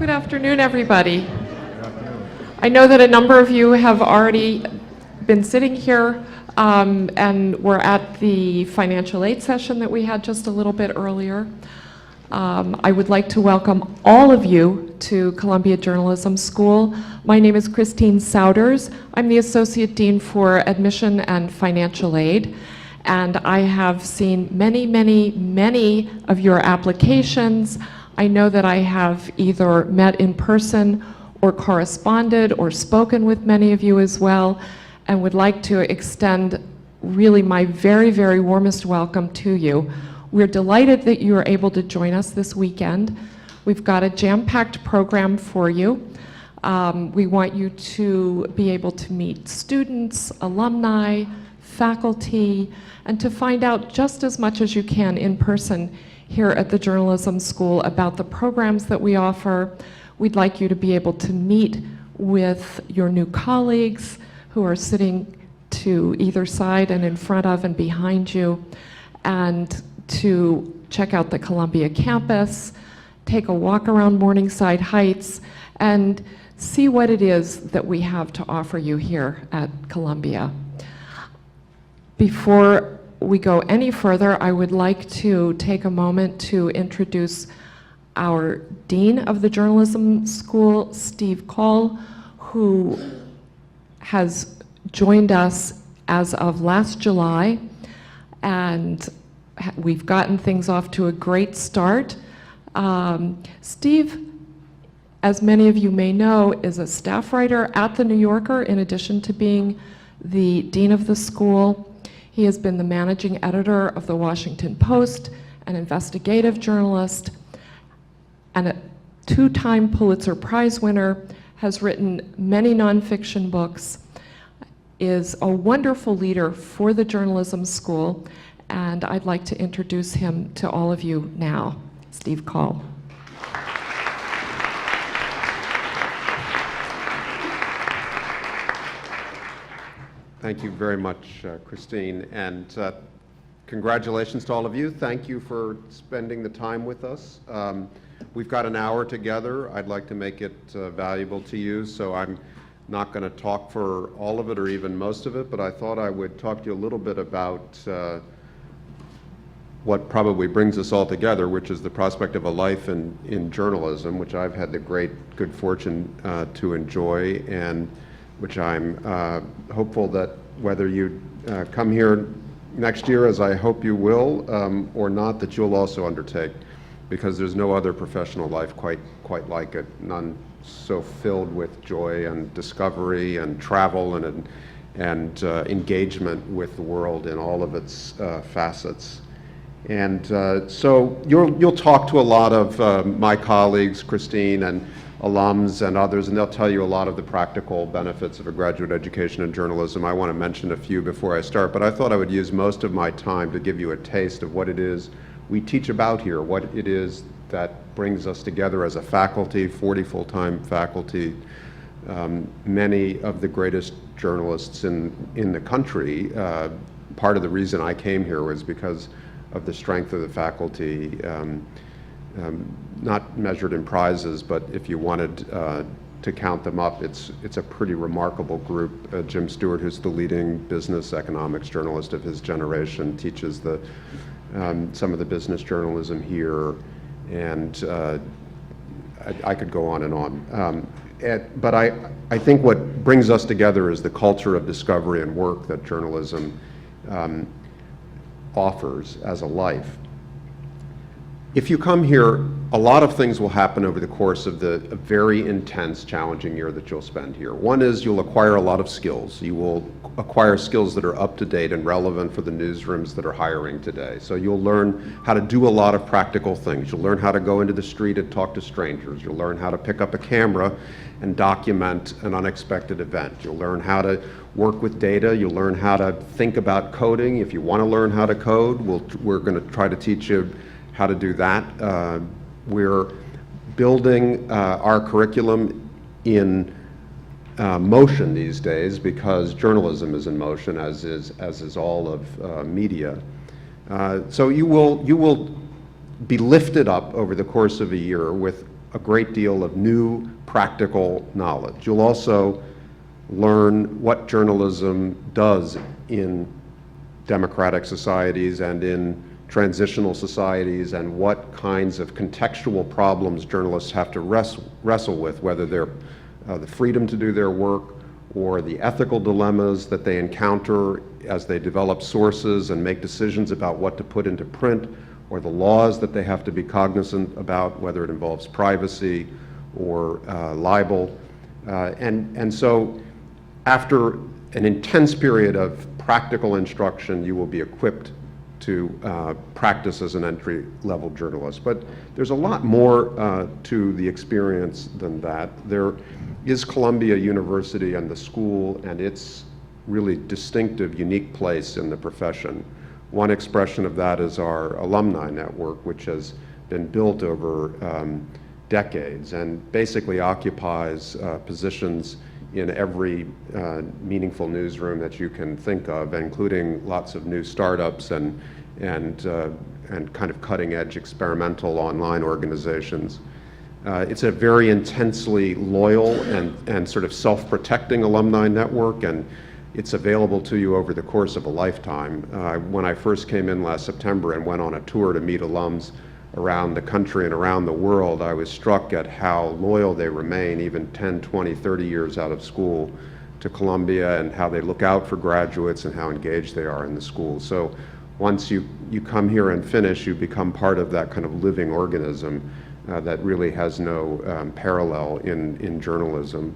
Good afternoon, everybody. I know that a number of you have already been sitting here, and we're at the financial aid session that we had just a little bit earlier. I would like to welcome all of you to Columbia Journalism School. My name is Christine Souders. I'm the Associate Dean for Admission and Financial Aid, and I have seen many of your applications. I know that I have either met in person or corresponded or spoken with many of you as well, and would like to extend really my very warmest welcome to you. We're delighted that you are able to join us this weekend. We've got a jam-packed program for you. We want you to be able to meet students, alumni, faculty, and to find out just as much as you can in person here at the Journalism School about the programs that we offer. We'd like you to be able to meet with your new colleagues who are sitting to either side and in front of and behind you, and to check out the Columbia campus, take a walk around Morningside Heights, and see what it is that we have to offer you here at Columbia. Before we go any further, I would like to take a moment to introduce our Dean of the Journalism School, Steve Call, who has joined us as of last July, and we've gotten things off to a great start. Steve, as many of you may know, is a staff writer at The New Yorker in addition to being the Dean of the school. He has been the managing editor of The Washington Post, an investigative journalist, and a two-time Pulitzer Prize winner, has written many nonfiction books, is a wonderful leader for the Journalism School, and I'd like to introduce him to all of you now. Steve Call. Thank you very much, Christine, and congratulations to all of you. Thank you for spending the time with us. We've got an hour together. I'd like to make it valuable to you, so I'm not going to talk for all of it or even most of it, but I thought I would talk to you a little bit about what probably brings us all together, which is the prospect of a life in journalism, which I've had the good fortune to enjoy, and which I'm hopeful that whether you come here next year, as I hope you will, or not, that you'll also undertake, because there's no other professional life quite like it, none so filled with joy and discovery and travel and engagement with the world in all of its facets. And so you'll talk to a lot of my colleagues, Christine, and alums and others, and they'll tell you a lot of the practical benefits of a graduate education in journalism. I want to mention a few before I start, but I thought I would use most of my time to give you a taste of what it is we teach about here, what it is that brings us together as a faculty, 40 full-time faculty, many of the greatest journalists in the country. Part of the reason I came here was because of the strength of the faculty, not measured in prizes, but if you wanted to count them up, it's a pretty remarkable group. Jim Stewart, who's the leading business economics journalist of his generation, teaches some of the business journalism here, and I could go on and on. But I think what brings us together is the culture of discovery and work that journalism offers as a life. If you come here, a lot of things will happen over the course of the very intense, challenging year that you'll spend here. One is you'll acquire a lot of skills. You will acquire skills that are up to date and relevant for the newsrooms that are hiring today. So you'll learn how to do a lot of practical things. You'll learn how to go into the street and talk to strangers. You'll learn how to pick up a camera and document an unexpected event. You'll learn how to work with data. You'll learn how to think about coding. If you want to learn how to code, we're going to try to teach you how to do that. We're building our curriculum in motion these days, because journalism is in motion, as is all of media. So you will be lifted up over the course of a year with a great deal of new practical knowledge. You'll also learn what journalism does in democratic societies and in transitional societies, and what kinds of contextual problems journalists have to wrestle with, whether they're the freedom to do their work or the ethical dilemmas that they encounter as they develop sources and make decisions about what to put into print, or the laws that they have to be cognizant about, whether it involves privacy or libel. And so after an intense period of practical instruction, you will be equipped to practice as an entry-level journalist. But there's a lot more to the experience than that. There is Columbia University and the school and its really distinctive, unique place in the profession. One expression of that is our alumni network, which has been built over decades and basically occupies positions in every meaningful newsroom that you can think of, including lots of new startups and kind of cutting-edge experimental online organizations. It's a very intensely loyal and sort of self-protecting alumni network, and it's available to you over the course of a lifetime. When I first came in last September and went on a tour to meet alums around the country and around the world, I was struck at how loyal they remain even 10, 20, 30 years out of school to Columbia, and how they look out for graduates and how engaged they are in the school. So once you come here and finish, you become part of that kind of living organism that really has no parallel in journalism.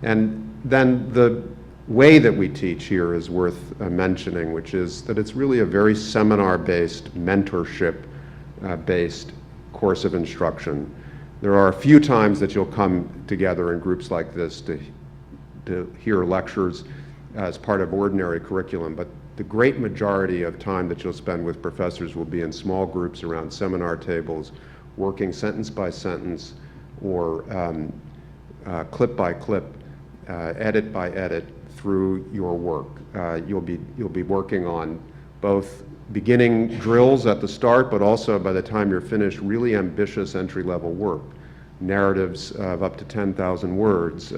And then the way that we teach here is worth mentioning, which is that it's really a very seminar-based, mentorship-based course of instruction. There are a few times that you'll come together in groups like this to hear lectures as part of ordinary curriculum, but the great majority of time that you'll spend with professors will be in small groups around seminar tables, working sentence by sentence or clip by clip, edit by edit through your work. You'll be working on both beginning drills at the start, but also by the time you're finished, really ambitious entry-level work. Narratives of up to 10,000 words,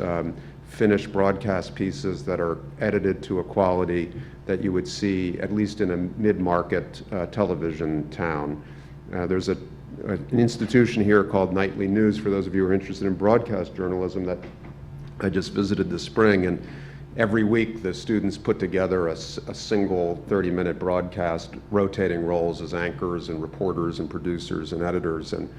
finished broadcast pieces that are edited to a quality that you would see at least in a mid-market television town. There's an institution here called Nightly News, for those of you who are interested in broadcast journalism, that I just visited this spring, and every week the students put together a single 30-minute broadcast, rotating roles as anchors and reporters and producers and editors. And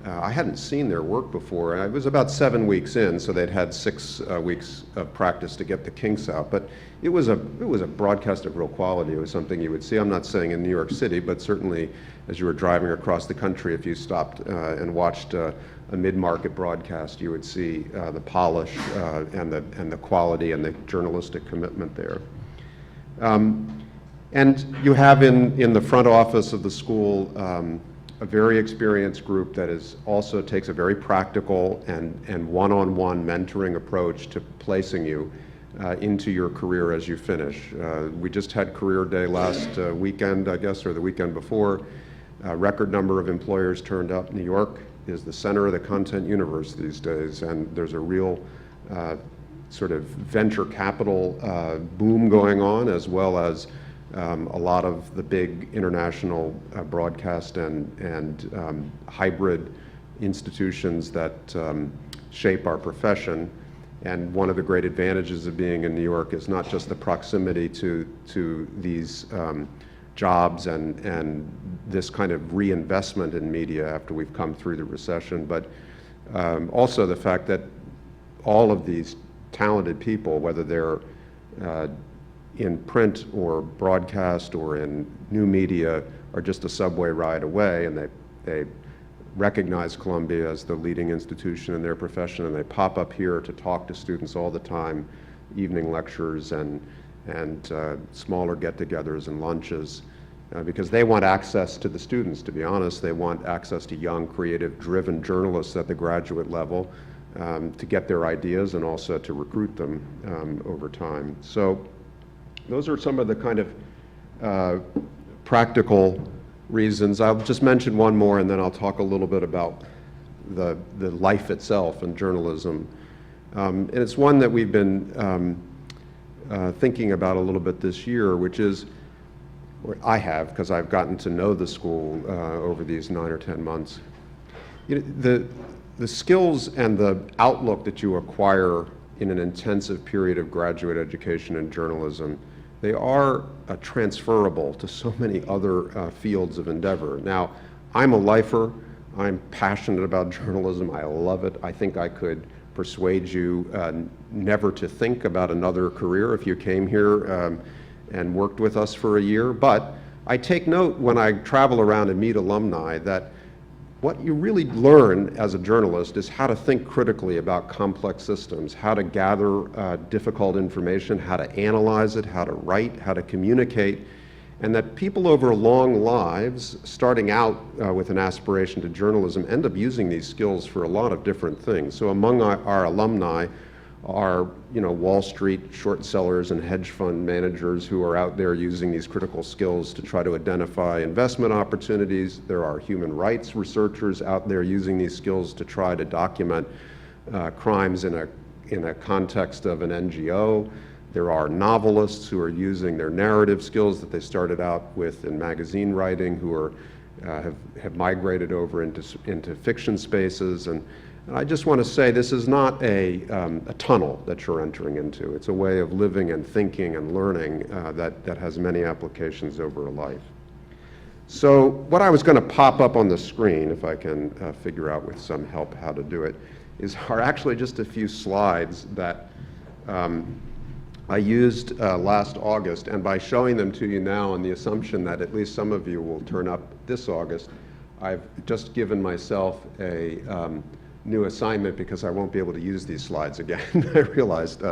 I hadn't seen their work before. I was about 7 weeks in, so they'd had 6 weeks of practice to get the kinks out. But it was a broadcast of real quality. It was something you would see. I'm not saying in New York City, but certainly as you were driving across the country, if you stopped and watched a mid-market broadcast, you would see the polish and the quality and the journalistic commitment there. And you have in the front office of the school a very experienced group that also takes a very practical and one-on-one mentoring approach to placing you into your career as you finish. We just had Career Day last weekend, I guess, or the weekend before. A record number of employers turned up. New York is the center of the content universe these days, and there's a real sort of venture capital boom going on, as well as a lot of the big international broadcast and hybrid institutions that shape our profession. And one of the great advantages of being in New York is not just the proximity to these jobs and this kind of reinvestment in media after we've come through the recession, but also the fact that all of these talented people, whether they're in print or broadcast or in new media, are just a subway ride away, and they recognize Columbia as the leading institution in their profession, and they pop up here to talk to students all the time, evening lectures and smaller get-togethers and lunches, because they want access to the students, to be honest. They want access to young, creative, driven journalists at the graduate level to get their ideas and also to recruit them over time. So those are some of the kind of practical reasons. I'll just mention one more, and then I'll talk a little bit about the life itself in journalism. And it's one that we've been thinking about a little bit this year, which is, or I have, because I've gotten to know the school over these 9 or 10 months. You know, the skills and the outlook that you acquire in an intensive period of graduate education in journalism, they are transferable to so many other fields of endeavor. Now, I'm a lifer. I'm passionate about journalism. I love it. I think I could persuade you never to think about another career if you came here and worked with us for a year. But I take note when I travel around and meet alumni that what you really learn as a journalist is how to think critically about complex systems, how to gather difficult information, how to analyze it, how to write, how to communicate, and that people over long lives, starting out with an aspiration to journalism, end up using these skills for a lot of different things. So among our alumni are, you know, Wall Street short sellers and hedge fund managers who are out there using these critical skills to try to identify investment opportunities. There are human rights researchers out there using these skills to try to document crimes in a context of an NGO. There are novelists who are using their narrative skills that they started out with in magazine writing, who are have migrated over into fiction spaces. And I just want to say this is not a tunnel that you're entering into. It's a way of living and thinking and learning that has many applications over a life. So what I was going to pop up on the screen, if I can figure out with some help how to do it, are actually just a few slides that I used last August, and by showing them to you now on the assumption that at least some of you will turn up this August, I've just given myself a new assignment because I won't be able to use these slides again. I realized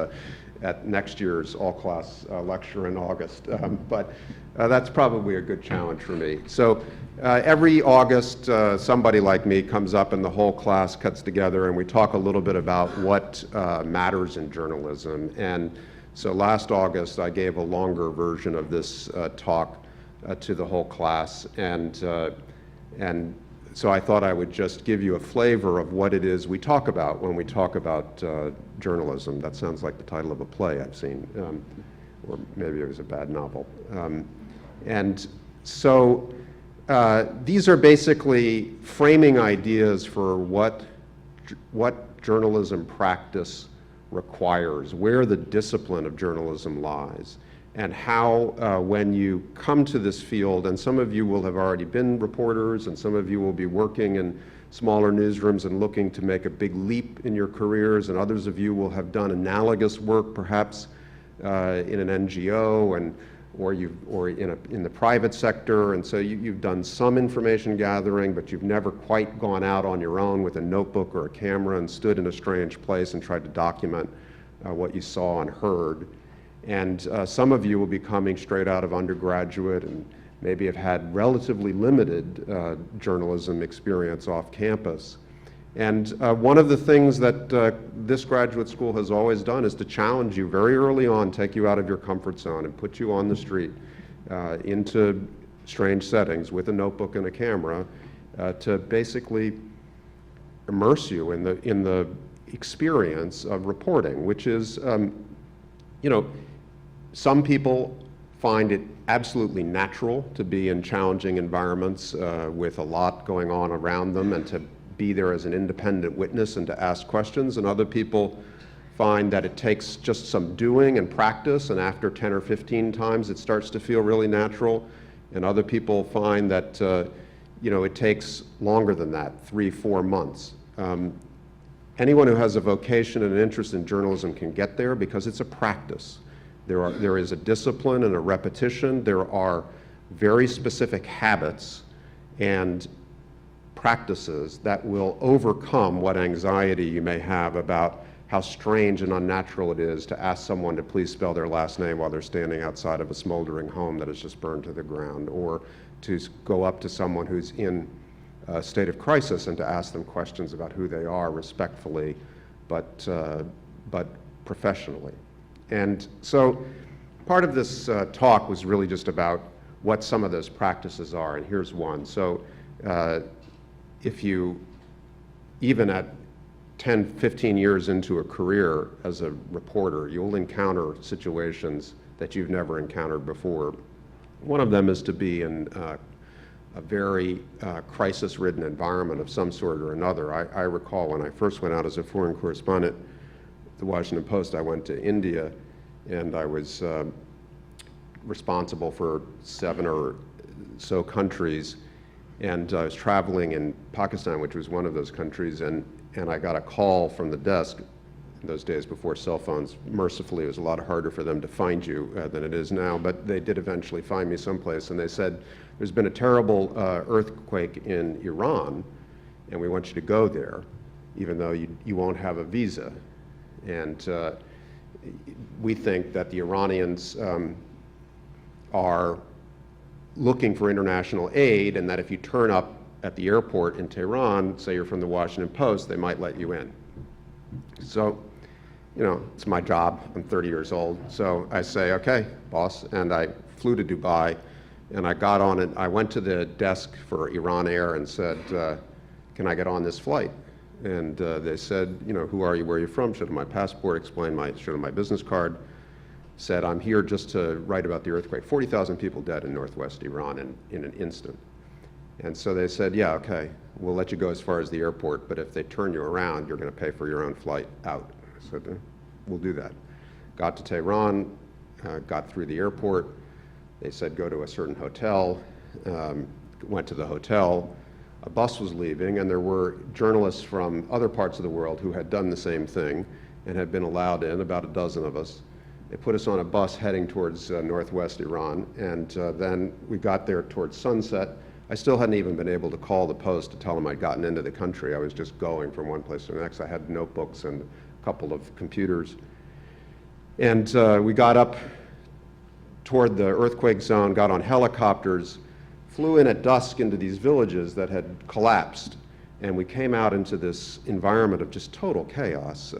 at next year's all-class lecture in August, but that's probably a good challenge for me. So every August, somebody like me comes up and the whole class cuts together and we talk a little bit about what matters in journalism. And so last August, I gave a longer version of this talk to the whole class, and so I thought I would just give you a flavor of what it is we talk about when we talk about journalism. That sounds like the title of a play I've seen, or maybe it was a bad novel. And so these are basically framing ideas for what journalism practice requires, where the discipline of journalism lies, and how when you come to this field, and some of you will have already been reporters, and some of you will be working in smaller newsrooms and looking to make a big leap in your careers, and others of you will have done analogous work, perhaps in an NGO or in the private sector, and so you've done some information gathering, but you've never quite gone out on your own with a notebook or a camera and stood in a strange place and tried to document what you saw and heard. And some of you will be coming straight out of undergraduate and maybe have had relatively limited journalism experience off campus. And one of the things that this graduate school has always done is to challenge you very early on, take you out of your comfort zone and put you on the street into strange settings with a notebook and a camera to basically immerse you in the experience of reporting, which is, you know, some people find it absolutely natural to be in challenging environments with a lot going on around them and to be there as an independent witness and to ask questions, and other people find that it takes just some doing and practice, and after 10 or 15 times it starts to feel really natural, and other people find that you know, it takes longer than that, 3-4 months. Anyone who has a vocation and an interest in journalism can get there because it's a practice. There is a discipline and a repetition. There are very specific habits and practices that will overcome what anxiety you may have about how strange and unnatural it is to ask someone to please spell their last name while they're standing outside of a smoldering home that has just burned to the ground, or to go up to someone who's in a state of crisis and to ask them questions about who they are respectfully, but professionally. And so part of this talk was really just about what some of those practices are, and here's one. So if you even at 10, 15 years into a career as a reporter, you'll encounter situations that you've never encountered before. One of them is to be in a very crisis-ridden environment of some sort or another. I recall when I first went out as a foreign correspondent at the Washington Post, I went to India, and I was responsible for 7 or so countries, and I was traveling in Pakistan, which was one of those countries, and I got a call from the desk in those days before cell phones. Mercifully, it was a lot harder for them to find you than it is now, but they did eventually find me someplace, and they said, there's been a terrible earthquake in Iran, and we want you to go there, even though you won't have a visa. And we think that the Iranians are looking for international aid, and that if you turn up at the airport in Tehran, say you're from the Washington Post, they might let you in. So, you know, it's my job. I'm 30 years old. So I say, okay, boss. And I flew to Dubai, and I got on it. I went to the desk for Iran Air and said, can I get on this flight? And they said, you know, who are you, where are you from? Showed them my passport, showed them my business card, said, I'm here just to write about the earthquake. 40,000 people dead in northwest Iran in an instant. And so they said, yeah, okay, we'll let you go as far as the airport, but if they turn you around, you're going to pay for your own flight out. I said, we'll do that. Got to Tehran, got through the airport. They said, go to a certain hotel. Went to the hotel. A bus was leaving, and there were journalists from other parts of the world who had done the same thing and had been allowed in, about a dozen of us. They put us on a bus heading towards northwest Iran, and then we got there towards sunset. I still hadn't even been able to call the Post to tell them I'd gotten into the country. I was just going from one place to the next. I had notebooks and a couple of computers. And we got up toward the earthquake zone, got on helicopters, flew in at dusk into these villages that had collapsed. And we came out into this environment of just total chaos,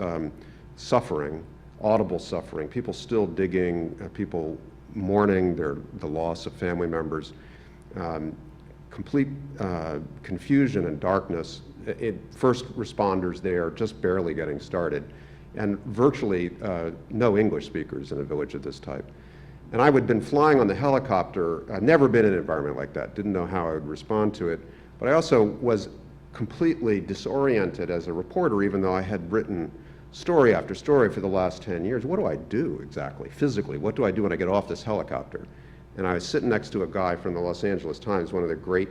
suffering, audible suffering, people still digging, people mourning the loss of family members. Complete confusion and darkness. First responders there just barely getting started, and virtually no English speakers in a village of this type. And I had been flying on the helicopter. I'd never been in an environment like that, didn't know how I would respond to it, but I also was completely disoriented as a reporter, even though I had written story after story for the last 10 years. What do I do exactly, physically? What do I do when I get off this helicopter? And I was sitting next to a guy from the Los Angeles Times, one of the great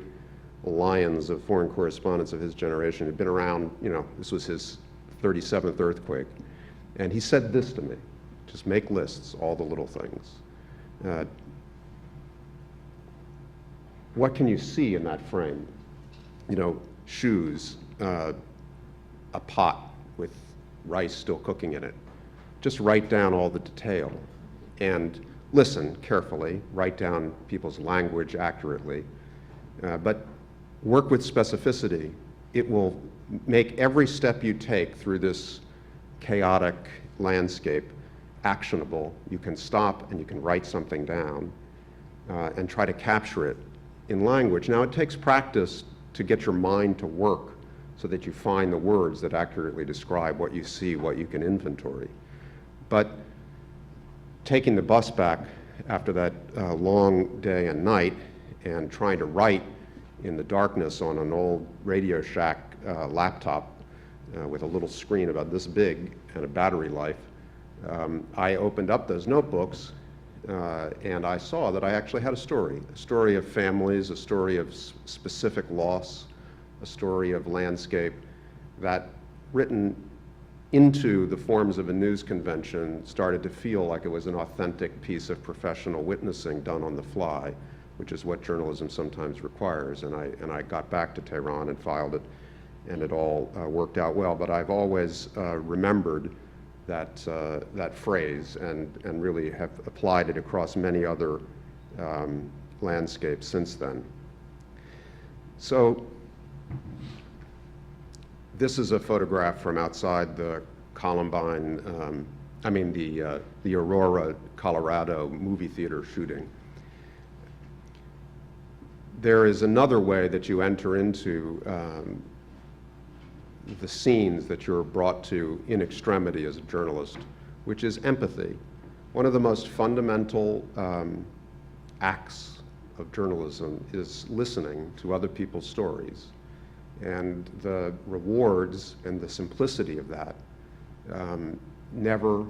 lions of foreign correspondents of his generation, who'd been around, you know, this was his 37th earthquake. And he said this to me, just make lists, all the little things. What can you see in that frame? You know, shoes, a pot with rice still cooking in it. Just write down all the detail. And listen carefully, write down people's language accurately, but work with specificity. It will make every step you take through this chaotic landscape actionable. You can stop and you can write something down and try to capture it in language. Now, it takes practice to get your mind to work so that you find the words that accurately describe what you see, what you can inventory. But taking the bus back after that long day and night and trying to write in the darkness on an old Radio Shack laptop with a little screen about this big and a battery life, I opened up those notebooks and I saw that I actually had a story of families, a story of specific loss, a story of landscape that, written into the forms of a news convention, started to feel like it was an authentic piece of professional witnessing done on the fly, which is what journalism sometimes requires. And I got back to Tehran and filed it, and it all worked out well. But I've always remembered that phrase and really have applied it across many other landscapes since then. So this is a photograph from outside the Columbine, the Aurora, Colorado movie theater shooting. There is another way that you enter into the scenes that you're brought to in extremity as a journalist, which is empathy. One of the most fundamental acts of journalism is listening to other people's stories. And the rewards and the simplicity of that never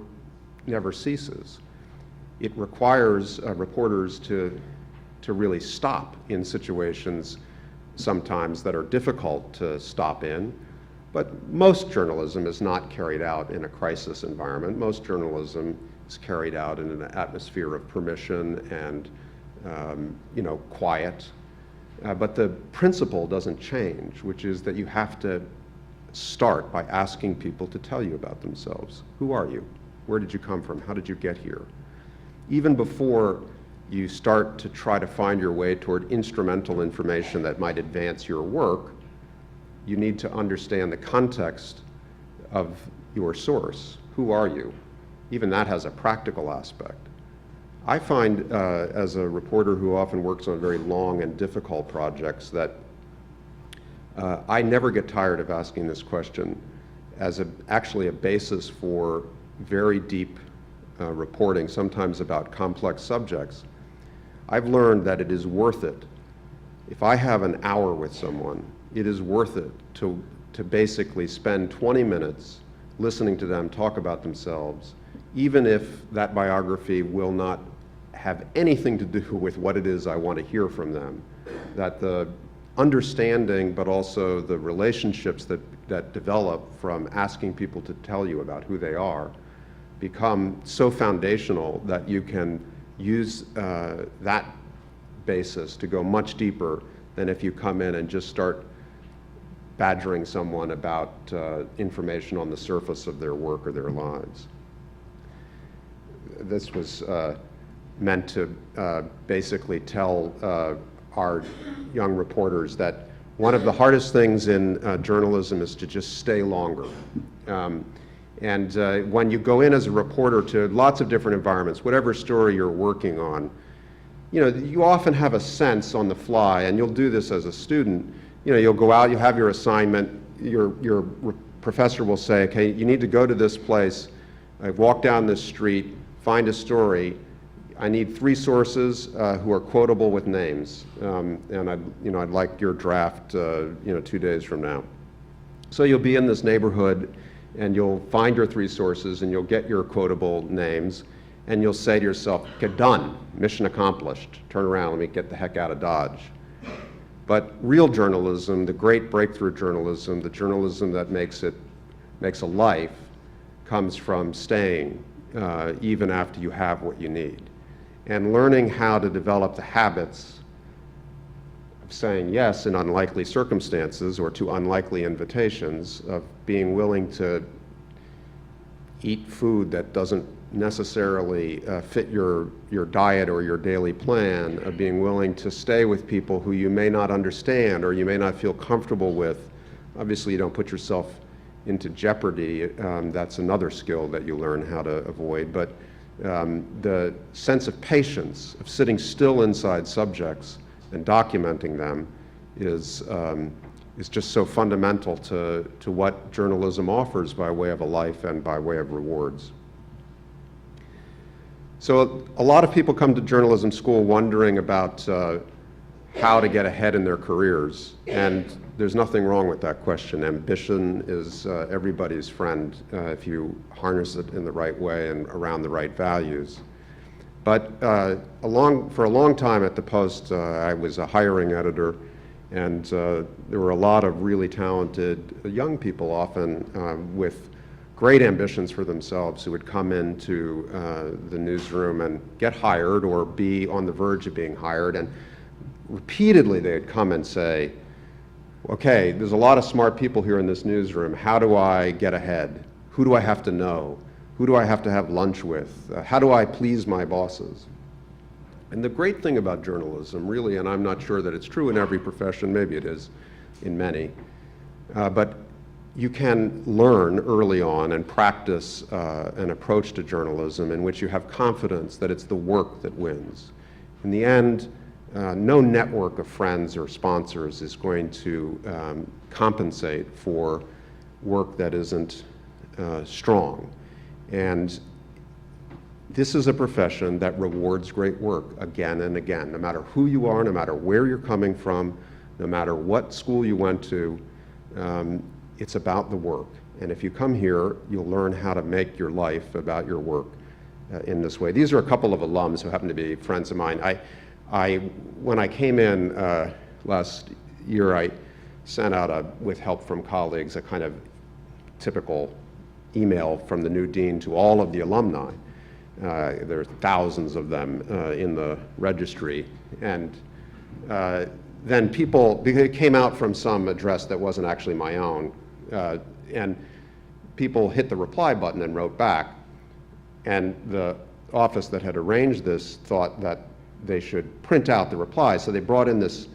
ceases. It requires reporters to really stop in situations sometimes that are difficult to stop in, but most journalism is not carried out in a crisis environment. Most journalism is carried out in an atmosphere of permission and quiet. But the principle doesn't change, which is that you have to start by asking people to tell you about themselves. Who are you? Where did you come from? How did you get here? Even before you start to try to find your way toward instrumental information that might advance your work, you need to understand the context of your source. Who are you? Even that has a practical aspect. I find, as a reporter who often works on very long and difficult projects, that I never get tired of asking this question as actually a basis for very deep reporting, sometimes about complex subjects. I've learned that it is worth it. If I have an hour with someone, it is worth it to basically spend 20 minutes listening to them talk about themselves, even if that biography will not have anything to do with what it is I want to hear from them. That the understanding, but also the relationships that develop from asking people to tell you about who they are, become so foundational that you can use that basis to go much deeper than if you come in and just start badgering someone about information on the surface of their work or their lives. This was meant to basically tell our young reporters that one of the hardest things in journalism is to just stay longer. When you go in as a reporter to lots of different environments, whatever story you're working on, you often have a sense on the fly, and you'll do this as a student. You'll go out, you'll have your assignment, your professor will say, okay, you need to go to this place, walk down this street, find a story. I need 3 sources who are quotable with names, and I'd like your draft 2 days from now. So you'll be in this neighborhood, and you'll find your 3 sources, and you'll get your quotable names, and you'll say to yourself, okay, done, mission accomplished, turn around, let me get the heck out of Dodge. But real journalism, the great breakthrough journalism, the journalism that makes a life, comes from staying even after you have what you need, and learning how to develop the habits of saying yes in unlikely circumstances or to unlikely invitations, of being willing to eat food that doesn't necessarily fit your diet or your daily plan, of being willing to stay with people who you may not understand or you may not feel comfortable with. Obviously, you don't put yourself into jeopardy. That's another skill that you learn how to avoid. But the sense of patience, of sitting still inside subjects and documenting them is just so fundamental to what journalism offers by way of a life and by way of rewards. So a lot of people come to journalism school wondering about how to get ahead in their careers, and there's nothing wrong with that question. Ambition is everybody's friend if you harness it in the right way and around the right values. But for a long time at the Post, I was a hiring editor, and there were a lot of really talented young people, often with great ambitions for themselves, who would come into the newsroom and get hired or be on the verge of being hired. And repeatedly they would come and say, okay, there's a lot of smart people here in this newsroom. How do I get ahead? Who do I have to know? Who do I have to have lunch with? How do I please my bosses? And the great thing about journalism, really, and I'm not sure that it's true in every profession, maybe it is in many, but you can learn early on and practice an approach to journalism in which you have confidence that it's the work that wins. In the end, no network of friends or sponsors is going to compensate for work that isn't strong. And this is a profession that rewards great work again and again, no matter who you are, no matter where you're coming from, no matter what school you went to. It's about the work. And if you come here, you'll learn how to make your life about your work in this way. These are a couple of alums who happen to be friends of mine. When I came in last year, I sent out, with help from colleagues, a kind of typical email from the new dean to all of the alumni. There are thousands of them in the registry. And then it came out from some address that wasn't actually my own. And people hit the reply button and wrote back. And the office that had arranged this thought that they should print out the replies. So they brought in this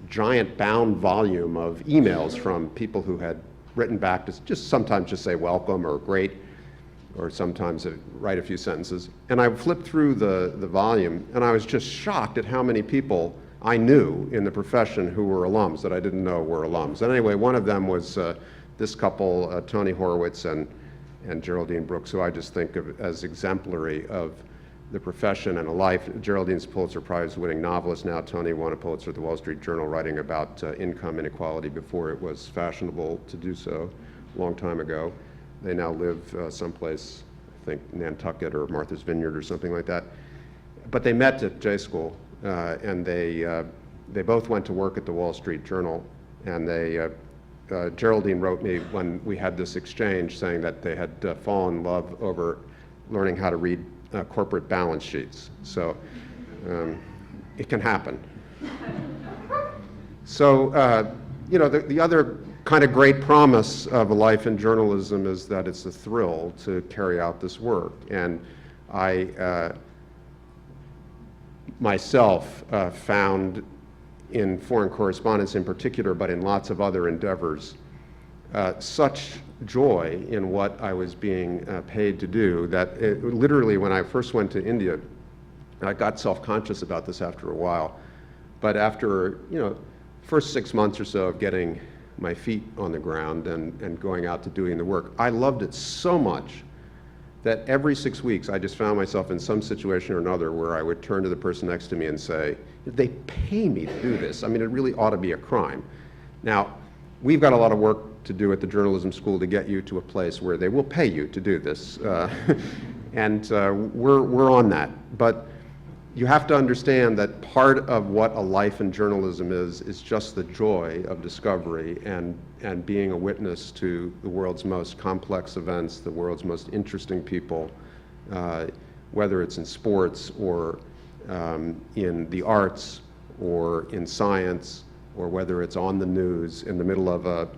giant bound volume of emails from people who had written back to sometimes just say welcome or great, or sometimes write a few sentences. And I flipped through the volume, and I was just shocked at how many people I knew in the profession who were alums that I didn't know were alums. And anyway, one of them was this couple, Tony Horowitz and Geraldine Brooks, who I just think of as exemplary of the profession and a life. Geraldine's Pulitzer Prize-winning novelist now. Tony won a Pulitzer at the Wall Street Journal, writing about income inequality before it was fashionable to do so a long time ago. They now live someplace, I think Nantucket or Martha's Vineyard or something like that. But they met at J School, and they both went to work at the Wall Street Journal. And Geraldine wrote me when we had this exchange saying that they had fallen in love over learning how to read corporate balance sheets. So it can happen. So, the other kind of great promise of a life in journalism is that it's a thrill to carry out this work. And I myself found in foreign correspondence in particular, but in lots of other endeavors, such joy in what I was being paid to do that literally when I first went to India, I got self-conscious about this after a while. But after, first 6 months or so of getting my feet on the ground and going out to doing the work, I loved it so much that every 6 weeks I just found myself in some situation or another where I would turn to the person next to me and say, they pay me to do this. I mean, it really ought to be a crime. Now, we've got a lot of work to do at the journalism school to get you to a place where they will pay you to do this. And we're on that. But you have to understand that part of what a life in journalism is just the joy of discovery and being a witness to the world's most complex events, the world's most interesting people, whether it's in sports or in the arts or in science, or whether it's on the news in the middle of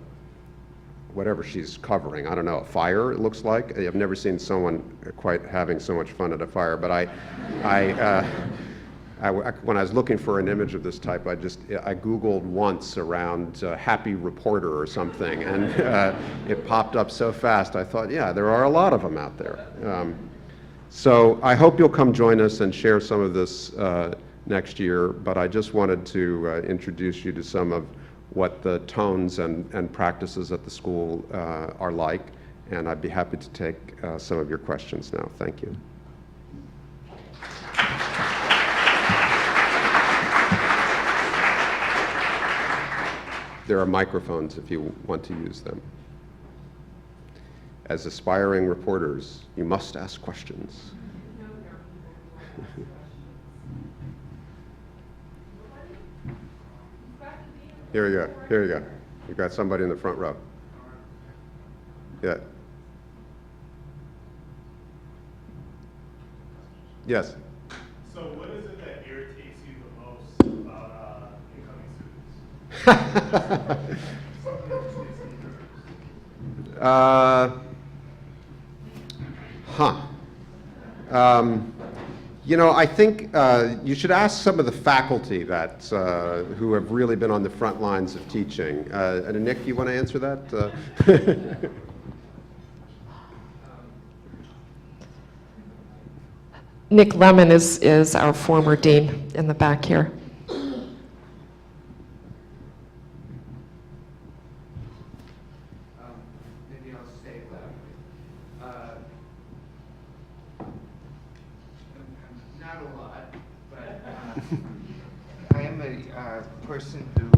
whatever she's covering. I don't know, a fire, it looks like. I've never seen someone quite having so much fun at a fire, but when I was looking for an image of this type, I Googled once around happy reporter or something, and it popped up so fast, I thought, yeah, there are a lot of them out there. So I hope you'll come join us and share some of this next year, but I just wanted to introduce you to some of what the tones and practices at the school are like, and I'd be happy to take some of your questions now. Thank you. There are microphones if you want to use them. As aspiring reporters, you must ask questions. Here you go. Here you go. You've got somebody in the front row. Yeah. Yes. So what is it that irritates you the most about incoming students? I think you should ask some of the faculty that who have really been on the front lines of teaching. And Nick, you want to answer that? Nick Lemon is our former dean in the back here. Maybe person who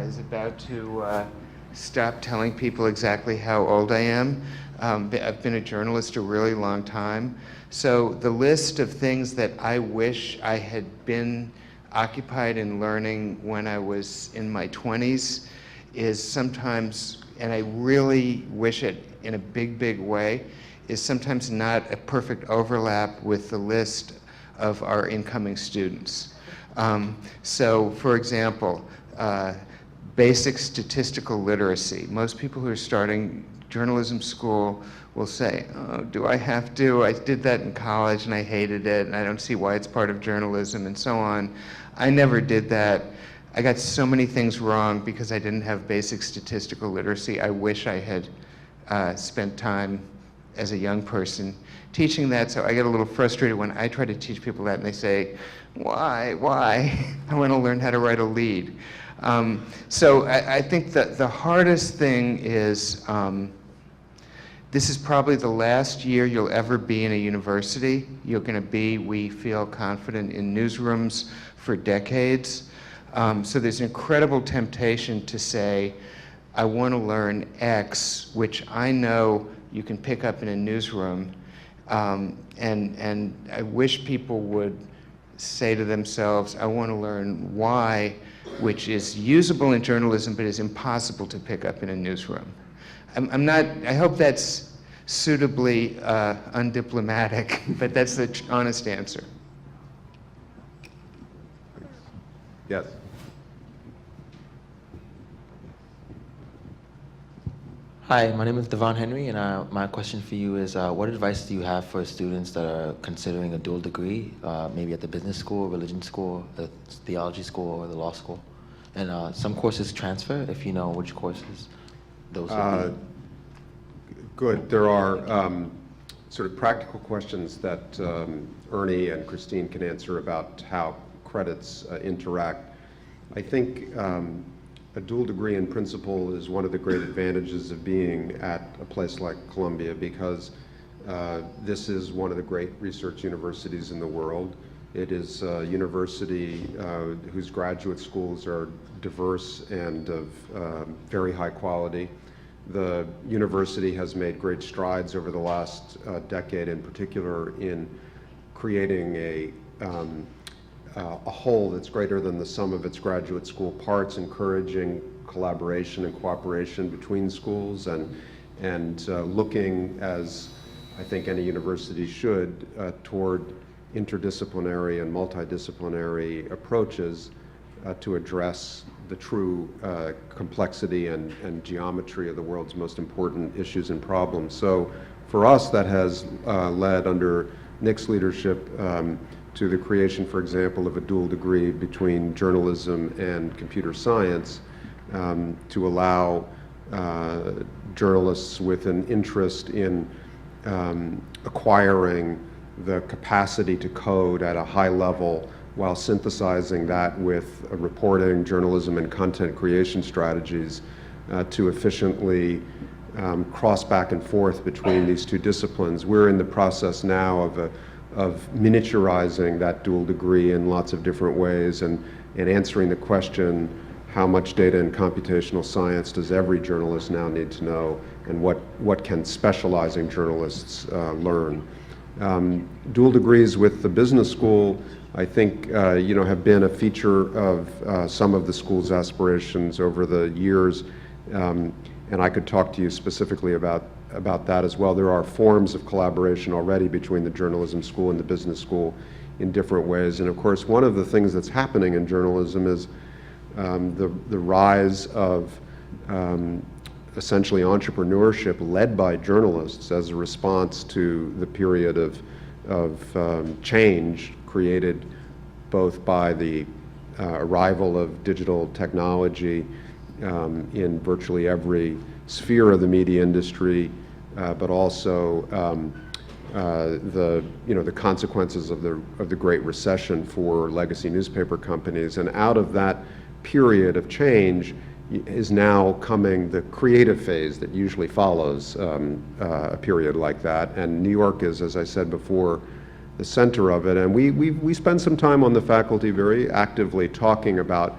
is about to stop telling people exactly how old I am. I've been a journalist a really long time. So the list of things that I wish I had been occupied in learning when I was in my 20s is sometimes, and I really wish it in a big, big way, is sometimes not a perfect overlap with the list of our incoming students. So, for example, basic statistical literacy. Most people who are starting journalism school will say, oh, do I have to? I did that in college and I hated it and I don't see why it's part of journalism and so on. I never did that. I got so many things wrong because I didn't have basic statistical literacy. I wish I had spent time as a young person teaching that, so I get a little frustrated when I try to teach people that and they say, why? I want to learn how to write a lead. So I think that the hardest thing is, this is probably the last year you'll ever be in a university. You're going to be, we feel confident, in newsrooms for decades. So there's incredible temptation to say, I want to learn X, which I know you can pick up in a newsroom. And I wish people would say to themselves, I want to learn Y, which is usable in journalism, but is impossible to pick up in a newsroom. I hope that's suitably undiplomatic, but that's the honest answer. Yes. Hi, my name is Devon Henry, and my question for you is, what advice do you have for students that are considering a dual degree, maybe at the business school, religion school, the theology school, or the law school? And some courses transfer, if you know which courses those would be. Good. There are sort of practical questions that Ernie and Christine can answer about how credits interact. I think a dual degree in principle is one of the great advantages of being at a place like Columbia, because this is one of the great research universities in the world. It is a university whose graduate schools are diverse and of very high quality. The university has made great strides over the last decade, in particular in creating a whole that's greater than the sum of its graduate school parts, encouraging collaboration and cooperation between schools, and looking, as I think any university should, toward interdisciplinary and multidisciplinary approaches to address the true complexity and geometry of the world's most important issues and problems. So for us, that has led, under Nick's leadership, to the creation, for example, of a dual degree between journalism and computer science, to allow journalists with an interest in acquiring the capacity to code at a high level while synthesizing that with reporting, journalism, and content creation strategies to efficiently cross back and forth between these two disciplines. We're in the process now of miniaturizing that dual degree in lots of different ways, and answering the question, how much data and computational science does every journalist now need to know, and what can specializing journalists learn? Dual degrees with the business school, I think, have been a feature of some of the school's aspirations over the years, and I could talk to you specifically about that as well. There are forms of collaboration already between the journalism school and the business school in different ways, and of course, one of the things that's happening in journalism is the rise of essentially entrepreneurship led by journalists as a response to the period of change created both by the arrival of digital technology in virtually every sphere of the media industry, but also the consequences of the Great Recession for legacy newspaper companies. And out of that period of change is now coming the creative phase that usually follows a period like that. And New York is, as I said before, the center of it. And we spend some time on the faculty very actively talking about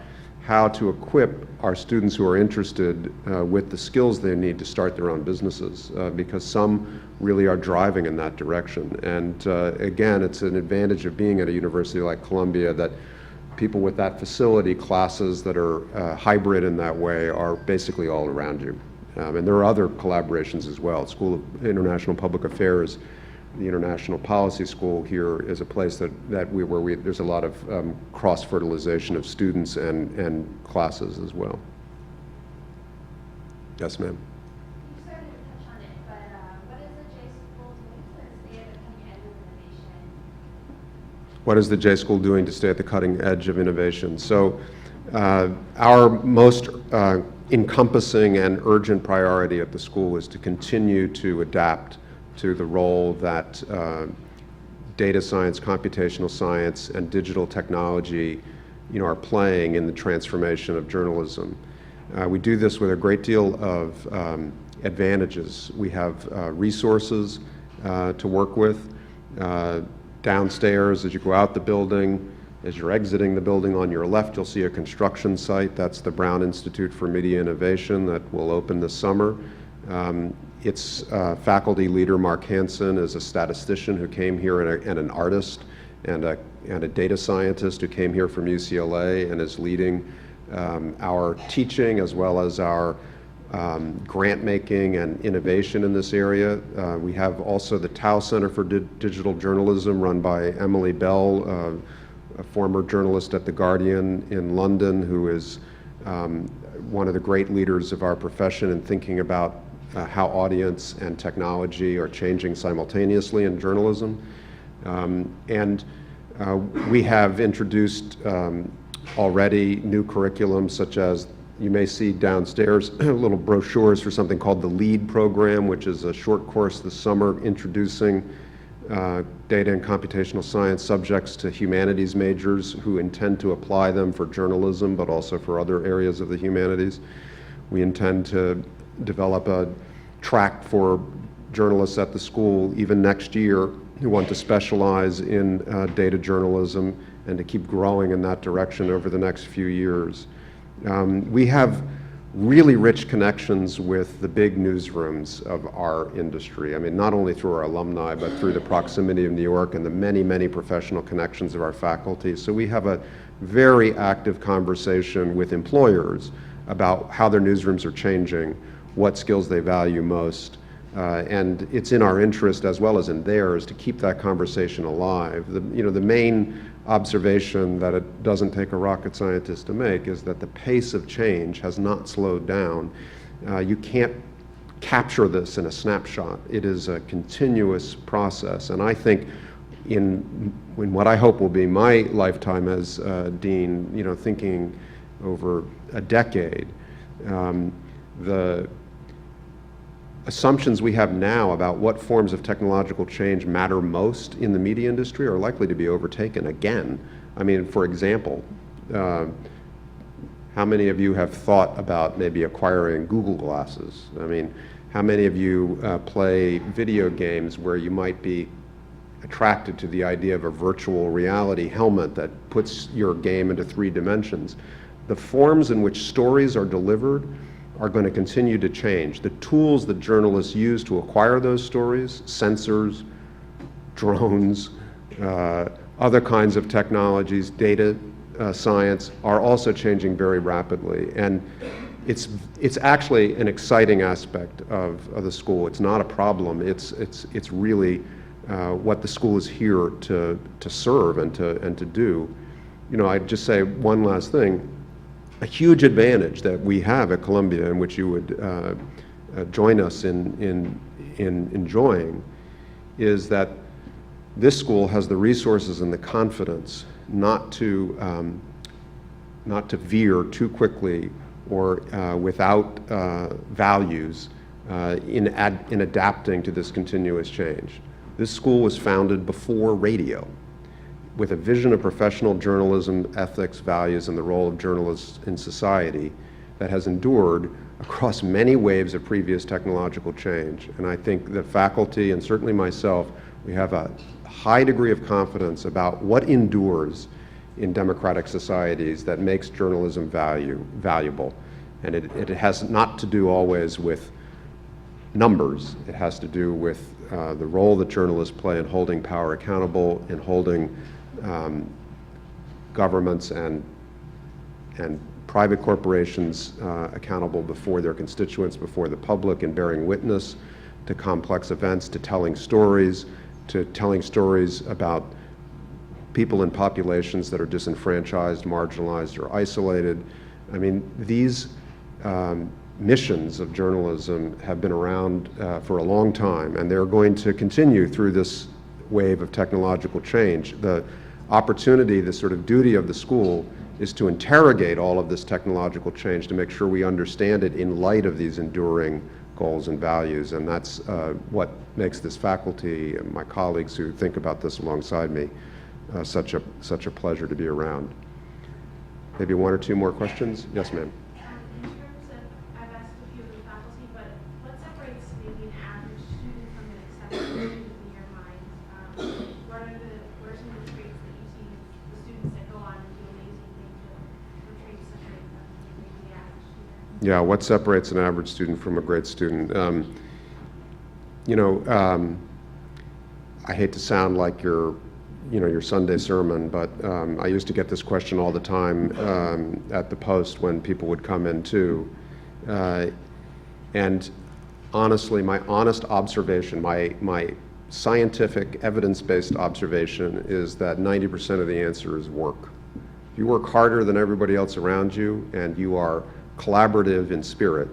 how to equip our students who are interested with the skills they need to start their own businesses, because some really are driving in that direction. And again, it's an advantage of being at a university like Columbia that people with that facility, classes that are hybrid in that way, are basically all around you. And there are other collaborations as well. School of International Public Affairs, the International Policy School here is a place that there's a lot of cross-fertilization of students and classes as well. Yes, ma'am. You started to touch on it, but what is the J School doing to stay at the cutting edge of innovation? What is the J School doing to stay at the cutting edge of innovation? So our most encompassing and urgent priority at the school is to continue to adapt to the role that data science, computational science, and digital technology, are playing in the transformation of journalism. We do this with a great deal of advantages. We have resources to work with. Downstairs, as you go out the building, as you're exiting the building on your left, you'll see a construction site. That's the Brown Institute for Media Innovation that will open this summer. Its faculty leader, Mark Hansen, is a statistician who came here and an artist and a data scientist who came here from UCLA and is leading our teaching as well as our grant making and innovation in this area. We have also the Tao Center for Digital Journalism run by Emily Bell, a former journalist at The Guardian in London, who is one of the great leaders of our profession in thinking about how audience and technology are changing simultaneously in journalism. We have introduced already new curriculums, such as you may see downstairs little brochures for something called the LEAD program, which is a short course this summer introducing data and computational science subjects to humanities majors who intend to apply them for journalism, but also for other areas of the humanities. We intend to develop a track for journalists at the school even next year who want to specialize in data journalism and to keep growing in that direction over the next few years. We have really rich connections with the big newsrooms of our industry. I mean, not only through our alumni, but through the proximity of New York and the many, many professional connections of our faculty. So we have a very active conversation with employers about how their newsrooms are changing, what skills they value most. And it's in our interest as well as in theirs to keep that conversation alive. The main observation that it doesn't take a rocket scientist to make is that the pace of change has not slowed down. You can't capture this in a snapshot. It is a continuous process. And I think in what I hope will be my lifetime as dean, thinking over a decade, the assumptions we have now about what forms of technological change matter most in the media industry are likely to be overtaken again. I mean, for example, how many of you have thought about maybe acquiring Google glasses? I mean, how many of you play video games where you might be attracted to the idea of a virtual reality helmet that puts your game into 3 dimensions? The forms in which stories are delivered are going to continue to change. The tools that journalists use to acquire those stories, sensors, drones, other kinds of technologies, data science, are also changing very rapidly. And it's actually an exciting aspect of the school. It's not a problem. It's really what the school is here to serve and to do. I'd just say one last thing. A huge advantage that we have at Columbia, in which you would join us in enjoying, is that this school has the resources and the confidence not to veer too quickly or without values in adapting to this continuous change. This school was founded before radio, with a vision of professional journalism, ethics, values, and the role of journalists in society that has endured across many waves of previous technological change. And I think the faculty, and certainly myself, we have a high degree of confidence about what endures in democratic societies that makes journalism valuable. And it has not to do always with numbers. It has to do with the role that journalists play in holding power accountable, in holding governments and private corporations accountable before their constituents, before the public, and bearing witness to complex events, to telling stories about people in populations that are disenfranchised, marginalized, or isolated. I mean, these missions of journalism have been around for a long time, and they're going to continue through this wave of technological change. The opportunity, the sort of duty of the school is to interrogate all of this technological change to make sure we understand it in light of these enduring goals and values, and that's what makes this faculty and my colleagues who think about this alongside me such a pleasure to be around. Maybe one or two more questions? Yes, ma'am. In terms of, I've asked a few of the faculty, but what separates maybe an average student from an exceptional student in your mind? What are some of the traits that you see the students that go on and do amazing things with traits separate them from maybe the average student? Yeah, what separates an average student from a great student? I hate to sound like your Sunday sermon, but I used to get this question all the time at the Post when people would come in too. And honestly, my honest observation, my scientific, evidence-based observation is that 90% of the answer is work. If you work harder than everybody else around you and you are collaborative in spirit,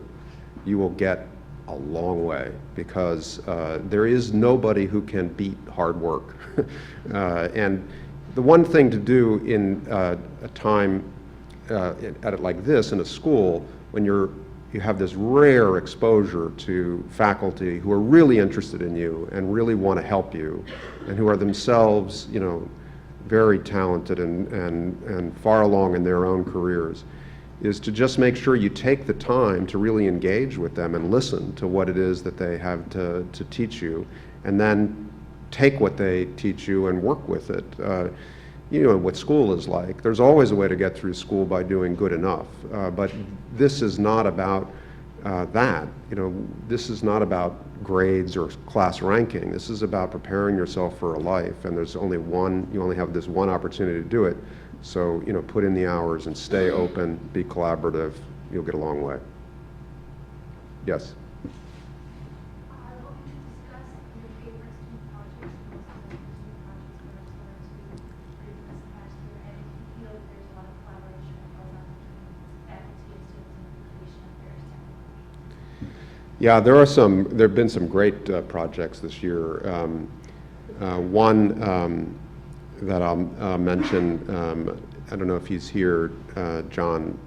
you will get a long way, because there is nobody who can beat hard work. And the one thing to do in a time at it like this in a school, when you have this rare exposure to faculty who are really interested in you and really want to help you, and who are themselves, very talented and far along in their own careers, is to just make sure you take the time to really engage with them and listen to what it is that they have to teach you, and then take what they teach you and work with it. You know what school is like. There's always a way to get through school by doing good enough, but this is not about that. This is not about grades or class ranking. This is about preparing yourself for a life, and you only have this one opportunity to do it. So, put in the hours and stay open, be collaborative, you'll get a long way. Yes? I will discuss your favorite student projects, most of the student projects that are sort of previous past year, and if you feel that there's a lot of collaboration that goes on between faculty and students in the creation of various technologies. Yeah, there have been some great projects this year. One that I'll mention, I don't know if he's here, John,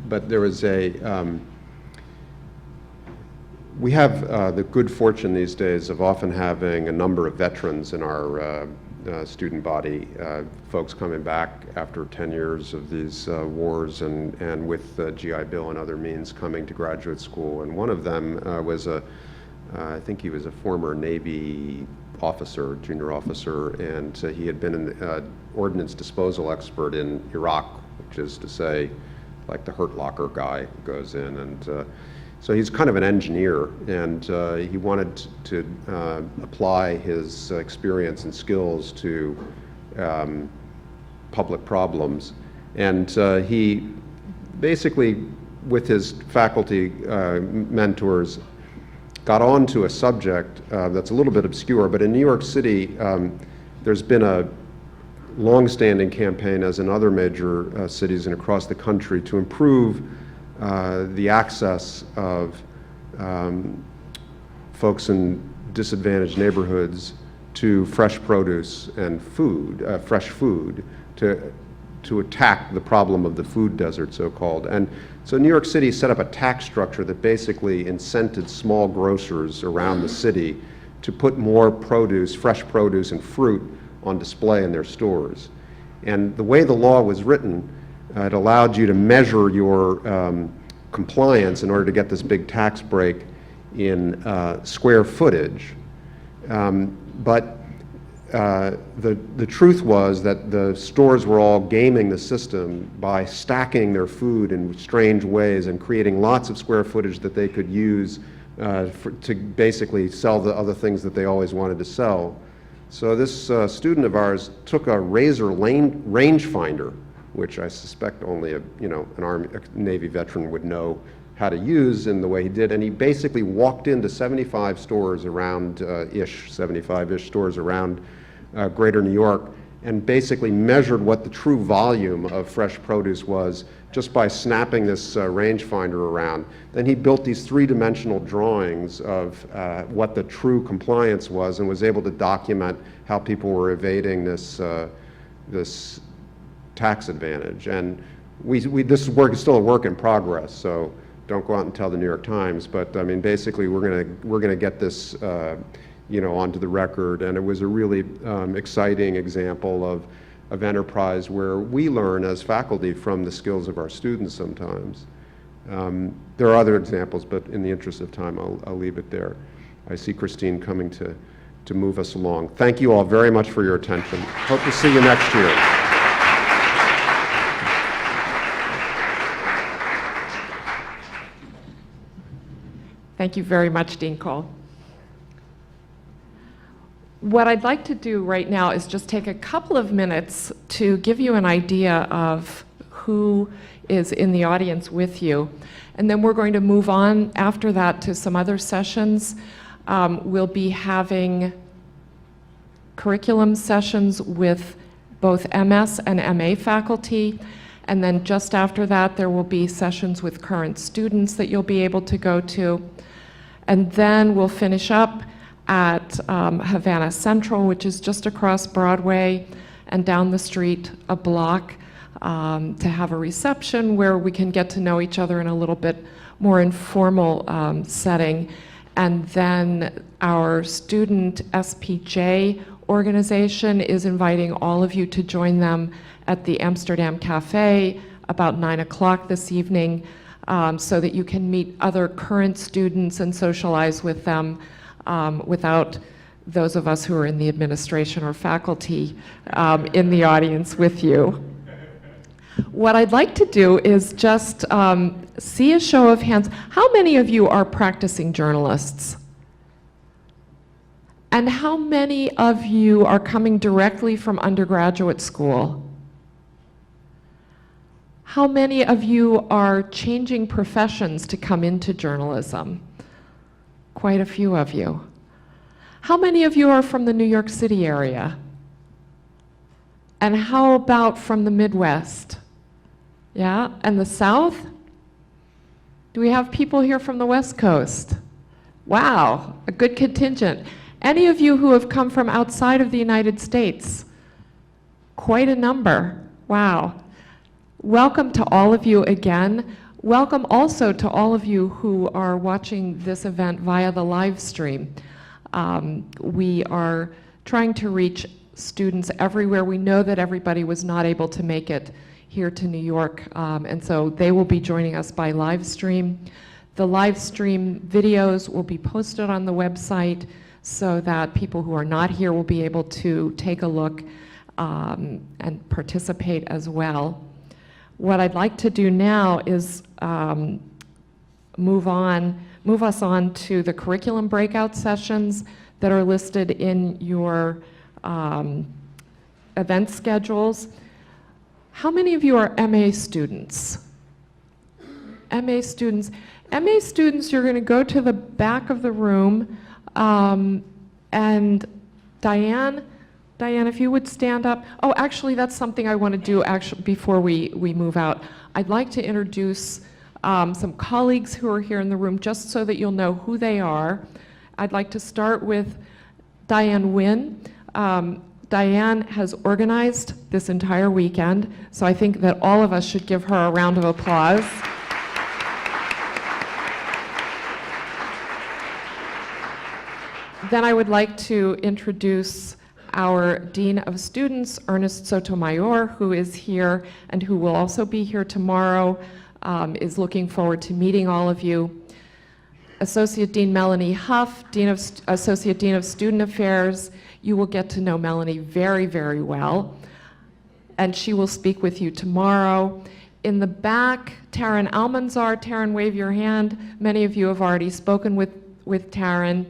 but there was we have the good fortune these days of often having a number of veterans in our student body, folks coming back after 10 years of these wars and with the GI Bill and other means coming to graduate school. And one of them was I think he was a former Navy officer, junior officer, and he had been an ordnance disposal expert in Iraq, which is to say, like the Hurt Locker guy who goes in. And so he's kind of an engineer, and he wanted to apply his experience and skills to public problems. And he basically, with his faculty mentors, got onto a subject that's a little bit obscure, but in New York City, there's been a long-standing campaign, as in other major cities and across the country, to improve the access of folks in disadvantaged neighborhoods to fresh produce and food, fresh food, to attack the problem of the food desert, so-called. And so New York City set up a tax structure that basically incented small grocers around the city to put more produce, fresh produce and fruit on display in their stores. And the way the law was written, it allowed you to measure your compliance in order to get this big tax break in square footage. But the truth was that the stores were all gaming the system by stacking their food in strange ways and creating lots of square footage that they could use to basically sell the other things that they always wanted to sell. So this student of ours took a Razor rangefinder, which I suspect only a Navy veteran would know how to use in the way he did, and he basically walked into 75 stores around 75-ish stores around greater New York, and basically measured what the true volume of fresh produce was just by snapping this rangefinder around. Then he built these three-dimensional drawings of what the true compliance was, and was able to document how people were evading this this tax advantage. And this work is still a work in progress, so don't go out and tell the New York Times. But I mean, basically, we're gonna get this onto the record. And it was a really exciting example of enterprise where we learn as faculty from the skills of our students sometimes. There are other examples, but in the interest of time, I'll leave it there. I see Christine coming to move us along. Thank you all very much for your attention. Hope to see you next year. Thank you very much, Dean Cole. What I'd like to do right now is just take a couple of minutes to give you an idea of who is in the audience with you. And then we're going to move on after that to some other sessions. We'll be having curriculum sessions with both MS and MA faculty. And then just after that, there will be sessions with current students that you'll be able to go to. And then we'll finish up at Havana Central, which is just across Broadway and down the street a block, to have a reception where we can get to know each other in a little bit more informal setting. And then our student SPJ organization is inviting all of you to join them at the Amsterdam Cafe about 9 o'clock this evening, so that you can meet other current students and socialize with them without those of us who are in the administration or faculty in the audience with you. What I'd like to do is just see a show of hands. How many of you are practicing journalists? And how many of you are coming directly from undergraduate school? How many of you are changing professions to come into journalism? Quite a few of you. How many of you are from the New York City area? And how about from the Midwest? Yeah, and the South? Do we have people here from the West Coast? Wow, a good contingent. Any of you who have come from outside of the United States? Quite a number. Wow. Welcome to all of you again. Welcome also to all of you who are watching this event via the live stream. We are trying to reach students everywhere. We know that everybody was not able to make it here to New York, and so they will be joining us by live stream. The live stream videos will be posted on the website so that people who are not here will be able to take a look and participate as well. What I'd like to do now is move us on to the curriculum breakout sessions that are listed in your event schedules. How many of you are MA students? MA students. MA students, you're going to go to the back of the room, and Diane, if you would stand up. Oh, actually, that's something I want to do before we move out. I'd like to introduce some colleagues who are here in the room, just so that you'll know who they are. I'd like to start with Diane Wynn. Diane has organized this entire weekend, so I think that all of us should give her a round of applause. Then I would like to introduce our Dean of Students, Ernest Sotomayor, who is here and who will also be here tomorrow, is looking forward to meeting all of you. Associate Dean Melanie Huff, Associate Dean of Student Affairs. You will get to know Melanie very, very well, and she will speak with you tomorrow. In the back, Taryn Almanzar. Taryn, wave your hand. Many of you have already spoken with Taryn,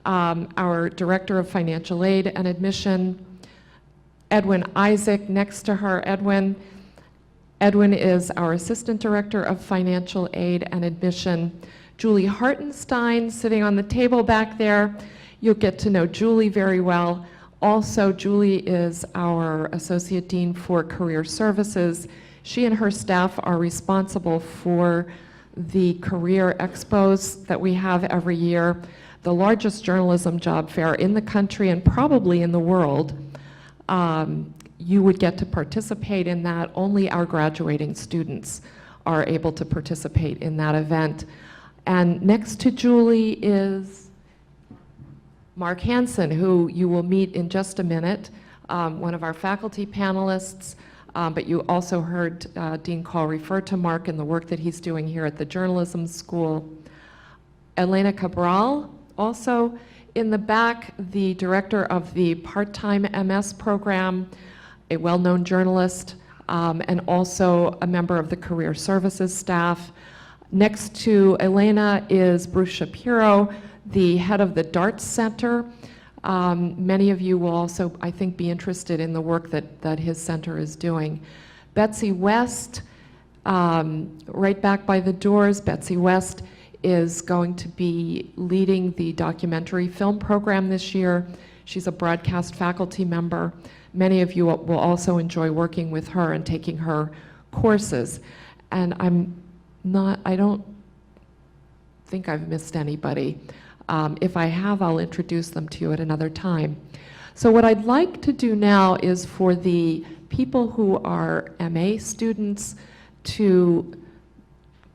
our Director of Financial Aid and Admission. Edwin Isaac next to her. Edwin is our Assistant Director of Financial Aid and Admission. Julie Hartenstein sitting on the table back there. You'll get to know Julie very well. Also, Julie is our Associate Dean for Career Services. She and her staff are responsible for the career expos that we have every year, the largest journalism job fair in the country and probably in the world. You would get to participate in that. Only our graduating students are able to participate in that event. And next to Julie is Mark Hansen, who you will meet in just a minute, one of our faculty panelists. But you also heard Dean Call refer to Mark and the work that he's doing here at the Journalism School. Elena Cabral, also in the back, the director of the part-time MS program, a well-known journalist, and also a member of the Career Services staff. Next to Elena is Bruce Shapiro, the head of the DARTS Center. Many of you will also, I think, be interested in the work that his center is doing. Betsy West, right back by the doors, Betsy West is going to be leading the documentary film program this year. She's a broadcast faculty member. Many of you will also enjoy working with her and taking her courses. And I don't think I've missed anybody. If I have, I'll introduce them to you at another time. So what I'd like to do now is for the people who are MA students to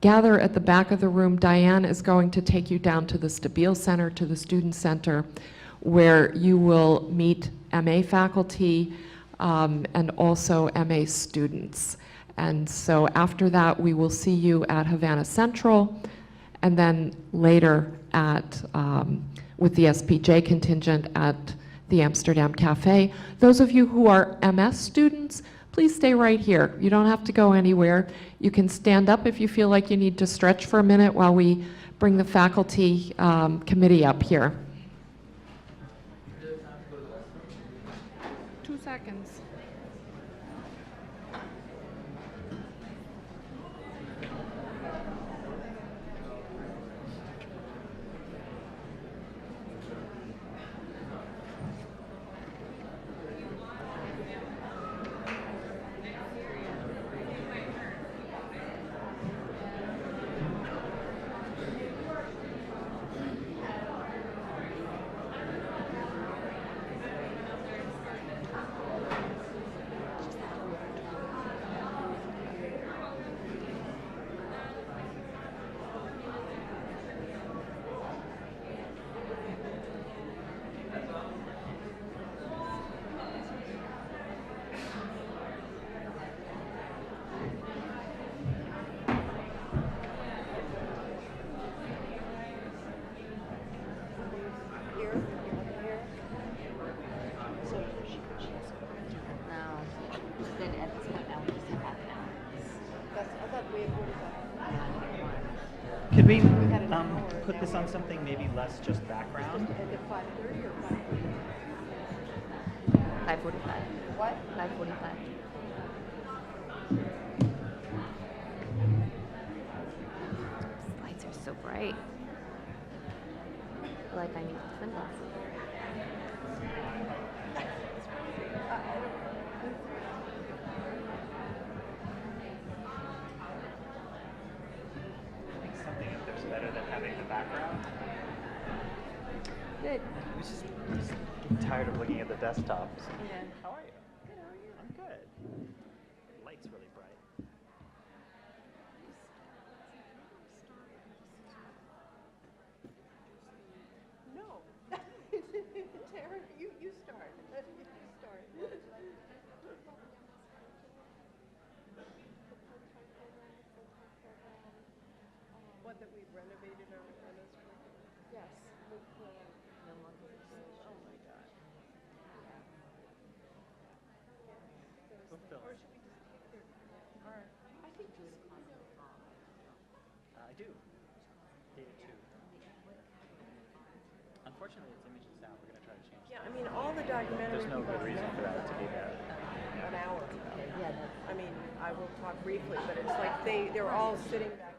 gather at the back of the room. Diane is going to take you down to the Stabile Center, to the Student Center, where you will meet MA faculty and also MA students. And so after that, we will see you at Havana Central, and then later at, with the SPJ contingent at the Amsterdam Cafe. Those of you who are MS students, please stay right here. You don't have to go anywhere. You can stand up if you feel like you need to stretch for a minute while we bring the faculty committee up here. 2 seconds. Could we put this on something maybe less just background? At 5:30 or 5:45? 5:45. What? 5:45. Lights are so bright. I feel like I need sunglasses. I think something up there's better than having the background. Good. I'm just getting tired of looking at the desktop. Yeah. How are you? Good, how are you? I'm good. Light's really bright. No. Tara, you start. You start. What, that we've renovated our MS? Yes. Oh my God. do. Data 2. Unfortunately, it's image and sound. We're going to try to change Yeah, I mean, all the documentary There's no people good reason for that to be there. an hour. I mean, I will talk briefly, but it's like they're all sitting back there.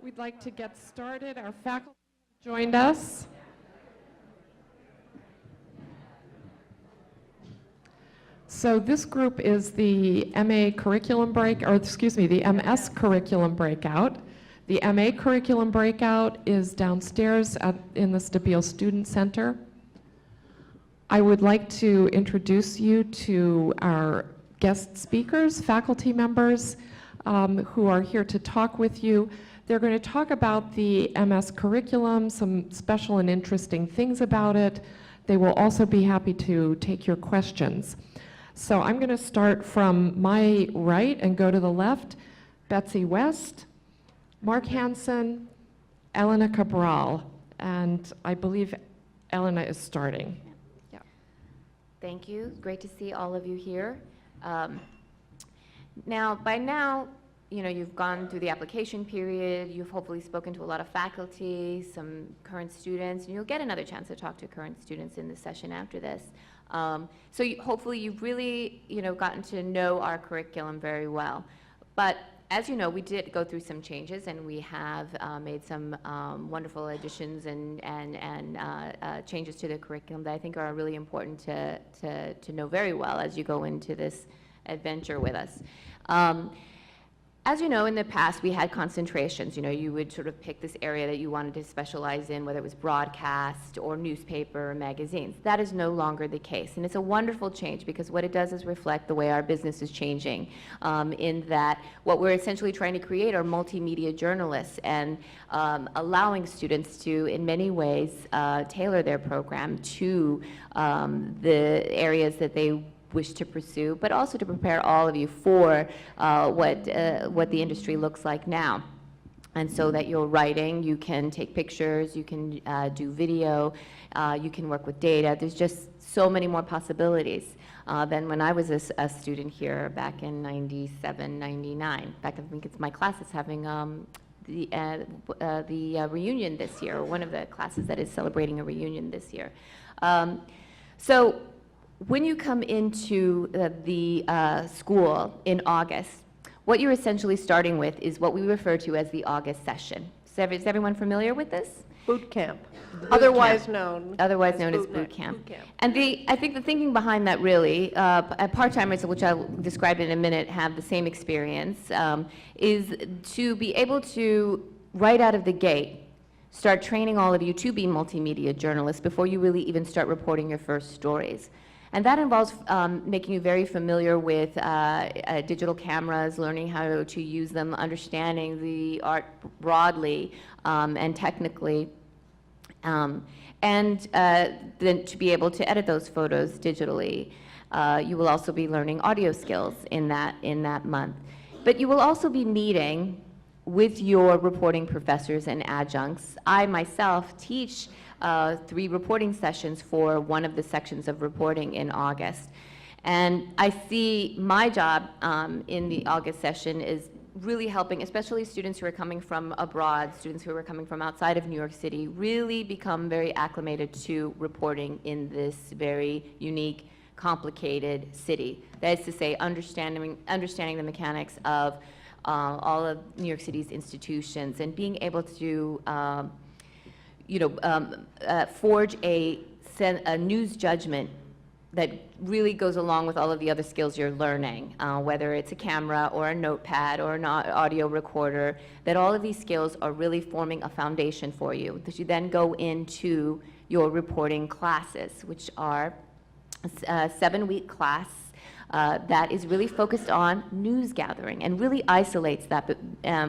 We'd like to get started. Our faculty have joined us. So this group is the MA curriculum break, or excuse me, the MS curriculum breakout. The MA curriculum breakout is downstairs in the Stabile Student Center. I would like to introduce you to our guest speakers, faculty members who are here to talk with you. They're going to talk about the MS curriculum, some special and interesting things about it. They will also be happy to take your questions. So I'm going to start from my right and go to the left. Betsy West, Mark Hansen, Elena Cabral, and I believe Elena is starting. Yeah. Thank you. Great to see all of you here. By now, you've gone through the application period. You've hopefully spoken to a lot of faculty, some current students, and you'll get another chance to talk to current students in the session after this. Hopefully you've really, gotten to know our curriculum very well. But as you know, we did go through some changes, and we have made some wonderful additions and changes to the curriculum that I think are really important to know very well as you go into this adventure with us. As you know, in the past, we had concentrations. You would sort of pick this area that you wanted to specialize in, whether it was broadcast or newspaper or magazines. That is no longer the case. And it's a wonderful change because what it does is reflect the way our business is changing, in that what we're essentially trying to create are multimedia journalists and allowing students to, in many ways, tailor their program to the areas that they wish to pursue, but also to prepare all of you for what the industry looks like now. And so that you're writing, you can take pictures, you can do video, you can work with data. There's just so many more possibilities than when I was a student here back in 97, 99. In fact, I think it's my class is having the reunion this year, or one of the classes that is celebrating a reunion this year. So when you come into the school in August, what you're essentially starting with is what we refer to as the August session. So is everyone familiar with this? Boot camp, Otherwise known as boot camp. And I think the thinking behind that really, part-timers, which I'll describe in a minute, have the same experience, is to be able to, right out of the gate, start training all of you to be multimedia journalists before you really even start reporting your first stories. And that involves making you very familiar with digital cameras, learning how to use them, understanding the art broadly and technically, and then to be able to edit those photos digitally. You will also be learning audio skills in that month. But you will also be meeting with your reporting professors and adjuncts. I myself teach 3 reporting sessions for one of the sections of reporting in August. And I see my job in the August session is really helping, especially students who are coming from abroad, students who are coming from outside of New York City, really become very acclimated to reporting in this very unique, complicated city. That is to say, understanding the mechanics of all of New York City's institutions and being able to, forge a news judgment that really goes along with all of the other skills you're learning, whether it's a camera or a notepad or an audio recorder, that all of these skills are really forming a foundation for you, that you then go into your reporting classes, which are a 7-week class that is really focused on news gathering and really isolates that, but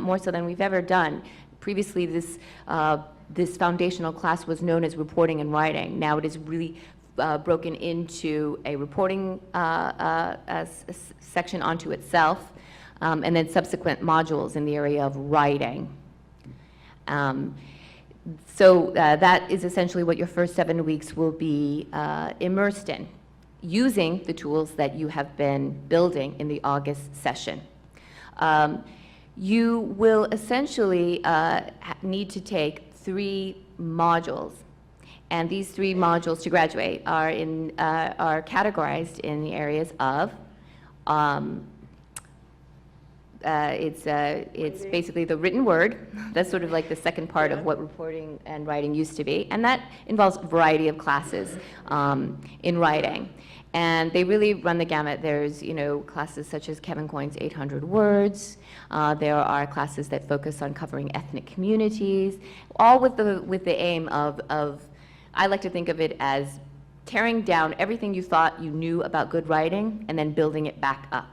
more so than we've ever done. Previously, this foundational class was known as reporting and writing. Now it is really broken into a reporting section onto itself, and then subsequent modules in the area of writing. So that is essentially what your first 7 weeks will be immersed in, using the tools that you have been building in the August session. You will essentially need to take 3 modules. And these 3 modules to graduate are categorized in the areas of, it's basically the written word. That's sort of like the second part of what reporting and writing used to be. And that involves a variety of classes in writing. And they really run the gamut. There's, classes such as Kevin Coyne's 800 Words. There are classes that focus on covering ethnic communities, all with the aim of I like to think of it as tearing down everything you thought you knew about good writing and then building it back up.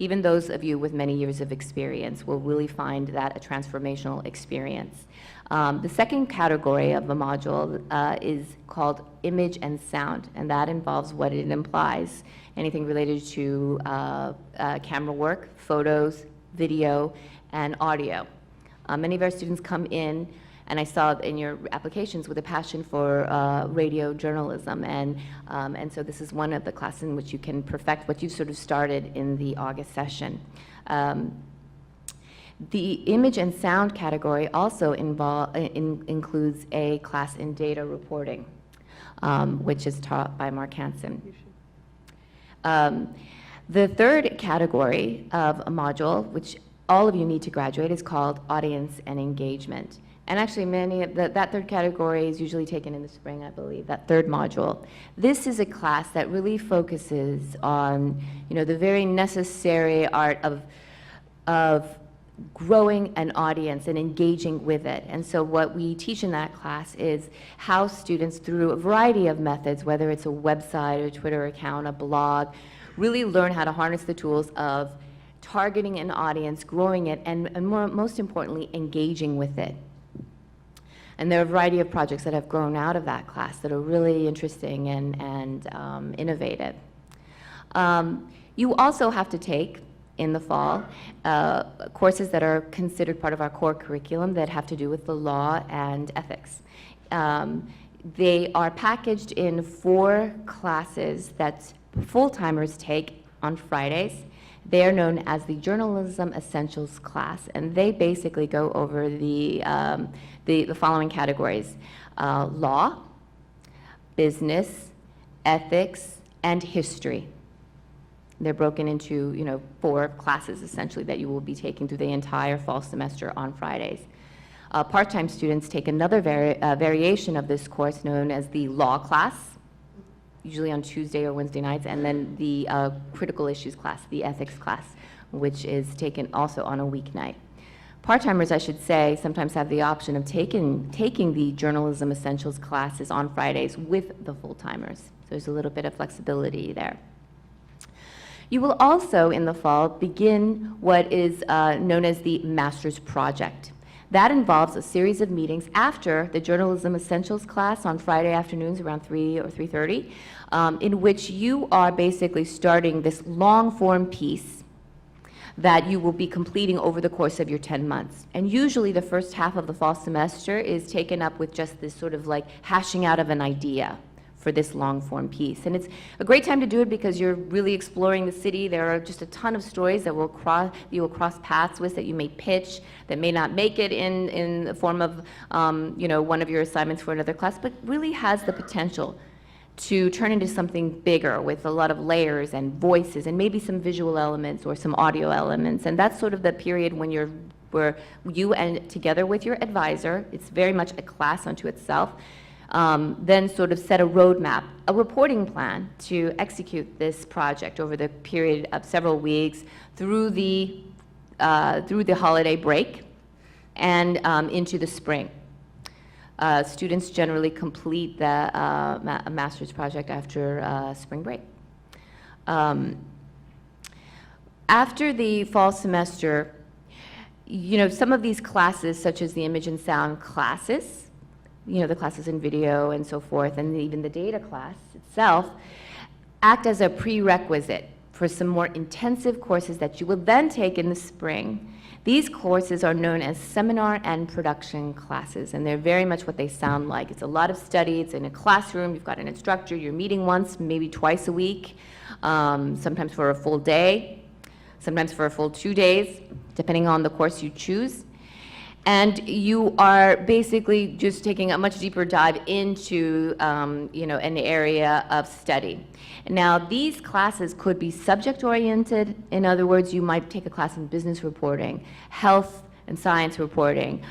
Even those of you with many years of experience will really find that a transformational experience. The second category of the module is called image and sound, and that involves what it implies, anything related to camera work, photos, video, and audio. Many of our students come in, and I saw in your applications, with a passion for radio journalism, and so this is one of the classes in which you can perfect what you've sort of started in the August session. The image and sound category also includes a class in data reporting, which is taught by Mark Hansen. The third category of a module, which all of you need to graduate, is called audience and engagement. And actually, that third category is usually taken in the spring, I believe, that third module. This is a class that really focuses on, the very necessary art of growing an audience and engaging with it. And so what we teach in that class is how students, through a variety of methods, whether it's a website, a Twitter account, a blog, really learn how to harness the tools of targeting an audience, growing it, and most importantly, engaging with it. And there are a variety of projects that have grown out of that class that are really interesting and innovative. You also have to take, in the fall, courses that are considered part of our core curriculum that have to do with the law and ethics. They are packaged in 4 classes that full-timers take on Fridays. They are known as the Journalism Essentials class, and they basically go over the following categories: law, business, ethics, and history. They're broken into 4 classes essentially that you will be taking through the entire fall semester on Fridays. Part-time students take another variation of this course known as the law class, usually on Tuesday or Wednesday nights, and then the critical issues class, the ethics class, which is taken also on a weeknight. Part-timers, I should say, sometimes have the option of taking the Journalism Essentials classes on Fridays with the full-timers. So there's a little bit of flexibility there. You will also, in the fall, begin what is known as the Master's Project. That involves a series of meetings after the Journalism Essentials class on Friday afternoons around 3 or 3:30, in which you are basically starting this long-form piece that you will be completing over the course of your 10 months. And usually the first half of the fall semester is taken up with just this sort of like hashing out of an idea for this long form piece. And it's a great time to do it because you're really exploring the city. There are just a ton of stories that you will cross paths with, that you may pitch, that may not make it in the form of one of your assignments for another class, but really has the potential to turn into something bigger with a lot of layers and voices and maybe some visual elements or some audio elements. And that's sort of the period where you and together with your advisor, it's very much a class unto itself, then sort of set a roadmap, a reporting plan to execute this project over the period of several weeks through the holiday break and into the spring. Students generally complete the master's project after spring break. After the fall semester, some of these classes, such as the image and sound classes, the classes in video and so forth, and even the data class itself, act as a prerequisite for some more intensive courses that you will then take in the spring. These courses are known as seminar and production classes, and they're very much what they sound like. It's a lot of study, it's in a classroom, you've got an instructor, you're meeting once, maybe twice a week, sometimes for a full day, sometimes for a full 2 days, depending on the course you choose. And you are basically just taking a much deeper dive into, an area of study. Now, these classes could be subject-oriented. In other words, you might take a class in business reporting, health and science reporting,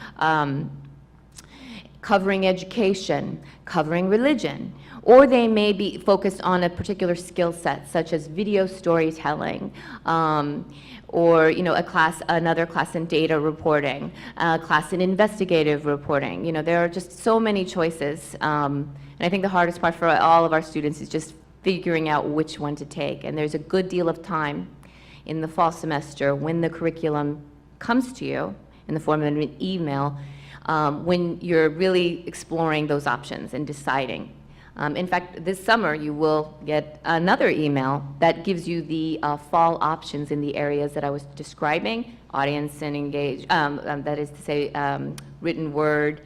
covering education, covering religion. Or they may be focused on a particular skill set, such as video storytelling, or another class in data reporting, a class in investigative reporting. There are just so many choices, and I think the hardest part for all of our students is just figuring out which one to take. And there's a good deal of time in the fall semester when the curriculum comes to you in the form of an email, when you're really exploring those options and deciding. In fact, this summer you will get another email that gives you the fall options in the areas that I was describing, audience and engage, that is to say written word,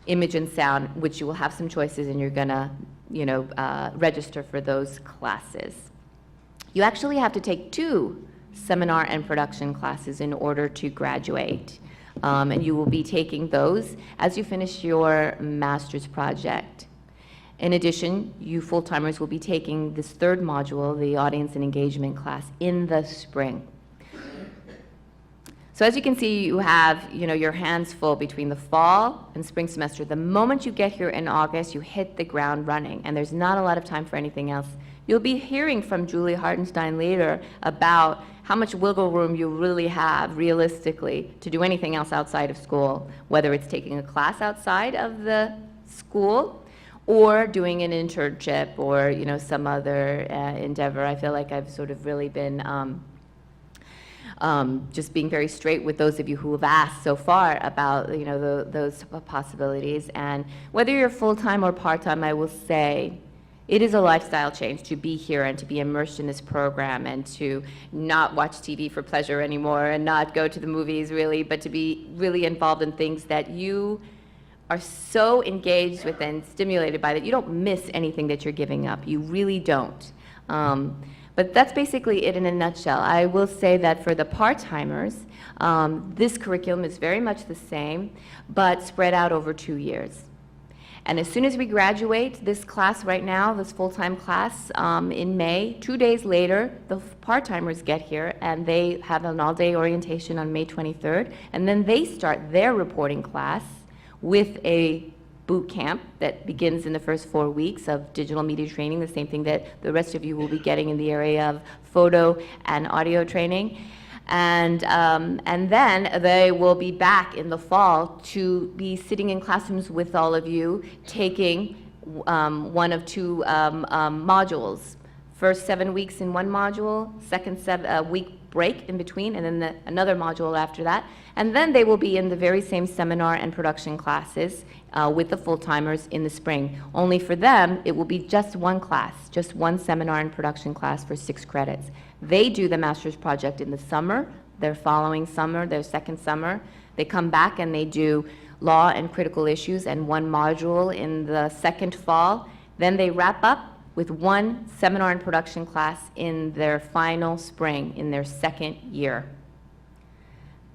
image and sound, which you will have some choices and you're gonna register for those classes. You actually have to take 2 seminar and production classes in order to graduate. And you will be taking those as you finish your master's project. In addition, you full-timers will be taking this 3rd module, the audience and engagement class, in the spring. So as you can see, you have your hands full between the fall and spring semester. The moment you get here in August, you hit the ground running, and there's not a lot of time for anything else. You'll be hearing from Julie Hartenstein later about how much wiggle room you really have, realistically, to do anything else outside of school, whether it's taking a class outside of the school or doing an internship or some other endeavor. I feel like I've sort of really been just being very straight with those of you who have asked so far about those possibilities. And whether you're full-time or part-time, I will say it is a lifestyle change to be here and to be immersed in this program and to not watch TV for pleasure anymore and not go to the movies really, but to be really involved in things that you are so engaged with and stimulated by that you don't miss anything that you're giving up. You really don't. But that's basically it in a nutshell. I will say that for the part-timers, this curriculum is very much the same, but spread out over 2 years. And as soon as we graduate this class right now, this full-time class in May, 2 days later, the part-timers get here and they have an all-day orientation on May 23rd, and then they start their reporting class with a boot camp that begins in the first 4 weeks of digital media training, the same thing that the rest of you will be getting in the area of photo and audio training. And then they will be back in the fall to be sitting in classrooms with all of you, taking one of 2 modules. First 7 weeks in one module, second week break in between, and then another module after that. And then they will be in the very same seminar and production classes with the full-timers in the spring. Only for them, it will be just one class, just one seminar and production class for 6 credits. They do the master's project in the summer, their following summer, their second summer. They come back and they do law and critical issues and one module in the second fall. Then they wrap up with one seminar and production class in their final spring, in their second year.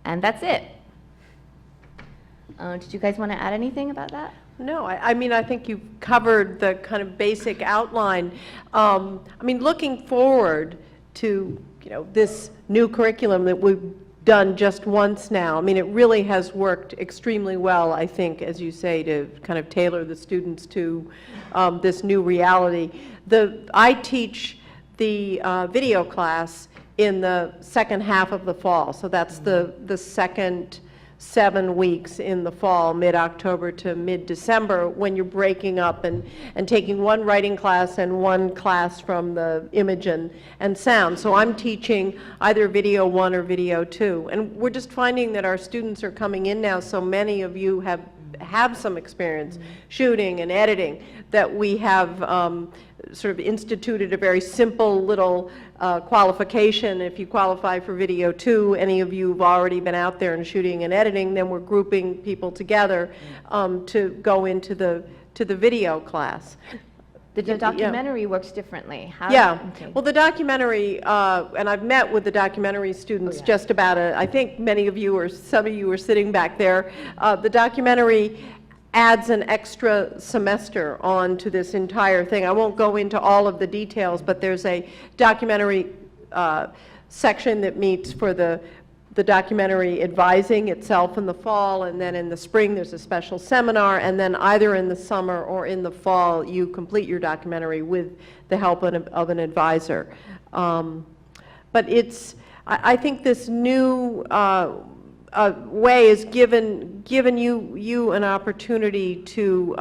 And that's it. Did you guys want to add anything about that? No, I mean, I think you've covered the kind of basic outline. I mean, looking forward to, this new curriculum that we've done just once now, I mean, it really has worked extremely well, I think, as you say, to kind of tailor the students to this new reality. I teach the video class in the second half of the fall, so that's the second 7 weeks in the fall, mid-October to mid-December, when you're breaking up and taking one writing class and one class from the image and sound. So I'm teaching either video 1 or video 2. And we're just finding that our students are coming in now, so many of you have some experience shooting and editing, that we have sort of instituted a very simple little qualification. If you qualify for video 2, any of you have already been out there and shooting and editing, then we're grouping people together to go into the video class. The documentary works differently. Okay. Well, the documentary, and I've met with the documentary students just about I think many of you or some of you are sitting back there. The documentary adds an extra semester on to this entire thing. I won't go into all of the details, but there's a documentary section that meets for the documentary advising itself in the fall, and then in the spring there's a special seminar, and then either in the summer or in the fall you complete your documentary with the help of an advisor. But I think this new way is given you an opportunity to,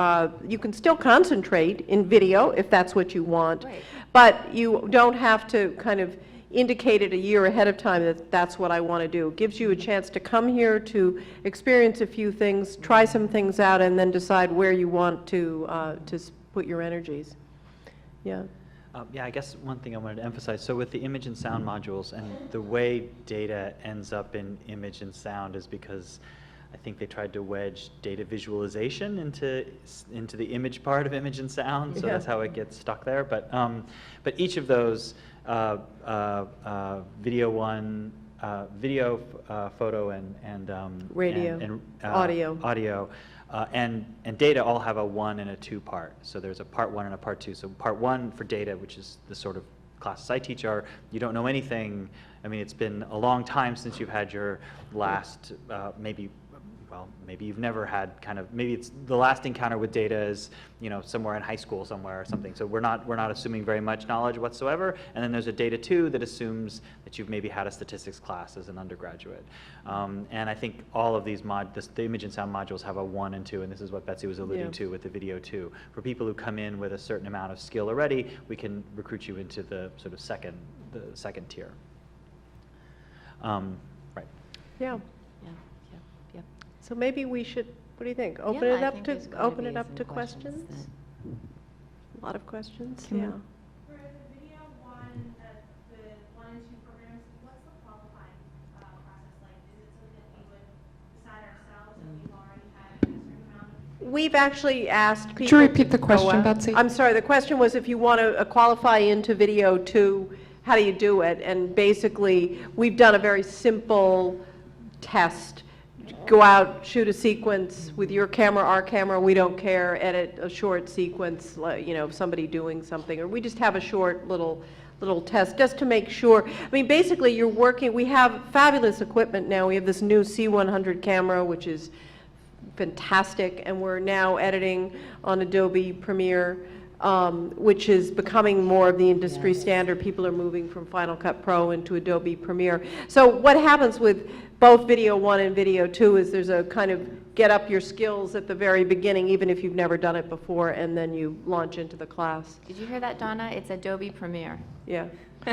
you can still concentrate in video if that's what you want, Right. but you don't have to kind of indicate it a year ahead of time that that's what I want to do. It gives you a chance to come here to experience a few things, try some things out, and then decide where you want to put your energies. Yeah. Yeah, I guess one thing I wanted to emphasize, so with the image and sound modules, and the way data ends up in image and sound is because I think they tried to wedge data visualization into the image part of image and sound, so that's how it gets stuck there. But each of those, video 1, video, photo, and Radio, and audio. And data all have a 1 and a 2 part. So there's a part 1 and a part 2. So part 1 for data, which is the sort of classes I teach, are you don't know anything. I mean, it's been a long time since you've had your last, maybe you've never had maybe it's the last encounter with data is, somewhere in high school somewhere or something. So we're not assuming very much knowledge whatsoever. And then there's a data 2 that assumes that you've maybe had a statistics class as an undergraduate. And I think all of these the image and sound modules have a 1 and 2, and this is what Betsy was alluding to with the video 2. For people who come in with a certain amount of skill already, we can recruit you into the sort of second tier. Right. Yeah. Yep. So maybe we should, what do you think? Open Yeah, it I up think to there's gotta be some questions? A lot of questions, Can we- yeah. For the video 1, the 1 and 2 programs, what's the qualifying process like? Is it something that we would decide ourselves if we've already had a certain amount of? We've actually asked people. Could you repeat the to question, go out. Betsy? I'm sorry, the question was if you want to qualify into video 2, how do you do it? And basically, we've done a very simple test. Go out, shoot a sequence with your camera, our camera, we don't care, edit a short sequence, of somebody doing something, or we just have a short little test just to make sure. I mean, basically, we have fabulous equipment now. We have this new C100 camera, which is fantastic, and we're now editing on Adobe Premiere, which is becoming more of the industry standard. People are moving from Final Cut Pro into Adobe Premiere. So what happens with both video 1 and video 2 is there's a kind of get up your skills at the very beginning, even if you've never done it before, and then you launch into the class. Did you hear that, Donna? It's Adobe Premiere. Yeah.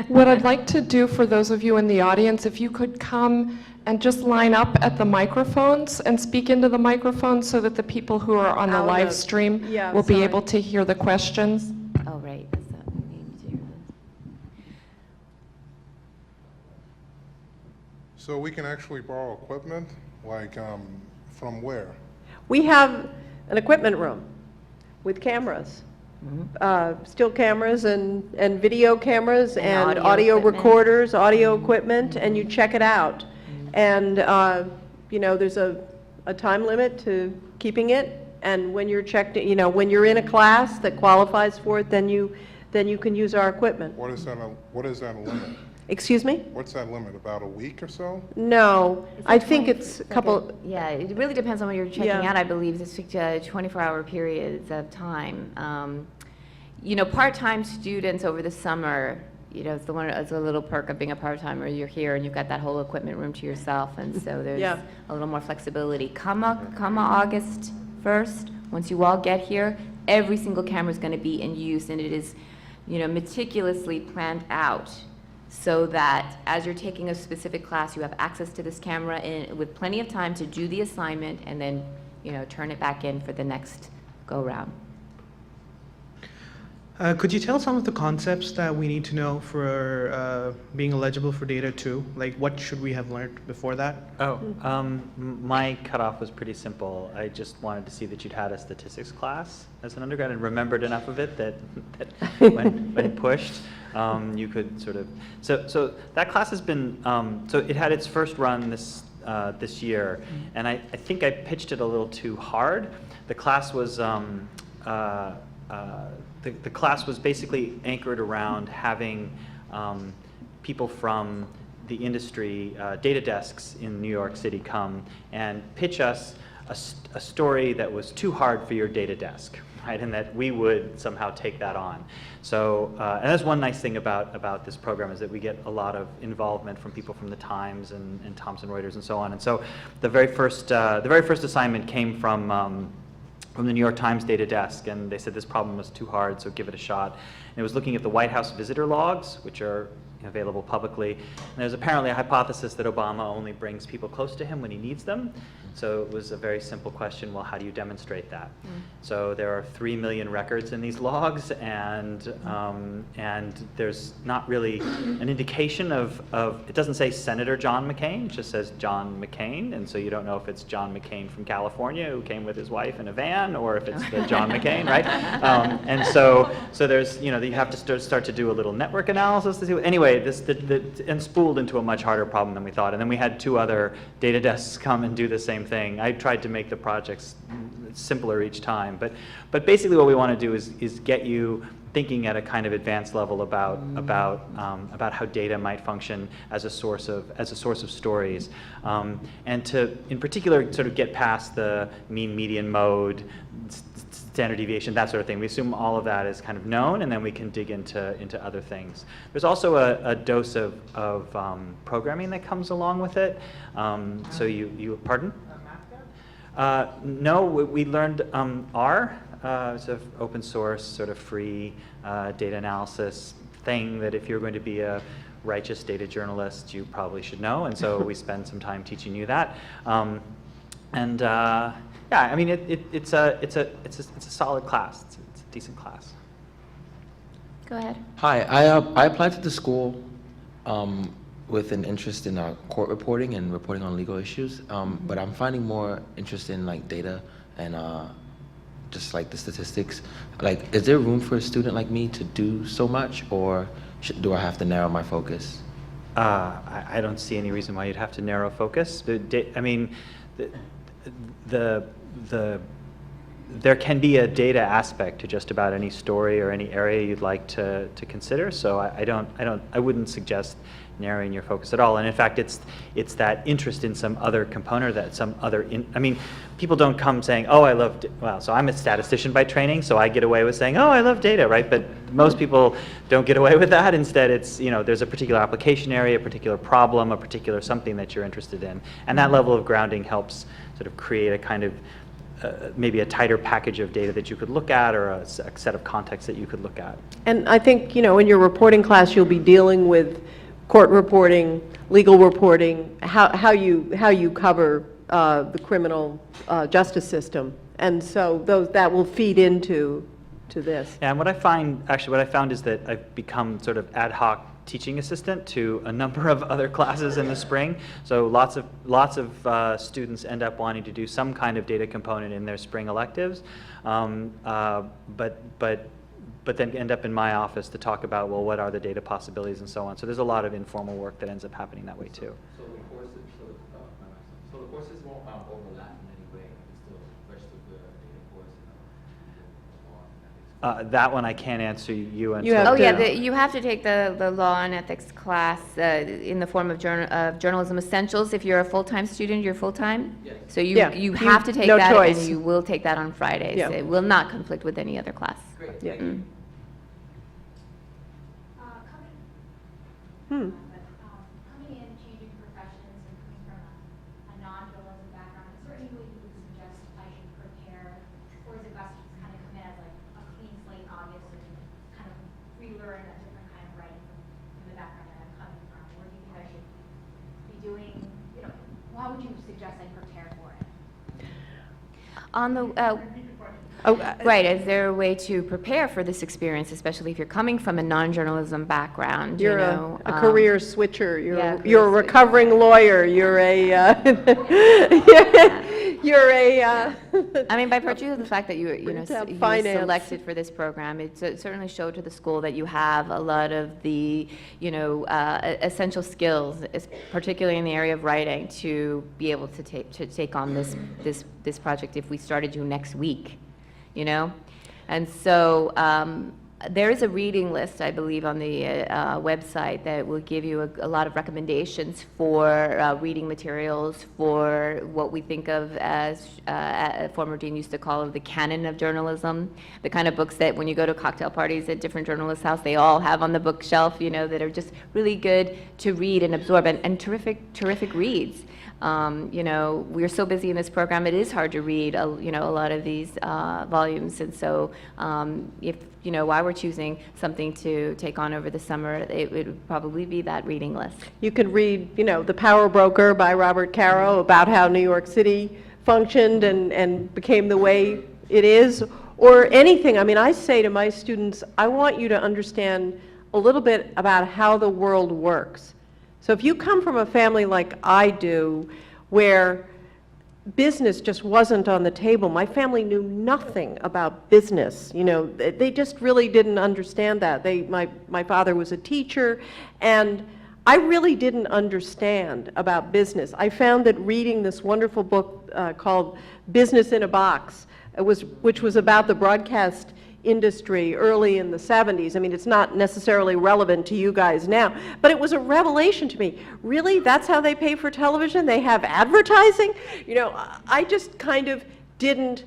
What I'd like to do for those of you in the audience, if you could come and just line up at the microphones and speak into the microphones so that the people who are on the Out live of- stream yeah, will be sorry. able to hear the questions. Oh, right, that's that, we need to hear this. So we can actually borrow equipment, like, from where? We have an equipment room with cameras. Still cameras and video cameras And and audio audio equipment. recorders, audio equipment, and you check it out. And, you know, there's a time limit to keeping it, and when you're checked, you know, when you're in a class that qualifies for it, then you can use our equipment. What is that limit? Excuse me? What's that limit, about a week or so? No, I think it's a couple, Yeah, it really depends on what you're checking Yeah. out, I believe. It's 24-hour periods of time. You know, part-time students over the summer, you know, it's a little perk of being a part-timer. You're here and you've got that whole equipment room to yourself, and so there's Yeah. a little more flexibility. Come August 1st, once you all get here, every single camera is going to be in use, and it is, you know, meticulously planned out so that as you're taking a specific class, you have access to this camera with plenty of time to do the assignment and then, you know, turn it back in for the next go-round. Could you tell some of the concepts that we need to know for being eligible for Data 2? Like, what should we have learned before that? Oh, my cutoff was pretty simple. I just wanted to see that you'd had a statistics class as an undergrad and remembered enough of it that when pushed, you could sort of. So that class has been. So it had its first run this year, and I think I pitched it a little too hard. The class was. The class was basically anchored around having people from the industry, data desks in New York City come and pitch us a story that was too hard for your data desk, right? And that we would somehow take that on. So, and that's one nice thing about this program is that we get a lot of involvement from people from the Times and Thomson Reuters and so on. And so the very first assignment came from the New York Times data desk, and they said this problem was too hard, so give it a shot. And it was looking at the White House visitor logs, which are available publicly. And there's apparently a hypothesis that Obama only brings people close to him when he needs them. So it was a very simple question, well, how do you demonstrate that? So there are 3 million records in these logs, and there's not really an indication of, it doesn't say Senator John McCain, it just says John McCain, and so you don't know if it's John McCain from California who came with his wife in a van, or if it's the John McCain, right? And so there's, you know, you have to start to do a little network analysis to see, anyway, and spooled into a much harder problem than we thought. And then we had 2 other data desks come and do the same thing. I tried to make the projects simpler each time, but basically what we want to do is get you thinking at a kind of advanced level about how data might function as a source of stories, and to in particular sort of get past the mean, median, mode, standard deviation, that sort of thing. We assume all of that is kind of known, and then we can dig into other things. There's also a dose of programming that comes along with it. So you pardon? No, we learned R. It's an open source, sort of free data analysis thing that if you're going to be a righteous data journalist, you probably should know. And so we spend some time teaching you that. Yeah, I mean, it's a solid class. It's a decent class. Go ahead. Hi, I applied to the school with an interest in court reporting and reporting on legal issues, but I'm finding more interest in like data and just like the statistics. Like, is there room for a student like me to do so much, or do I have to narrow my focus? I don't see any reason why you'd have to narrow focus. I mean, there can be a data aspect to just about any story or any area you'd like to consider. So I wouldn't suggest narrowing your focus at all. And in fact, it's that interest in some other component, I mean, people don't come saying, oh, I love, well, so I'm a statistician by training, so I get away with saying, oh, I love data, right? But most people don't get away with that. Instead, it's, you know, there's a particular application area, a particular problem, a particular something that you're interested in. And that level of grounding helps sort of create a kind of maybe a tighter package of data that you could look at, or a set of contexts that you could look at. And I think, in your reporting class, you'll be dealing with court reporting, legal reporting, how you cover the criminal justice system. And so that will feed into this. And what I found is that I've become sort of ad hoc teaching assistant to a number of other classes in the spring. So lots of students end up wanting to do some kind of data component in their spring electives, but then end up in my office to talk about, well, what are the data possibilities and so on. So there's a lot of informal work that ends up happening that way too. So the courses won't overlap in any way. It's still vestibular data course. That one I can't answer you until. You have Oh, to- yeah, you have to take the law and ethics class in the form of journalism essentials. If you're a full-time student, you're full-time. Yes. So Yeah, you you- have to take no that, choice. and you will take that on Fridays. Yeah. It will not conflict with any other class. Great. Yeah. Thank you. Coming in, changing professions, and coming from a non-journalism background, is there any way you would suggest I should prepare, or is it best to just kind of come in as like a clean slate in August and kind of relearn a different kind of writing from the background that I'm coming from? Or do you think I should be doing, how would you suggest I prepare for it? On the, right, is there a way to prepare for this experience, especially if you're coming from a non-journalism background? You're a career switcher. yeah, You're a career recovering lawyer. You're a you're a. I mean, by virtue of the fact that you Retail you were finance. selected for this program, it certainly showed to the school that you have a lot of the, essential skills, particularly in the area of writing, to be able to take on this project if we started you next week, And so there is a reading list, I believe, on the website that will give you a lot of recommendations for reading materials for what we think of as, former dean used to call it, the canon of journalism, the kind of books that when you go to cocktail parties at different journalists' house, they all have on the bookshelf, that are just really good to read and absorb, and terrific reads. We're so busy in this program, it is hard to read, a lot of these volumes. And so if, I were choosing something to take on over the summer, it would probably be that reading list. You could read, The Power Broker by Robert Caro, about how New York City functioned and became the way it is, or anything. I mean, I say to my students, I want you to understand a little bit about how the world works. So if you come from a family like I do, where business just wasn't on the table, my family knew nothing about business. They just really didn't understand that. My father was a teacher, and I really didn't understand about business. I found that reading this wonderful book called Business in a Box, which was about the broadcast industry early in the 70s. I mean, it's not necessarily relevant to you guys now, but it was a revelation to me. Really? That's how they pay for television? They have advertising? I just kind of didn't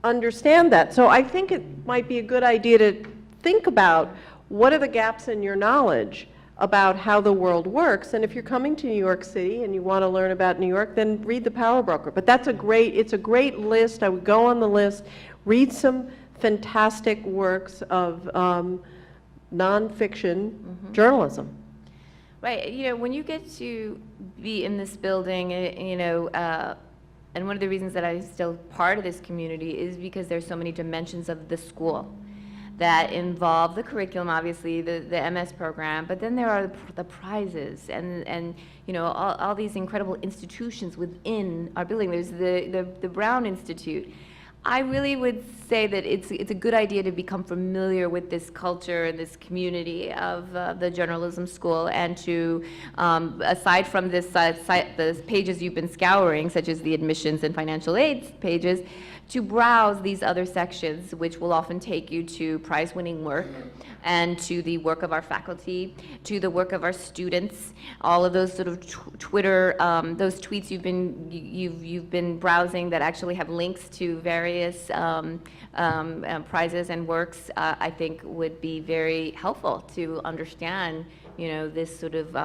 understand that. So I think it might be a good idea to think about what are the gaps in your knowledge about how the world works. And if you're coming to New York City and you want to learn about New York, then read The Power Broker. But it's a great list. I would go on the list, read some fantastic works of nonfiction journalism. Right, when you get to be in this building, and one of the reasons that I'm still part of this community is because there's so many dimensions of the school that involve the curriculum, obviously, the MS program, but then there are the prizes and all these incredible institutions within our building. There's the Brown Institute. I really would say that it's a good idea to become familiar with this culture and this community of the journalism school, and to, aside from the pages you've been scouring, such as the admissions and financial aid pages, to browse these other sections, which will often take you to prize-winning work and to the work of our faculty, to the work of our students, all of those sort of Twitter, those tweets you've been browsing that actually have links to various prizes and works, I think would be very helpful to understand, this sort of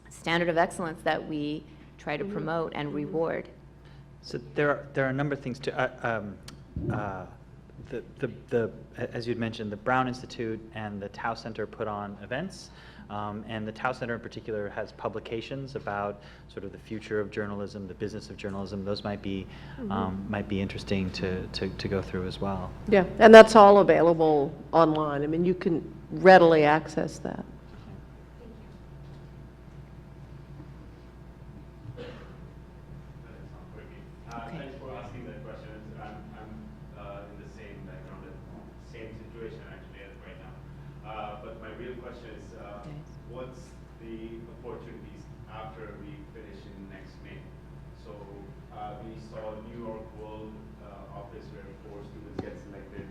standard of excellence that we try to promote and reward. So there are a number of things to, as you'd mentioned, the Brown Institute and the Tao Center put on events, and the Tao Center in particular has publications about sort of the future of journalism, the business of journalism. Those might be interesting to go through as well. Yeah, and that's all available online. I mean, you can readily access that. Thanks for asking that question. I'm in the same background, same situation actually as right now. But my real question is, what's the opportunities after we finish in next May? So we saw New York World office where 4 students get selected.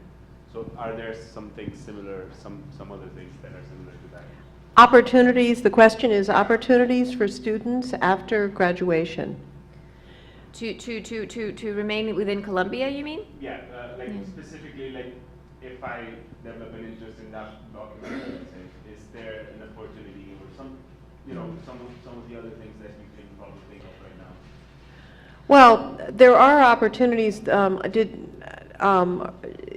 So are there something similar, some other things that are similar to that? Opportunities, the question is opportunities for students after graduation. To remain within Columbia, you mean? Yeah, specifically, like if I develop an interest in that document, let's say, is there an opportunity or some of the other things that you can probably think of right now? Well, there are opportunities.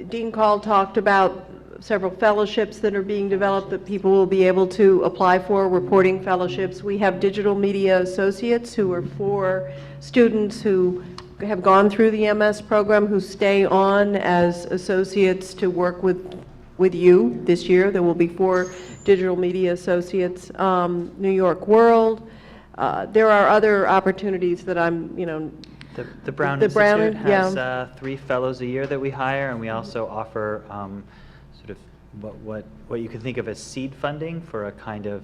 Dean Call talked about several fellowships that are being developed that people will be able to apply for, reporting fellowships. We have digital media associates who are for students who have gone through the MS program who stay on as associates to work with you this year. There will be 4 digital media associates. New York World. There are other opportunities that I'm, The Brown The Institute Brown, has 3 fellows a year that we hire, and we also offer sort of what you can think of as seed funding for a kind of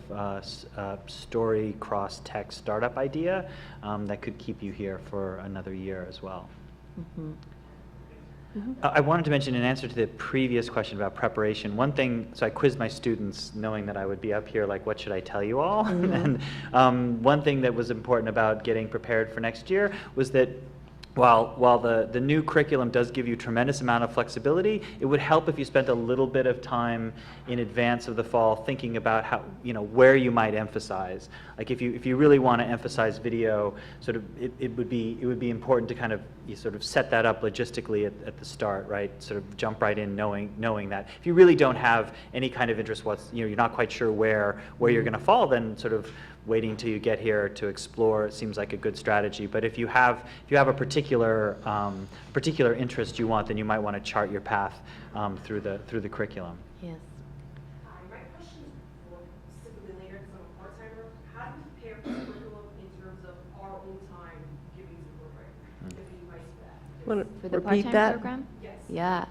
story cross-tech startup idea that could keep you here for another year as well. I wanted to mention, in answer to the previous question about preparation, one thing, so I quizzed my students knowing that I would be up here, like, what should I tell you all? And one thing that was important about getting prepared for next year was that while the new curriculum does give you tremendous amount of flexibility, it would help if you spent a little bit of time in advance of the fall thinking about how, where you might emphasize. Like if you really want to emphasize video, sort of it would be important to kind of sort of set that up logistically at the start, right? Sort of jump right in knowing that. If you really don't have any kind of interest, you're not quite sure where you're going to fall, then sort of waiting till you get here to explore seems like a good strategy. But if you have a particular interest you want, then you might want to chart your path through the curriculum. Yes. Hi, my question is for specifically later because I'm a part-timer. How do we prepare for the curriculum in terms of our own time giving to the program? If you advice for that? Want For to the repeat part-time that? program? Yes. Yeah.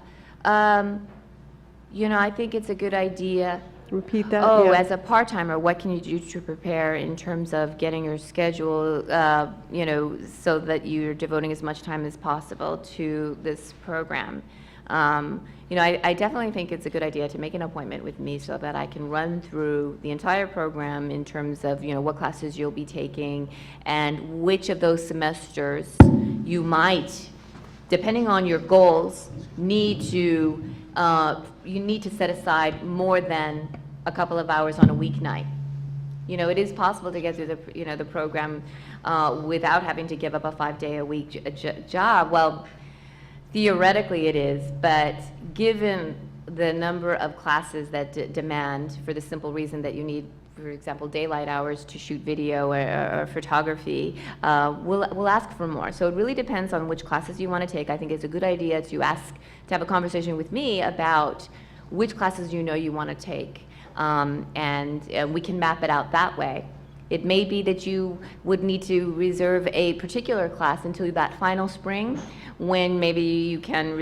I think it's a good idea. Repeat that? Oh, Yeah. as a part-timer, what can you do to prepare in terms of getting your schedule, so that you're devoting as much time as possible to this program? I definitely think it's a good idea to make an appointment with me so that I can run through the entire program in terms of, what classes you'll be taking and which of those semesters you might, depending on your goals, need to set aside more than a couple of hours on a weeknight. It is possible to get through the program without having to give up a 5-day-a-week job. Well, theoretically it is, but given the number of classes that demand, for the simple reason that you need, for example, daylight hours to shoot video or photography, we'll ask for more. So it really depends on which classes you want to take. I think it's a good idea to have a conversation with me about which classes you want to take, and we can map it out that way. It may be that you would need to reserve a particular class until that final spring, when maybe you can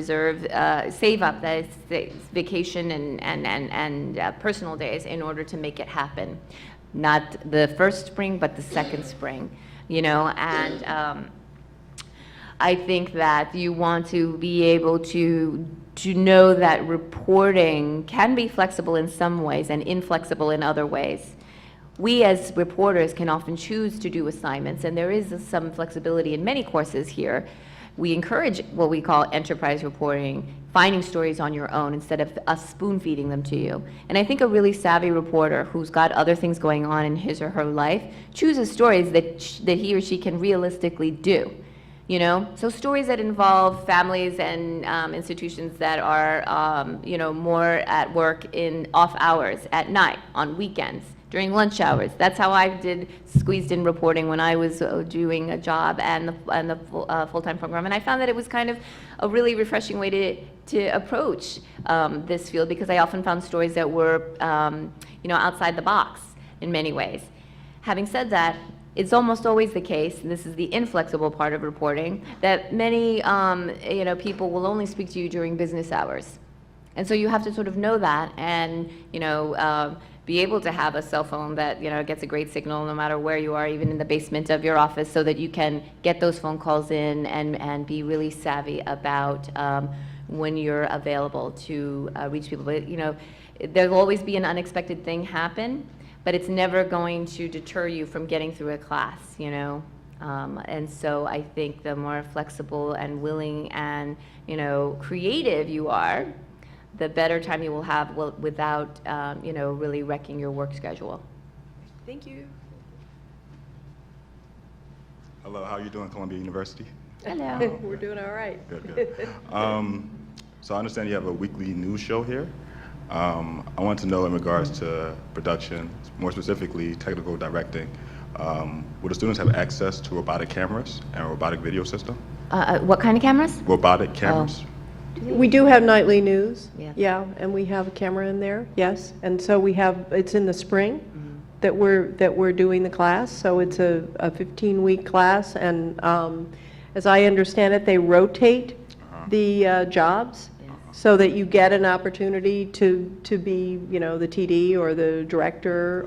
save up the vacation and personal days in order to make it happen. Not the first spring, but the second spring, and I think that you want to be able to know that reporting can be flexible in some ways and inflexible in other ways. We as reporters can often choose to do assignments, and there is some flexibility in many courses here. We encourage what we call enterprise reporting, finding stories on your own instead of us spoon-feeding them to you. And I think a really savvy reporter who's got other things going on in his or her life chooses stories that he or she can realistically do. you know? So stories that involve families and institutions that are, you know, more at work in off hours, at night, on weekends, during lunch hours. That's how I did squeezed in reporting when I was doing a job and the full-time program. And I found that it was kind of a really refreshing way to approach this field, because I often found stories that were, you know, outside the box in many ways. Having said that, it's almost always the case, and this is the inflexible part of reporting, that many, you know, people will only speak to you during business hours. And so you have to sort of know that and, you know, be able to have a cell phone that, you know, gets a great signal no matter where you are, even in the basement of your office, so that you can get those phone calls in and be really savvy about when you're available to reach people. But, you know, there'll always be an unexpected thing happen, but it's never going to deter you from getting through a class, you know? And so I think the more flexible and willing and, you know, creative you are, the better time you will have without, you know, really wrecking your work schedule. Thank you. Hello, how are you doing, Columbia University? Hello. We're doing all right. Good, good. So I understand you have a weekly news show here. I want to know in regards to production, more specifically technical directing, will the students have access to robotic cameras and a robotic video system? What kind of cameras? Robotic cameras? We do have nightly news. Yeah. Yeah, and we have a camera in there, yes. And so we have, it's in the spring that we're doing the class. So it's a 15-week class, and as I understand it, they rotate the jobs so that you get an opportunity to be, you know, the TD or the director,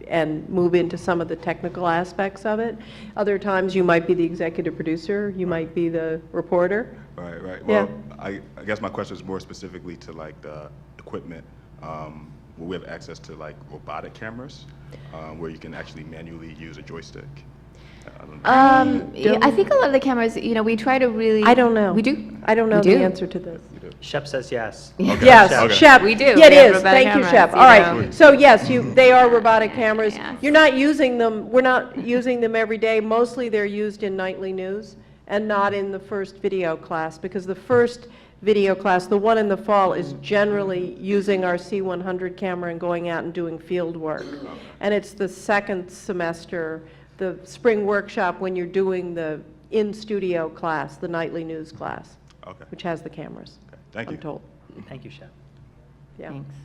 and move into some of the technical aspects of it. Other times you might be the executive producer, you might be the reporter. Right, right. Yeah. Well, I guess my question is more specifically to like the equipment. Will we have access to like robotic cameras where you can actually manually use a joystick? I don't know. Yeah, I think a lot of the cameras, you know, we try to really. I don't know. We do? I don't know We the do? answer to this. Shep says yes. Yes, Okay. Shep. We do. Yeah, We it have is. robotic Thank you, cameras, Shep. you All right. know. So yes, they are robotic cameras. Yes. You're not using them, we're not using them every day. Mostly they're used in nightly news and not in the first video class, because the first video class, the one in the fall, is generally using our C100 camera and going out and doing field work. And it's the second semester, the spring workshop, when you're doing the in-studio class, the nightly news class, Okay. which has the cameras, Okay. Thank you. I'm told. Thank you, Shep. Yeah. Thanks.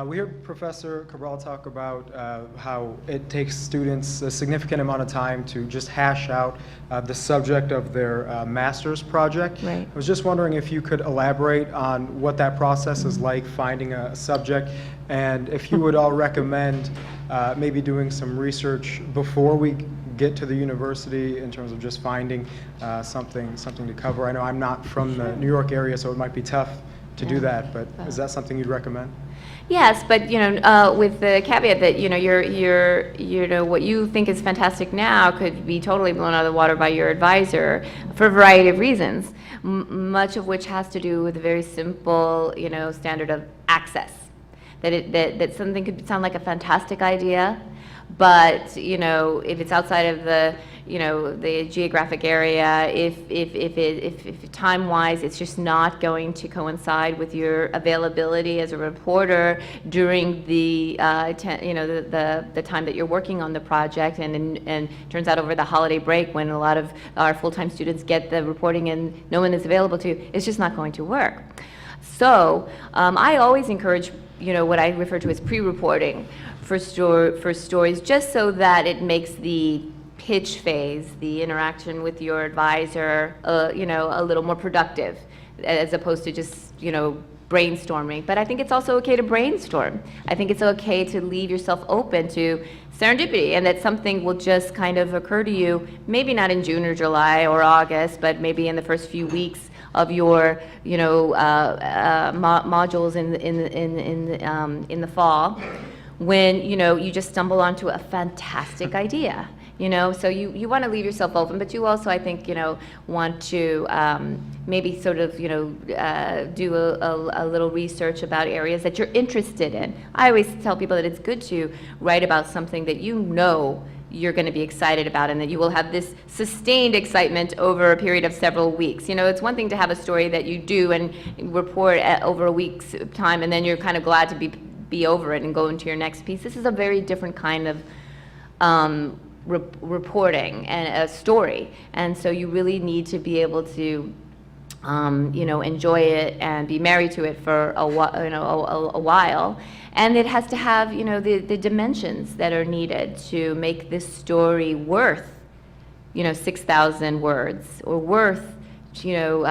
We heard Professor Cabral talk about how it takes students a significant amount of time to just hash out the subject of their master's project. Right. I was just wondering if you could elaborate on what that process is like, finding a subject, and if you would all recommend maybe doing some research before we get to the university in terms of just finding something to cover. I know I'm not from the New York area, so it might be tough to do that, but is that something you'd recommend? Yes, but, you know, with the caveat that, you know, you know, what you think is fantastic now could be totally blown out of the water by your advisor for a variety of reasons, much of which has to do with a very simple, you know, standard of access. That something could sound like a fantastic idea, but, you know, if it's outside of the, you know, the geographic area, if time-wise it's just not going to coincide with your availability as a reporter during the, you know, the time that you're working on the project, and turns out over the holiday break when a lot of our full-time students get the reporting and no one is available to, it's just not going to work. So I always encourage, you know, what I refer to as pre-reporting for stories, just so that it makes the pitch phase, the interaction with your advisor, you know, a little more productive, as opposed to just, you know, brainstorming. But I think it's also okay to brainstorm. I think it's okay to leave yourself open to serendipity, and that something will just kind of occur to you, maybe not in June or July or August, but maybe in the first few weeks of your, you know, modules in the fall, when, you know, you just stumble onto a fantastic idea. You know, so you want to leave yourself open, but you also, I think, you know, want to maybe sort of, you know, do a little research about areas that you're interested in. I always tell people that it's good to write about something that you know you're going to be excited about, and that you will have this sustained excitement over a period of several weeks. You know, it's one thing to have a story that you do and report over a week's time, and then you're kind of glad to be over it and go into your next piece. This is a very different kind of reporting and a story, and so you really need to be able to you know, enjoy it and be married to it for a while. And it has to have, you know, the dimensions that are needed to make this story worth, you know, 6,000 words, or worth, you know,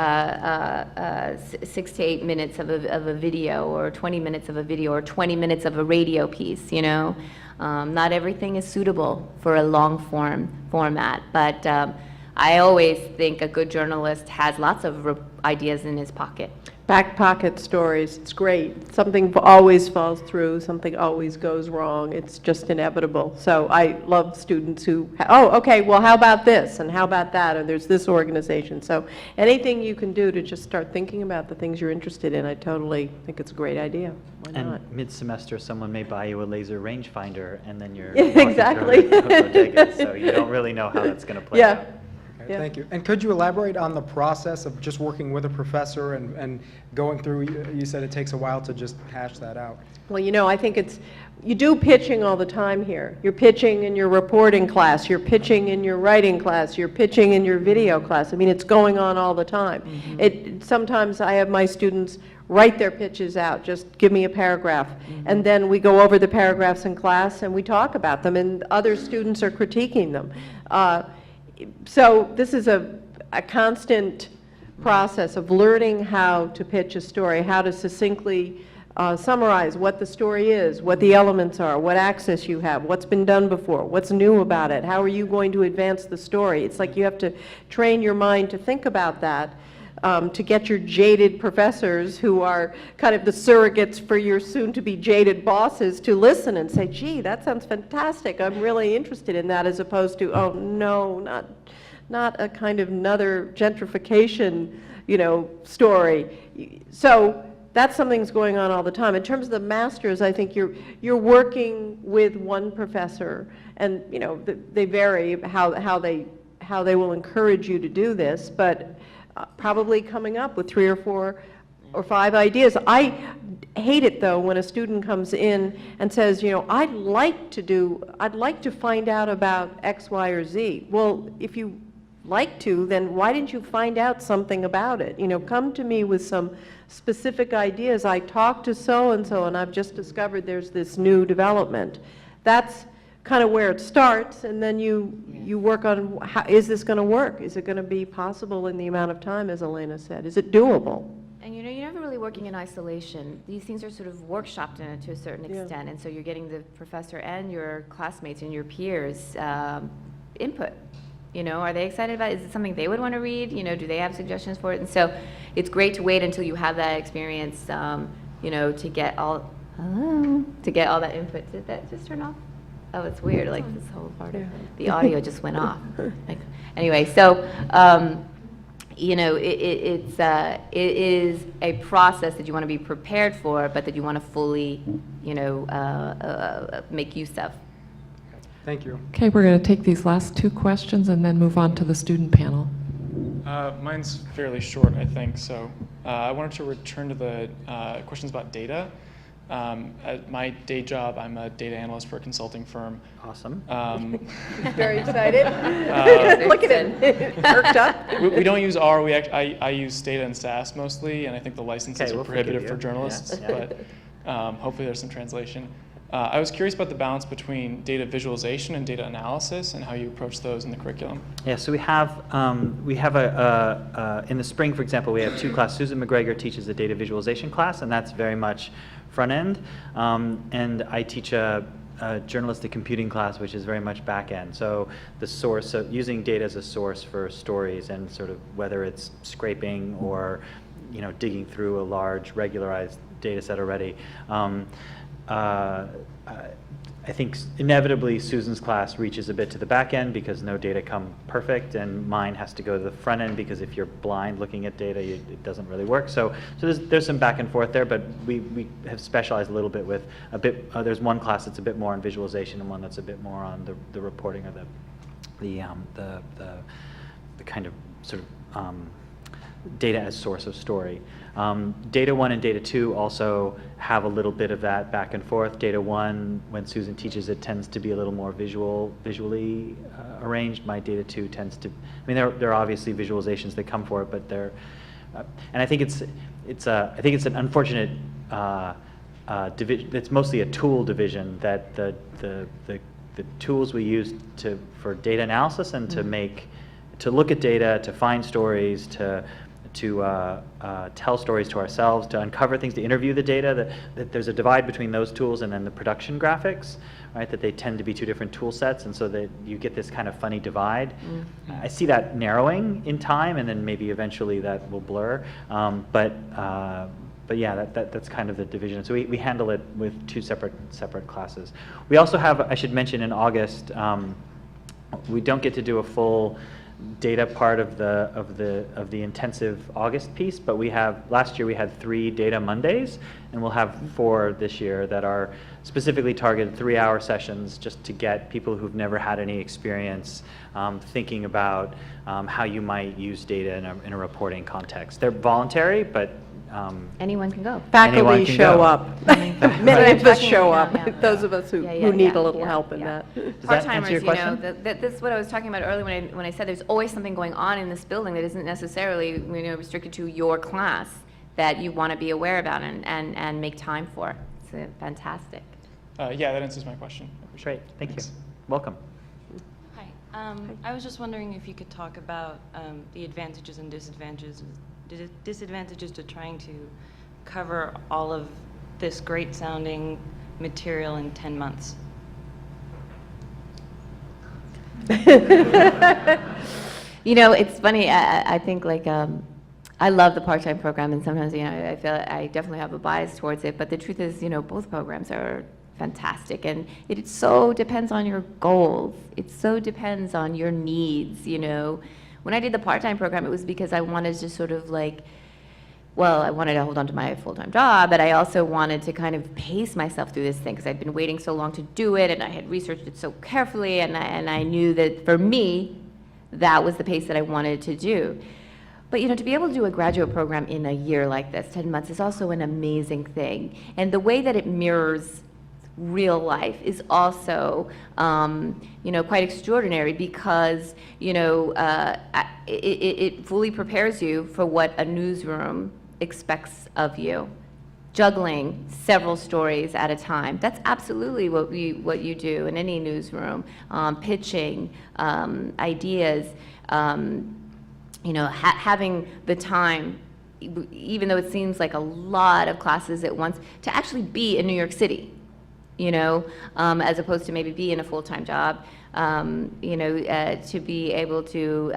6 to 8 minutes of a video, or 20 minutes of a video, or 20 minutes of a radio piece, you know. Not everything is suitable for a long format, but I always think a good journalist has lots of ideas in his pocket. Back pocket stories, it's great. Something always falls through, something always goes wrong. It's just inevitable. So I love students who, oh, okay, well, how about this, and how about that, or there's this organization. So anything you can do to just start thinking about the things you're interested in, I totally think it's a great idea. Why not? And mid-semester, someone may buy you a laser rangefinder, and then you're Yeah, exactly. walking through a bodega, so you don't really know how that's going to play out. Yeah. Thank you. And could you elaborate on the process of just working with a professor and going through, you said it takes a while to just hash that out. Well, you know, I think you do pitching all the time here. You're pitching in your reporting class, you're pitching in your writing class, you're pitching in your video class. I mean, it's going on all the time. Sometimes I have my students write their pitches out, just give me a paragraph. And then we go over the paragraphs in class and we talk about them, and other students are critiquing them. So this is a constant process of learning how to pitch a story, how to succinctly summarize what the story is, what the elements are, what access you have, what's been done before, what's new about it, how are you going to advance the story. It's like you have to train your mind to think about that, to get your jaded professors, who are kind of the surrogates for your soon-to-be jaded bosses, to listen and say, gee, that sounds fantastic, I'm really interested in that, as opposed to, oh, no, not a kind of another gentrification, you know, story. So that's something that's going on all the time. In terms of the masters, I think you're working with one professor, and, you know, they vary how they will encourage you to do this, but probably coming up with 3 or 4 or 5 ideas. I hate it, though, when a student comes in and says, you know, I'd like to find out about X, Y, or Z. Well, if you like to, then why didn't you find out something about it? You know, come to me with some specific ideas. I talked to so-and-so, and I've just discovered there's this new development. That's kind of where it starts, and then you work on, how is this going to work? Is it going to be possible in the amount of time, as Elena said? Is it doable? And you know, you're never really working in isolation. These things are sort of workshopped to a certain extent, and so you're getting the professor and your classmates and your peers' input. You know, are they excited about it? Is it something they would want to read? You know, do they have suggestions for it? And so it's great to wait until you have that experience, you know, to get all that input. Did that just turn off? Oh, it's weird, like this whole part of the audio just went off. Like, anyway, so, you know, it is a process that you want to be prepared for, but that you want to fully, you know, make use of. Thank you. Okay, we're going to take these last 2 questions and then move on to the student panel. Mine's fairly short, I think. So I wanted to return to the questions about data. At my day job, I'm a data analyst for a consulting firm. Awesome. Very excited. Look at it, perked up. We don't use R. I use Stata and SAS mostly, and I think the licenses Okay, are we'll forgive prohibitive you. for journalists. Yeah. But hopefully there's some translation. I was curious about the balance between data visualization and data analysis, and how you approach those in the curriculum. Yeah, so we have in the spring, for example, we have 2 classes. Susan McGregor teaches a data visualization class, and that's very much front end. And I teach a journalistic computing class, which is very much back end. So the source of using data as a source for stories, and sort of whether it's scraping or, you know, digging through a large regularized data set already. I think inevitably Susan's class reaches a bit to the back end because no data come perfect, and mine has to go to the front end because if you're blind looking at data, it doesn't really work. So there's some back and forth there, but we have specialized a little bit with a bit. There's one class that's a bit more on visualization and one that's a bit more on the reporting or the kind of sort of data as source of story. Data 1 and Data 2 also have a little bit of that back and forth. Data 1, when Susan teaches it, tends to be a little more visually arranged. My Data 2 tends to, I mean, there are obviously visualizations that come for it, but they're, and I think it's an unfortunate division. It's mostly a tool division that the tools we use for data analysis and to look at data, to find stories, to tell stories to ourselves, to uncover things, to interview the data, that there's a divide between those tools and then the production graphics, right, that they tend to be two different tool sets, and so that you get this kind of funny divide. I see that narrowing in time, and then maybe eventually that will blur, but yeah, that's kind of the division. So we handle it with two separate classes. We also have, I should mention, in August, we don't get to do a full data part of the intensive August piece, but last year we had 3 Data Mondays, and we'll have 4 this year that are specifically targeted 3-hour sessions just to get people who've never had any experience thinking about how you might use data in a reporting context. They're voluntary, but Anyone can go. Faculty show up. Many of us show up, Yeah. those of us who need a little help in that. Does that answer Part-timers, your you know, question? this is what I was talking about earlier when I said there's always something going on in this building that isn't necessarily, restricted to your class that you want to be aware about and make time for. It's fantastic. Yeah, that answers my question. Great, thank you. Welcome. Hi. I was just wondering if you could talk about the advantages and disadvantages to trying to cover all of this great sounding material in 10 months. It's funny, I think I love the part-time program, and sometimes, I feel I definitely have a bias towards it, but the truth is, both programs are fantastic, and it so depends on your goals. It so depends on your needs, When I did the part-time program, it was because I wanted to sort of I wanted to hold on to my full-time job, but I also wanted to kind of pace myself through this thing because I'd been waiting so long to do it, and I had researched it so carefully, and I knew that for me, that was the pace that I wanted to do. But, to be able to do a graduate program in a year like this, 10 months, is also an amazing thing. And the way that it mirrors real life is also, quite extraordinary because, it fully prepares you for what a newsroom expects of you. Juggling several stories at a time. That's absolutely what you do in any newsroom. Pitching ideas, having the time, even though it seems like a lot of classes at once, to actually be in New York City. As opposed to maybe be in a full-time job, to be able to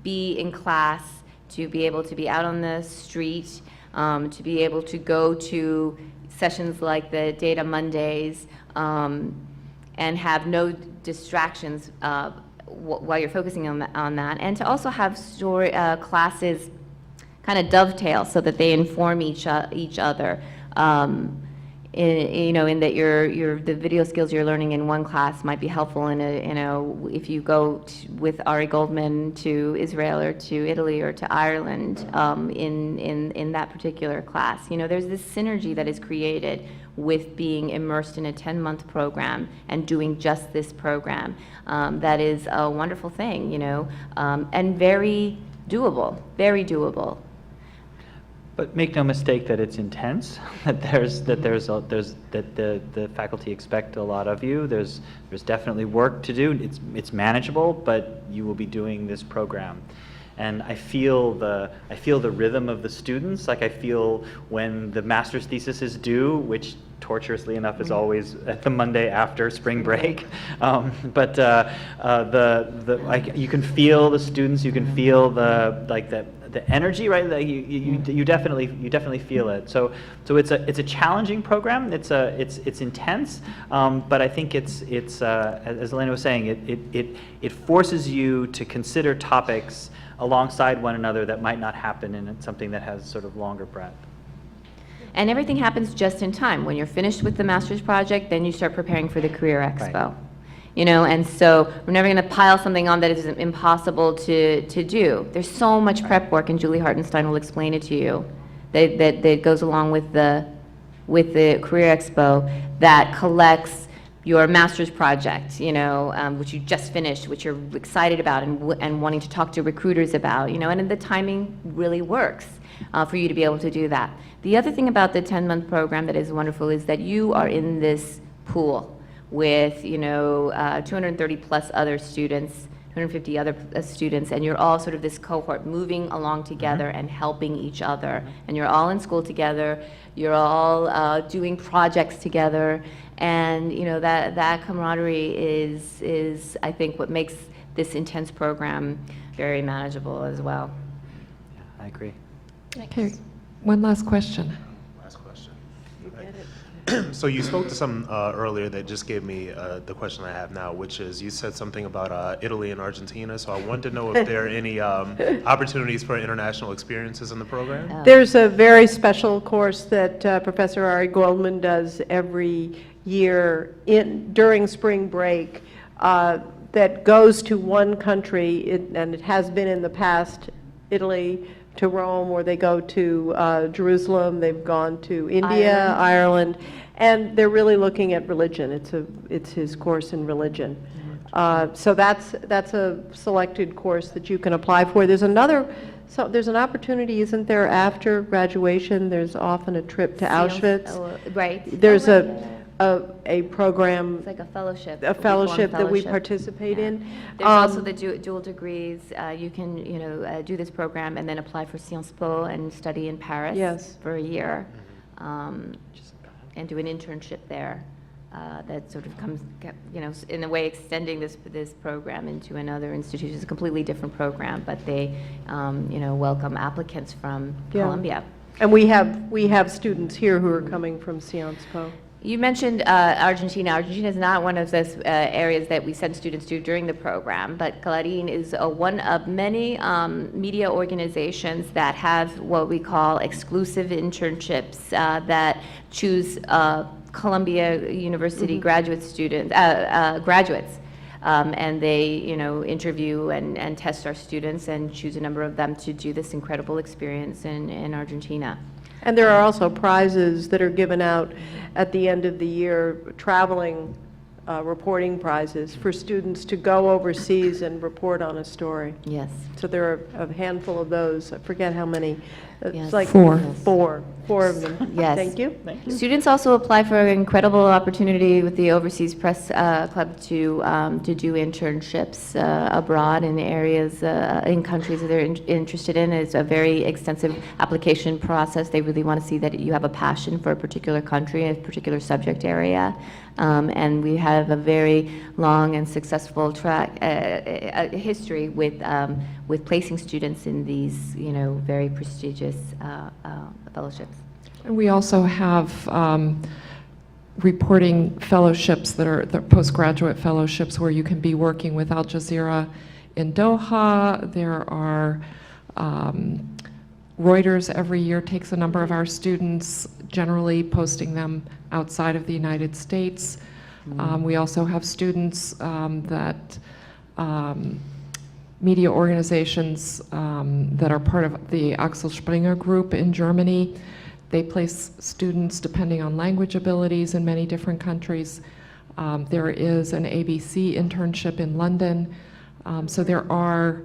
be in class, to be able to be out on the street, to be able to go to sessions like the Data Mondays, and have no distractions while you're focusing on that, and to also have classes kind of dovetail so that they inform each other. In that the video skills you're learning in one class might be helpful if you go with Ari Goldman to Israel or to Italy or to Ireland in that particular class. There's this synergy that is created with being immersed in a 10-month program and doing just this program. That is a wonderful thing, and very doable, very doable. But make no mistake that it's intense. That the faculty expect a lot of you. There's definitely work to do. It's manageable, but you will be doing this program. And I feel the rhythm of the students. Like I feel when the master's thesis is due, which torturously enough is always at the Monday after spring break. You can feel the students. You can feel the the energy, right? Like you definitely feel it. So it's a challenging program. It's intense, but I think it's as Elena was saying, it forces you to consider topics alongside one another that might not happen in something that has sort of longer breadth. And everything happens just in time. When you're finished with the master's project, then you start preparing for the Career Expo. Right. You know, and so we're never going to pile something on that is impossible to do. There's so much prep work, and Julie Hartenstein will explain it to you, that goes along with the Career Expo that collects your master's project, you know, which you just finished, which you're excited about and wanting to talk to recruiters about, you know, and the timing really works for you to be able to do that. The other thing about the 10-month program that is wonderful is that you are in this pool with, you know, 230 plus other students, 250 other students, and you're all sort of this cohort moving along together and helping each other. And you're all in school together, you're all doing projects together, and, you know, that camaraderie is, I think, what makes this intense program very manageable as well. I agree. Okay, one last question. Last question. So you spoke to some earlier that just gave me the question I have now, which is you said something about Italy and Argentina. So I wanted to know if there are any opportunities for international experiences in the program. There's a very special course that Professor Ari Goldman does every year during spring break that goes to one country, and it has been in the past, Italy to Rome, or they go to Jerusalem, they've gone to India, Ireland, and they're really looking at religion. It's his course in religion. So that's a selected course that you can apply for. There's an opportunity, isn't there, after graduation? There's often a trip to Auschwitz. Right. There's a program. It's like a fellowship. A fellowship that we fellowship. participate in. There's also the dual degrees. You can, you know, do this program and then apply for Sciences Po and study in Paris for a year, and do an internship there. That sort of comes, you know, in a way extending this program into another institution. It's a completely different program, but they, you know, welcome applicants from Columbia. And we have students here who are coming from Sciences Po. You mentioned Argentina. Argentina is not one of those areas that we send students to during the program, but Clarín is one of many media organizations that have what we call exclusive internships that choose Columbia University graduate students, graduates, and they, you know, interview and test our students and choose a number of them to do this incredible experience in Argentina. And there are also prizes that are given out at the end of the year, traveling reporting prizes for students to go overseas and report on a story. Yes. So there are a handful of those. I forget how many. It's Yes. like Four. Four of them. Yes. Thank you. Students also apply for an incredible opportunity with the Overseas Press Club to do internships abroad in areas, in countries that they're interested in. It's a very extensive application process. They really want to see that you have a passion for a particular country, a particular subject area. And we have a very long and successful history with placing students in these, you know, very prestigious fellowships. And we also have reporting fellowships that are the postgraduate fellowships where you can be working with Al Jazeera in Doha. There are Reuters every year takes a number of our students, generally posting them outside of the United States. We also have students that media organizations that are part of the Axel Springer group in Germany. They place students depending on language abilities in many different countries. There is an ABC internship in London. So there are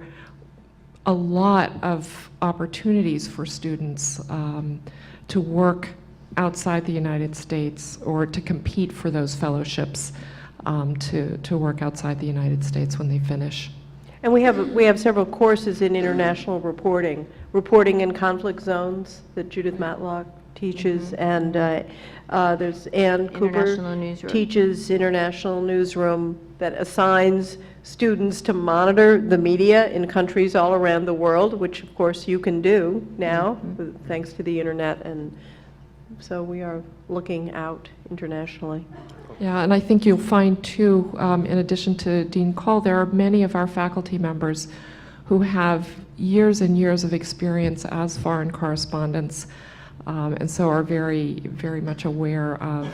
a lot of opportunities for students to work outside the United States or to compete for those fellowships to work outside the United States when they finish. And we have several courses in international reporting in conflict zones that Judith Matlock teaches, and there's Ann Cooper. International Newsroom. Teaches International Newsroom that assigns students to monitor the media in countries all around the world, which of course you can do now, thanks to the internet, and so we are looking out internationally. Yeah, and I think you'll find too, in addition to Dean Cole, there are many of our faculty members who have years and years of experience as foreign correspondents, and so are very, very much aware of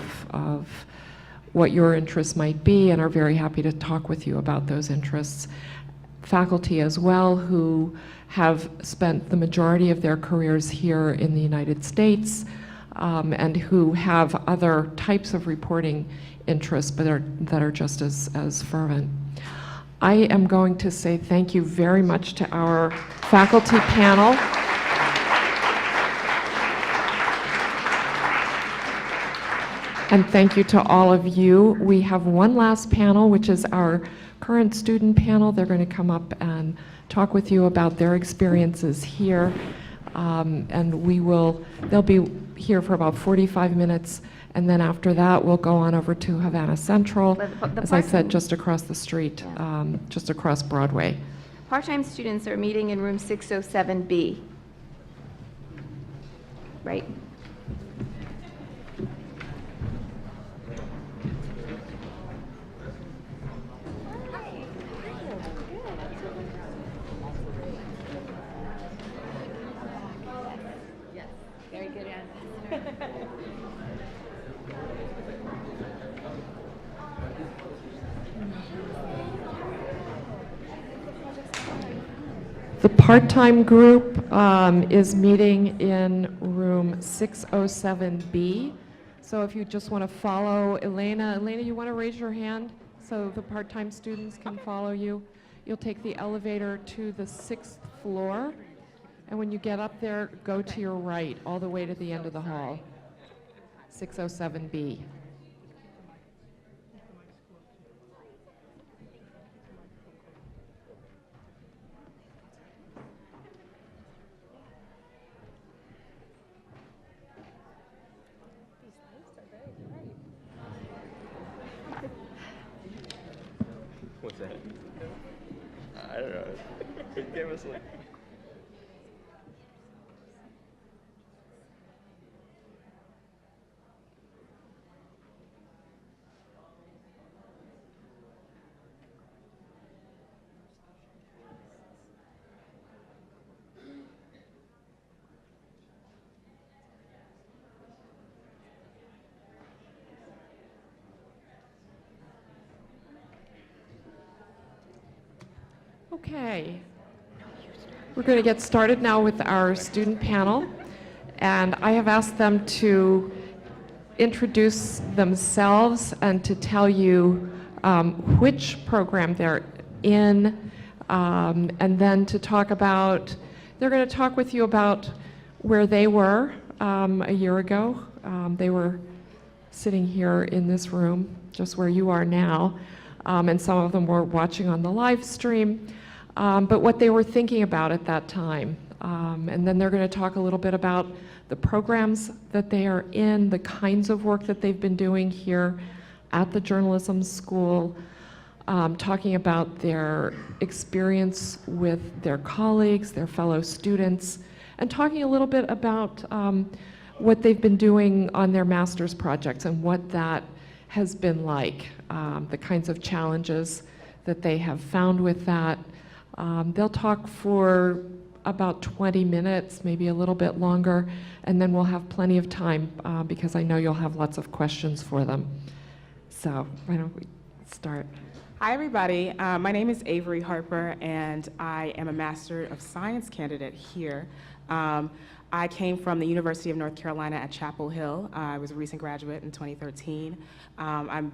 what your interests might be and are very happy to talk with you about those interests. Faculty as well who have spent the majority of their careers here in the United States, and who have other types of reporting interests but that are just as fervent. I am going to say thank you very much to our faculty panel. And thank you to all of you. We have one last panel, which is our current student panel. They're going to come up and talk with you about their experiences here. And they'll be here for about 45 minutes. And then after that, we'll go on over to Havana Central, as I said, just across the street, just across Broadway. Part-time students are meeting in room 607B. Right? Very good answer. The part-time group is meeting in room 607B. So if you just want to follow Elena, you want to raise your hand so the part-time students can follow you. You'll take the elevator to the 6th floor. And when you get up there, go to your right, all the way to the end of the hall, 607B. What's that? I don't know. It gave us like... Okay. We're going to get started now with our student panel, and I have asked them to introduce themselves and to tell you which program they're in, and then to talk about, they're going to talk with you about where they were a year ago. They were sitting here in this room, just where you are now, and some of them were watching on the live stream. But what they were thinking about at that time. And then they're going to talk a little bit about the programs that they are in, the kinds of work that they've been doing here at the journalism school, talking about their experience with their colleagues, their fellow students, and talking a little bit about what they've been doing on their master's projects and what that has been like, the kinds of challenges that they have found with that. They'll talk for about 20 minutes, maybe a little bit longer, and then we'll have plenty of time because I know you'll have lots of questions for them. So why don't we start? Hi, everybody. My name is Avery Harper, and I am a Master of Science candidate here. I came from the University of North Carolina at Chapel Hill. I was a recent graduate in 2013. I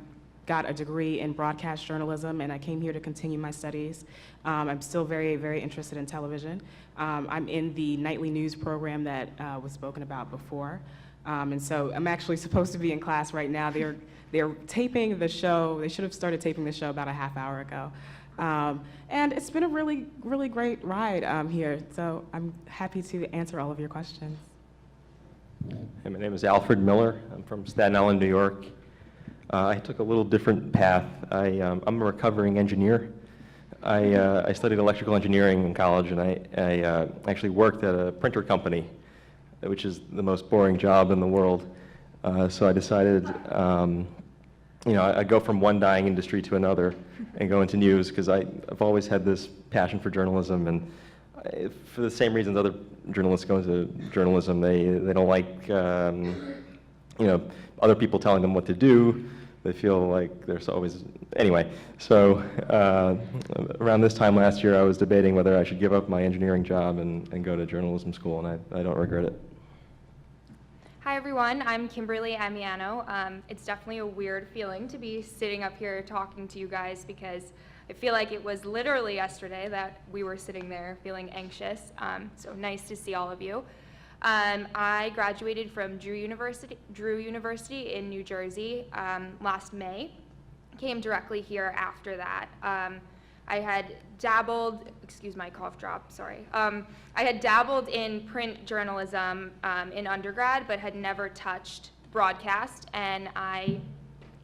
got a degree in broadcast journalism, and I came here to continue my studies. I'm still very, very interested in television. I'm in the nightly news program that was spoken about before. And so I'm actually supposed to be in class right now. They're taping the show. They should have started taping the show about a half hour ago. And it's been a really, really great ride here. So I'm happy to answer all of your questions. Hey, my name is Alfred Miller. I'm from Staten Island, New York. I took a little different path. I'm a recovering engineer. I studied electrical engineering in college, and I actually worked at a printer company, which is the most boring job in the world. So I decided, I'd go from one dying industry to another and go into news, because I've always had this passion for journalism, and for the same reasons other journalists go into journalism. They don't like other people telling them what to do. They feel like there's always, anyway. So around this time last year, I was debating whether I should give up my engineering job and go to journalism school, and I don't regret it. Hi everyone, I'm Kimberly Amiano. It's definitely a weird feeling to be sitting up here talking to you guys, because I feel like it was literally yesterday that we were sitting there feeling anxious. So nice to see all of you. I graduated from Drew University in New Jersey last May. Came directly here after that. I had dabbled, excuse my cough drop, sorry. I had dabbled in print journalism in undergrad, but had never touched broadcast, and I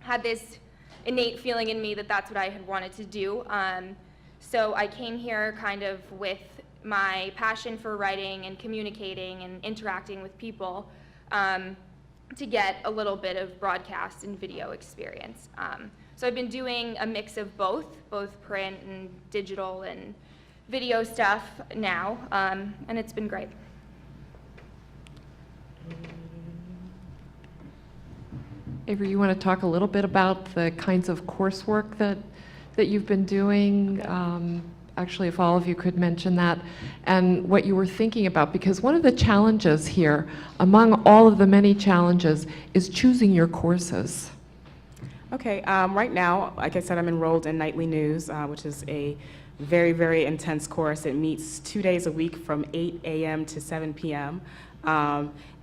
had this innate feeling in me that that's what I had wanted to do. So I came here kind of with my passion for writing and communicating and interacting with people to get a little bit of broadcast and video experience. So I've been doing a mix of both print and digital and video stuff now, and it's been great. Avery, you want to talk a little bit about the kinds of coursework that you've been doing? Actually, if all of you could mention that, and what you were thinking about, because one of the challenges here, among all of the many challenges, is choosing your courses. Okay, right now, like I said, I'm enrolled in Nightly News, which is a very, very intense course. It meets 2 days a week from 8 a.m. to 7 p.m.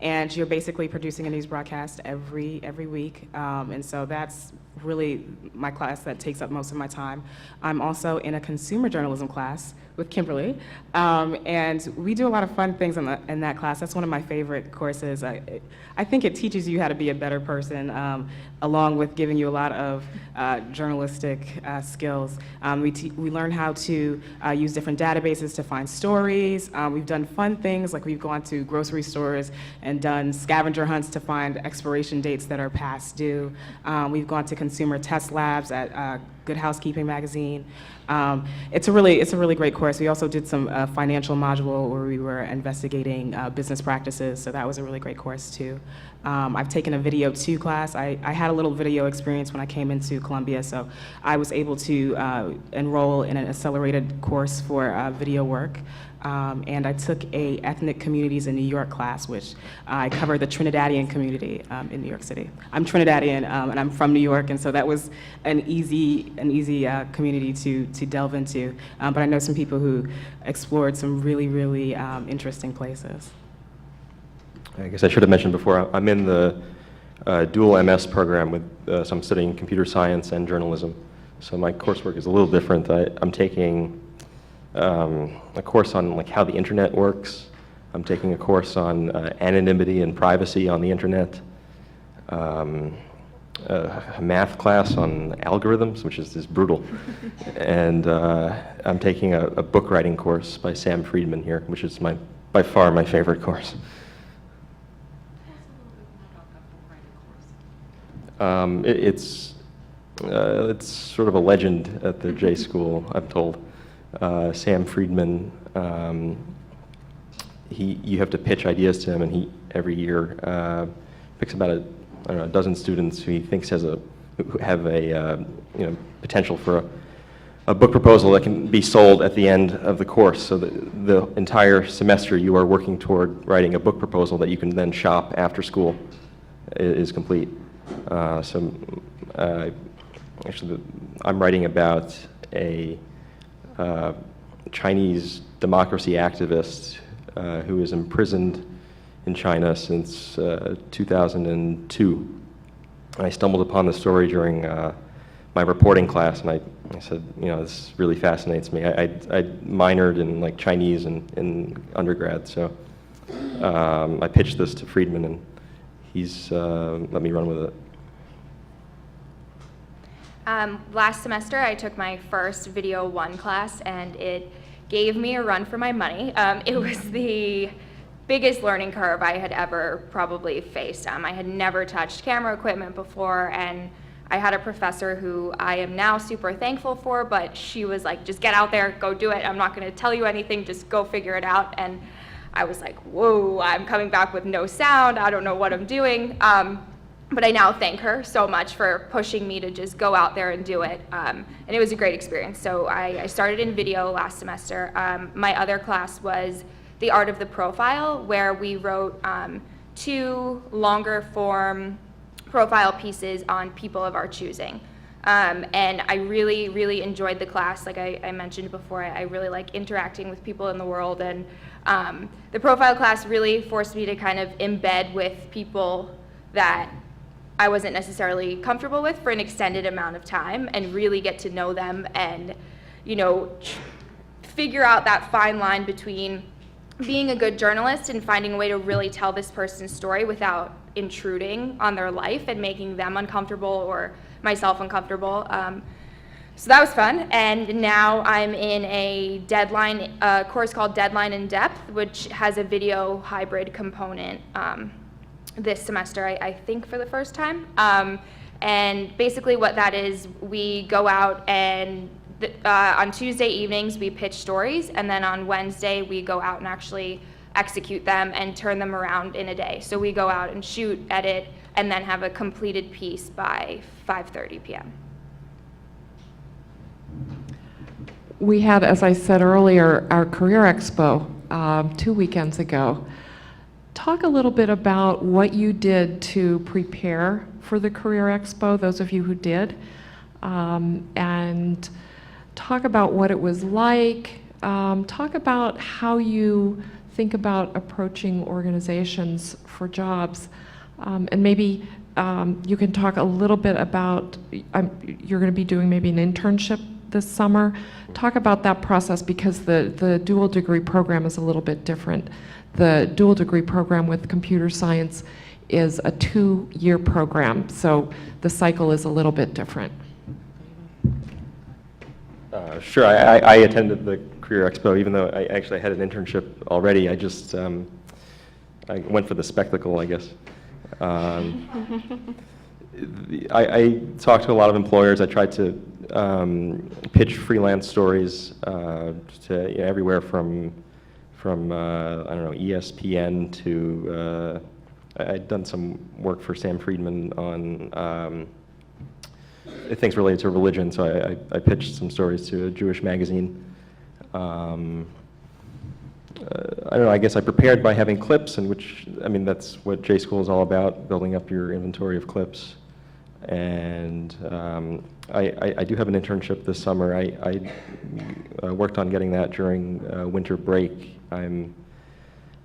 And you're basically producing a news broadcast every week. And so that's really my class that takes up most of my time. I'm also in a consumer journalism class with Kimberly. And we do a lot of fun things in that class. That's one of my favorite courses. I think it teaches you how to be a better person, along with giving you a lot of journalistic skills. We learn how to use different databases to find stories. We've done fun things, like we've gone to grocery stores and done scavenger hunts to find expiration dates that are past due. We've gone to consumer test labs at Good Housekeeping magazine. It's a really great course. We also did some financial module where we were investigating business practices, so that was a really great course too. I've taken a Video 2 class. I had a little video experience when I came into Columbia, so I was able to enroll in an accelerated course for video work. And I took a Ethnic Communities in New York class, which I covered the Trinidadian community in New York City. I'm Trinidadian, and I'm from New York, and so that was an easy community to delve into. But I know some people who explored some really, really interesting places. I guess I should have mentioned before, I'm in the dual MS program with, so I'm studying computer science and journalism. So my coursework is a little different. I'm taking a course on like how the internet works. I'm taking a course on anonymity and privacy on the internet. A math class on algorithms, which is brutal. And I'm taking a book writing course by Sam Friedman here, which is by far my favorite course. It's sort of a legend at the J School, I'm told. Sam Friedman, you have to pitch ideas to him, and he every year picks about a dozen students who he thinks who have a potential for a book proposal that can be sold at the end of the course. So the entire semester you are working toward writing a book proposal that you can then shop after school is complete. Actually, I'm writing about a Chinese democracy activist who is imprisoned in China since 2002. I stumbled upon the story during my reporting class, and I said, this really fascinates me. I minored in like Chinese in undergrad, so I pitched this to Friedman, and he's let me run with it. Last semester, I took my first Video 1 class, and it gave me a run for my money. It was the biggest learning curve I had ever probably faced. I had never touched camera equipment before, and I had a professor who I am now super thankful for, but she was like, just get out there, go do it. I'm not going to tell you anything, just go figure it out. And I was like, whoa, I'm coming back with no sound. I don't know what I'm doing. But I now thank her so much for pushing me to just go out there and do it. And it was a great experience. So I started in video last semester. My other class was The Art of the Profile, where we wrote 2 longer form profile pieces on people of our choosing. And I really, really enjoyed the class. Like I mentioned before, I really like interacting with people in the world. And the profile class really forced me to kind of embed with people that I wasn't necessarily comfortable with for an extended amount of time, and really get to know them and, you know, figure out that fine line between being a good journalist and finding a way to really tell this person's story without intruding on their life and making them uncomfortable or myself uncomfortable. So that was fun, and now I'm in a course called Deadline in Depth, which has a video hybrid component this semester, I think for the first time. And basically what that is, we go out and on Tuesday evenings we pitch stories, and then on Wednesday we go out and actually execute them and turn them around in a day. So we go out and shoot, edit, and then have a completed piece by 5:30 p.m. We had, as I said earlier, our Career Expo 2 weekends ago. Talk a little bit about what you did to prepare for the Career Expo, those of you who did, and talk about what it was like. Talk about how you think about approaching organizations for jobs, and maybe you can talk a little bit about, you're going to be doing maybe an internship this summer. Talk about that process, because the dual degree program is a little bit different. The dual degree program with computer science is a 2-year program, so the cycle is a little bit different. Sure, I attended the Career Expo, even though I actually had an internship already. I just I went for the spectacle, I guess. I talked to a lot of employers. I tried to pitch freelance stories to everywhere from I don't know, ESPN to I'd done some work for Sam Friedman on things related to religion, so I pitched some stories to a Jewish magazine. I don't know, I guess I prepared by having clips, and that's what J-School is all about, building up your inventory of clips. And I do have an internship this summer. I worked on getting that during winter break. I'm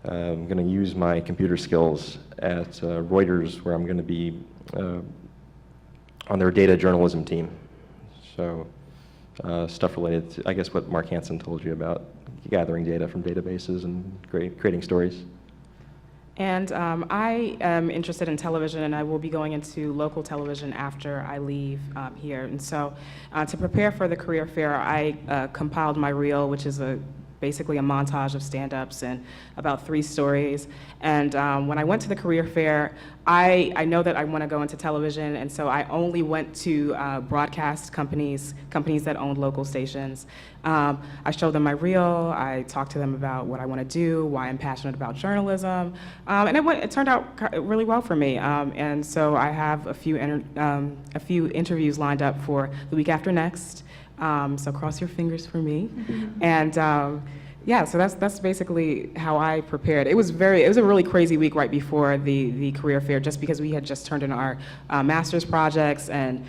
going to use my computer skills at Reuters, where I'm going to be on their data journalism team. So stuff related to, I guess, what Mark Hansen told you about, gathering data from databases and creating stories. And I am interested in television, and I will be going into local television after I leave here. And so to prepare for the career fair, I compiled my reel, which is basically a montage of stand-ups and about 3 stories. And when I went to the career fair, I know that I want to go into television, and so I only went to broadcast companies that owned local stations. I showed them my reel. I talked to them about what I want to do, why I'm passionate about journalism, and it turned out really well for me. And so I have a few interviews lined up for the week after next. So cross your fingers for me. And yeah, so that's basically how I prepared. It was a really crazy week right before the career fair, just because we had just turned in our master's projects, and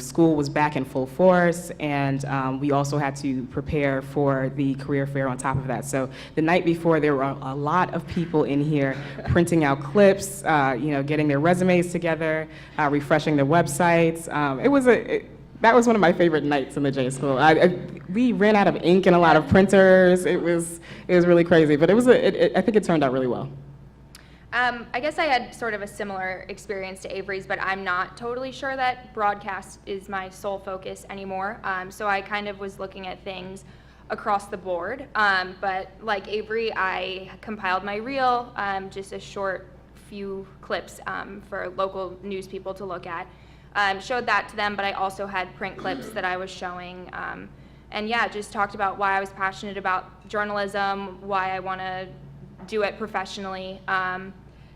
school was back in full force, and we also had to prepare for the career fair on top of that. So the night before, there were a lot of people in here printing out clips, getting their resumes together, refreshing their websites. that was one of my favorite nights in the J School. We ran out of ink and a lot of printers. It was really crazy, but I think it turned out really well. I guess I had sort of a similar experience to Avery's, but I'm not totally sure that broadcast is my sole focus anymore. So I kind of was looking at things across the board. But like Avery, I compiled my reel, just a short few clips for local news people to look at. Showed that to them, but I also had print clips that I was showing. And yeah, just talked about why I was passionate about journalism, why I want to do it professionally.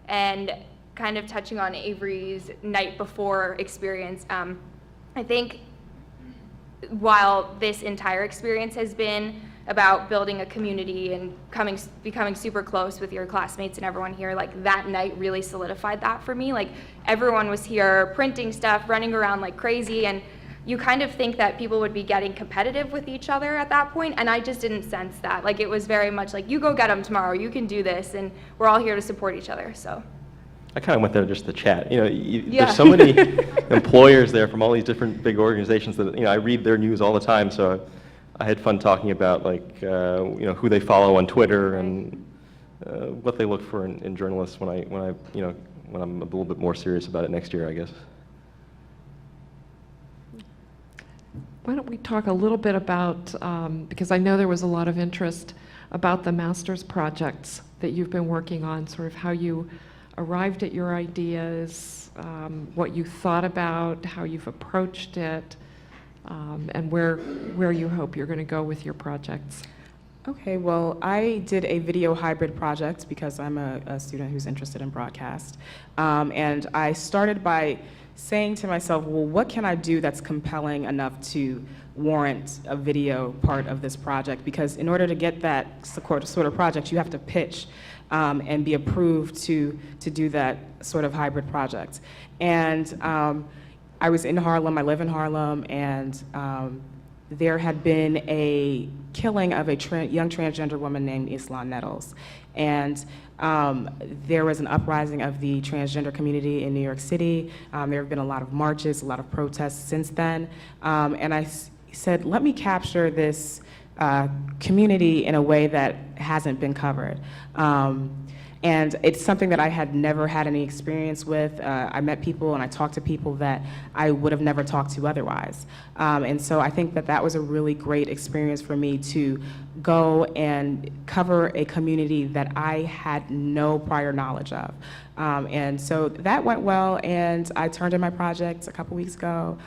And kind of touching on Avery's night before experience, I think while this entire experience has been about building a community and becoming super close with your classmates and everyone here, like that night really solidified that for me. Like everyone was here printing stuff, running around like crazy, and you kind of think that people would be getting competitive with each other at that point, and I just didn't sense that. Like it was very much like, you go get them tomorrow, you can do this, and we're all here to support each other, so. I kind of went there just to chat. You know, Yeah. there's so many employers there from all these different big organizations that, you know, I read their news all the time, so I had fun talking about, like, you know, who they follow on Twitter and what they look for in journalists when I'm a little bit more serious about it next year, I guess. Why don't we talk a little bit about, because I know there was a lot of interest about the master's projects that you've been working on, sort of how you arrived at your ideas, what you thought about, how you've approached it, and where you hope you're going to go with your projects. Okay, well, I did a video hybrid project because I'm a student who's interested in broadcast. And I started by saying to myself, well, what can I do that's compelling enough to warrant a video part of this project? Because in order to get that sort of project, you have to pitch and be approved to do that sort of hybrid project. And I was in Harlem, I live in Harlem, and there had been a killing of a young transgender woman named Islan Nettles. And there was an uprising of the transgender community in New York City. There have been a lot of marches, a lot of protests since then. And I said, let me capture this community in a way that hasn't been covered. And it's something that I had never had any experience with. I met people and I talked to people that I would have never talked to otherwise. And so I think that that was a really great experience for me to go and cover a community that I had no prior knowledge of. And so that went well, and I turned in my project a couple weeks ago.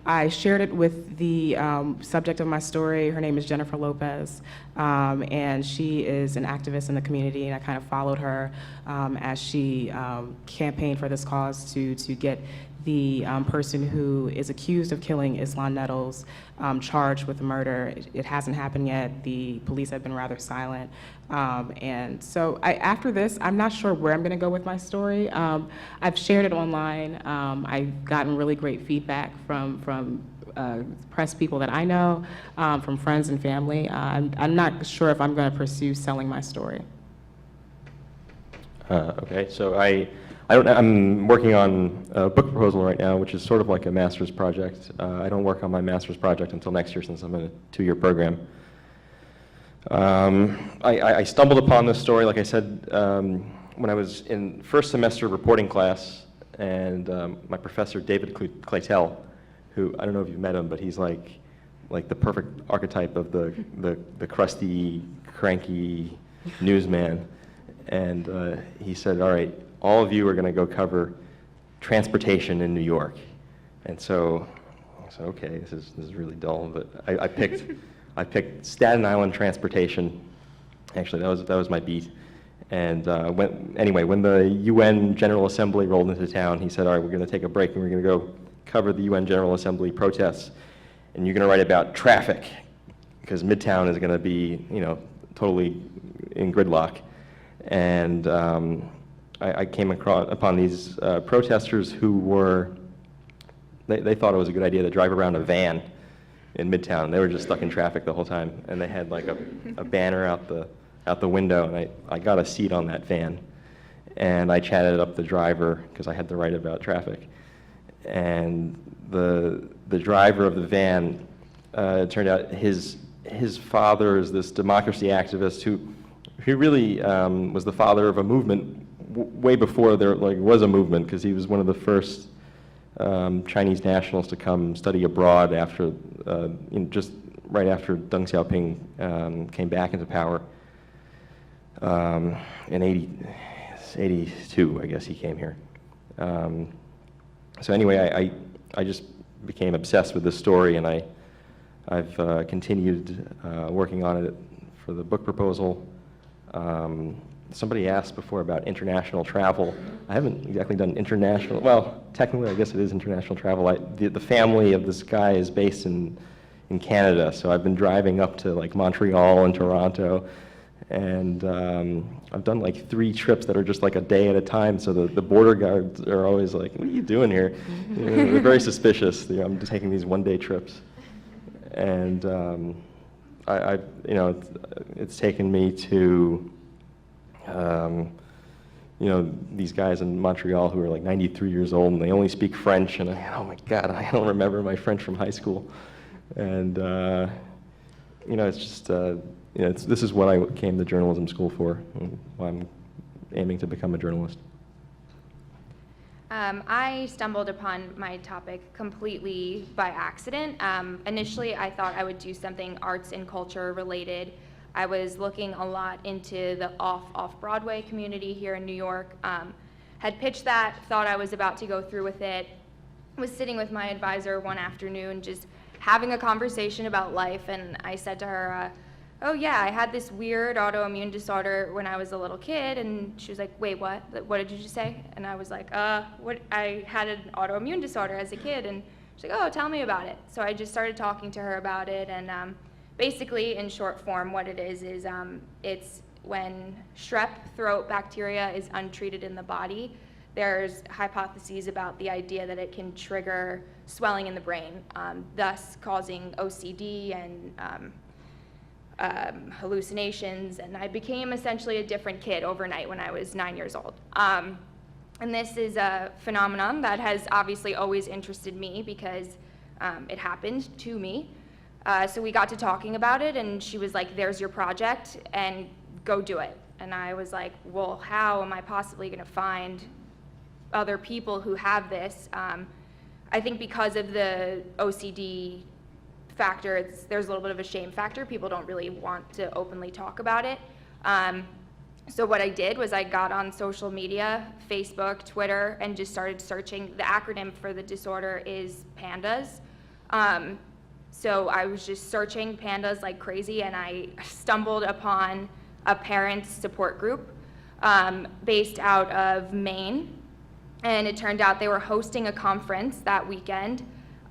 I shared it with the subject of my story. Her name is Jennifer Lopez, and she is an activist in the community, and I kind of followed her as she campaigned for this cause to get the person who is accused of killing Islan Nettles charged with murder. It hasn't happened yet. The police have been rather silent. And so after this, I'm not sure where I'm going to go with my story. I've shared it online. I've gotten really great feedback from press people that I know, from friends and family. I'm not sure if I'm going to pursue selling my story. Okay, so I'm working on a book proposal right now, which is sort of like a master's project. I don't work on my master's project until next year since I'm in a 2-year program. I stumbled upon this story, like I said, when I was in first semester reporting class, and my professor, David Claytel, who, I don't know if you've met him, but he's like the perfect archetype of the crusty, cranky newsman. And he said, all right, all of you are going to go cover transportation in New York. And so I said, okay, this is really dull, but I picked Staten Island transportation. Actually, that was my beat. And when the UN General Assembly rolled into town, he said, all right, we're going to take a break and we're going to go cover the UN General Assembly protests. And you're going to write about traffic, because Midtown is going to be, totally in gridlock. And I came upon these protesters who they thought it was a good idea to drive around a van in Midtown. They were just stuck in traffic the whole time, and they had like a banner out the window, and I got a seat on that van, and I chatted up the driver because I had to write about traffic, and the driver of the van, it turned out his father is this democracy activist who really was the father of a movement way before there was a movement, because he was one of the first Chinese nationals to come study abroad after, just right after Deng Xiaoping came back into power. In 82, I guess he came here. So anyway, I just became obsessed with this story, and I've continued working on it for the book proposal. Somebody asked before about international travel. I haven't exactly done international, well, technically I guess it is international travel. The family of this guy is based in Canada, so I've been driving up to like Montreal and Toronto, and I've done like 3 trips that are just like a day at a time, so the border guards are always like, what are you doing here? They're very suspicious. I'm just taking these one-day trips. And it's taken me to, these guys in Montreal who are like 93 years old and they only speak French, and oh my God, I don't remember my French from high school. And, it's just, this is what I came to journalism school for, and why I'm aiming to become a journalist. I stumbled upon my topic completely by accident. Initially, I thought I would do something arts and culture related. I was looking a lot into the off-Broadway community here in New York. Had pitched that, thought I was about to go through with it. Was sitting with my advisor one afternoon, just having a conversation about life, and I said to her, oh yeah, I had this weird autoimmune disorder when I was a little kid. And she was like, wait, what? What did you just say? And I was like, what? I had an autoimmune disorder as a kid. And she's like, oh, tell me about it. So I just started talking to her about it. And basically, in short form, what it is it's when strep throat bacteria is untreated in the body, there's hypotheses about the idea that it can trigger swelling in the brain, thus causing OCD and hallucinations, and I became essentially a different kid overnight when I was 9 years old. And this is a phenomenon that has obviously always interested me because it happened to me. So we got to talking about it, and she was like, there's your project, and go do it. And I was like, well, how am I possibly going to find other people who have this? I think because of the OCD factor, there's a little bit of a shame factor. People don't really want to openly talk about it. So what I did was I got on social media, Facebook, Twitter, and just started searching. The acronym for the disorder is PANDAS. So I was just searching PANDAS like crazy, and I stumbled upon a parents support group based out of Maine. And it turned out they were hosting a conference that weekend.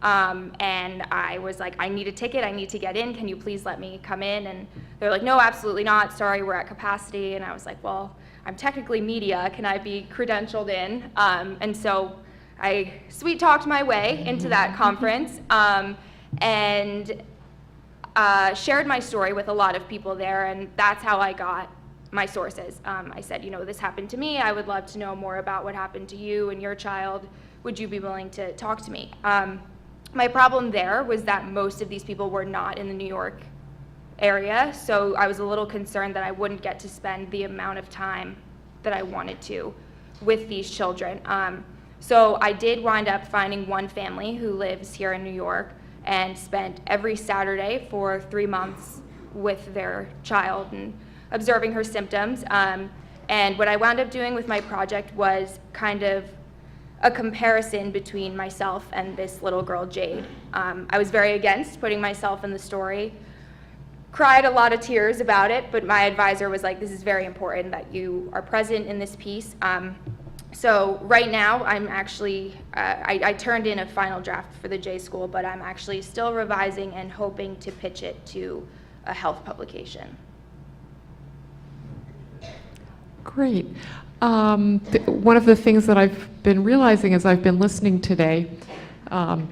And I was like, I need a ticket, I need to get in, can you please let me come in? And they're like, no, absolutely not, sorry, we're at capacity. And I was like, well, I'm technically media, can I be credentialed in? And so I sweet talked my way into that conference, and shared my story with a lot of people there, and that's how I got my sources. I said, this happened to me, I would love to know more about what happened to you and your child, would you be willing to talk to me? My problem there was that most of these people were not in the New York area, so I was a little concerned that I wouldn't get to spend the amount of time that I wanted to with these children. So I did wind up finding one family who lives here in New York and spent every Saturday for 3 months with their child and observing her symptoms. And what I wound up doing with my project was kind of a comparison between myself and this little girl, Jade. I was very against putting myself in the story, cried a lot of tears about it, but my advisor was like, this is very important that you are present in this piece. So right now, I'm actually, I turned in a final draft for the J School, but I'm actually still revising and hoping to pitch it to a health publication. Great. One of the things that I've been realizing as I've been listening today, and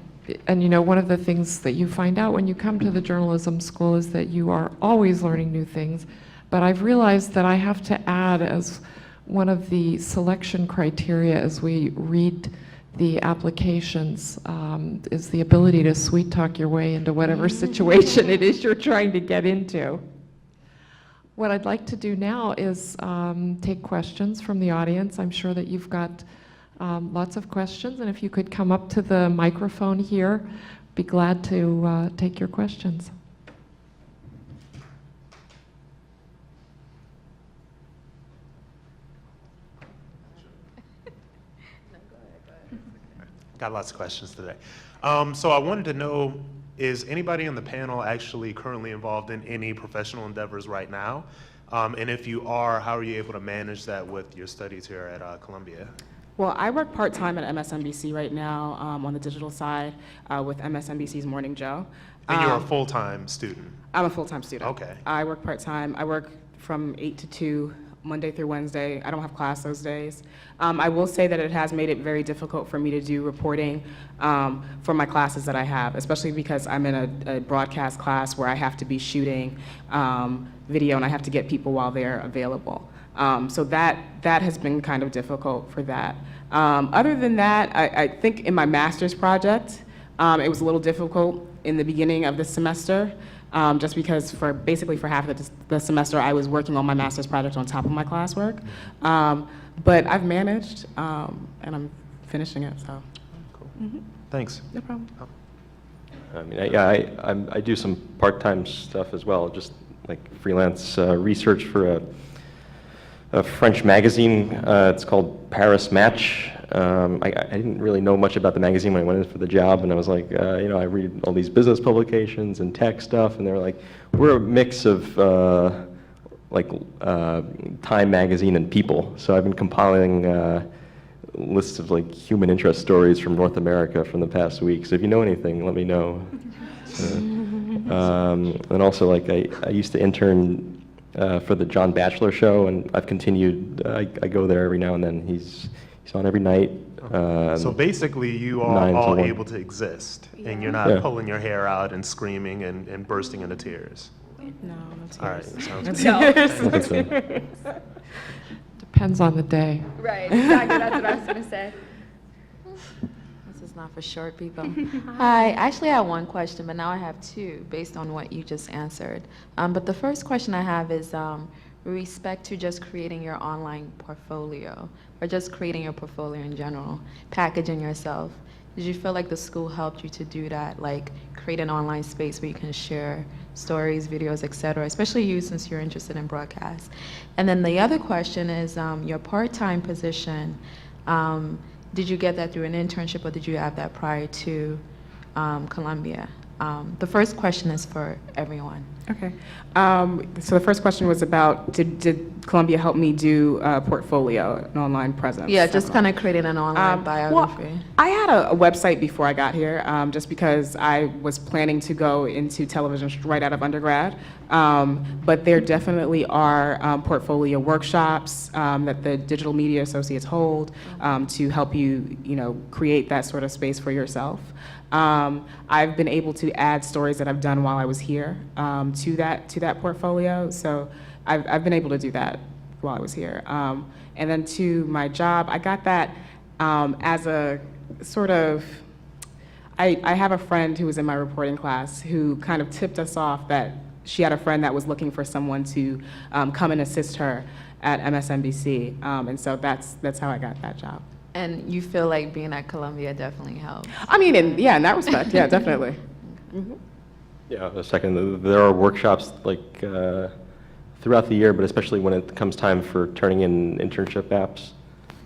one of the things that you find out when you come to the journalism school is that you are always learning new things, but I've realized that I have to add as one of the selection criteria as we read the applications is the ability to sweet talk your way into whatever situation it is you're trying to get into. What I'd like to do now is take questions from the audience. I'm sure that you've got lots of questions, and if you could come up to the microphone here, be glad to take your questions. Got lots of questions today. So I wanted to know, is anybody on the panel actually currently involved in any professional endeavors right now? And if you are, how are you able to manage that with your studies here at Columbia? Well, I work part-time at MSNBC right now on the digital side with MSNBC's Morning Joe. And you're a full-time student? I'm a full-time student. Okay. I work part-time. I work from 8 to 2, Monday through Wednesday. I don't have class those days. I will say that it has made it very difficult for me to do reporting for my classes that I have, especially because I'm in a broadcast class where I have to be shooting video and I have to get people while they're available. So that has been kind of difficult for that. Other than that, I think in my master's project, it was a little difficult in the beginning of the semester, just because for half of the semester, I was working on my master's project on top of my classwork. But I've managed, and I'm finishing it, so. Cool. Mm-hmm. Thanks. No problem. I mean, yeah, I do some part-time stuff as well, just like freelance research for a French magazine. It's called Paris Match. I didn't really know much about the magazine when I went in for the job, and I was like, I read all these business publications and tech stuff, and they're like, we're a mix of Time magazine and People. So I've been compiling lists of like human interest stories from North America from the past week. So if you know anything, let me know. And also, like, I used to intern for the John Batchelor show, and I've continued. I go there every now and then. He's on every night. So basically, you are 9 to all 1. able to exist, and you're not pulling your hair out and screaming and bursting into tears. No, All right, sounds No good. tears. I think so. Depends on the day. Right, exactly, that's what I was gonna say. This is not for short people. Hi, I actually had one question, but now I have two based on what you just answered. But the first question I have is with respect to just creating your online portfolio, or just creating your portfolio in general, packaging yourself. Did you feel like the school helped you to do that, like create an online space where you can share stories, videos, etc., especially you since you're interested in broadcast? And then the other question is your part-time position, did you get that through an internship or did you have that prior to Columbia? The first question is for everyone. Okay. So the first question was about, did Columbia help me do a portfolio, an online presence? Yeah, just kind of creating an online biography. Well, I had a website before I got here, just because I was planning to go into television right out of undergrad. But there definitely are portfolio workshops that the Digital Media Associates hold to help you, create that sort of space for yourself. I've been able to add stories that I've done while I was here to that portfolio. So I've been able to do that while I was here. And then to my job, I got that as a sort of, I have a friend who was in my reporting class who kind of tipped us off that she had a friend that was looking for someone to come and assist her at MSNBC. And so that's how I got that job. And you feel like being at Columbia definitely helps? I mean, in that respect, yeah, definitely. Mm-hmm. Yeah, a second. There are workshops like throughout the year, but especially when it comes time for turning in internship apps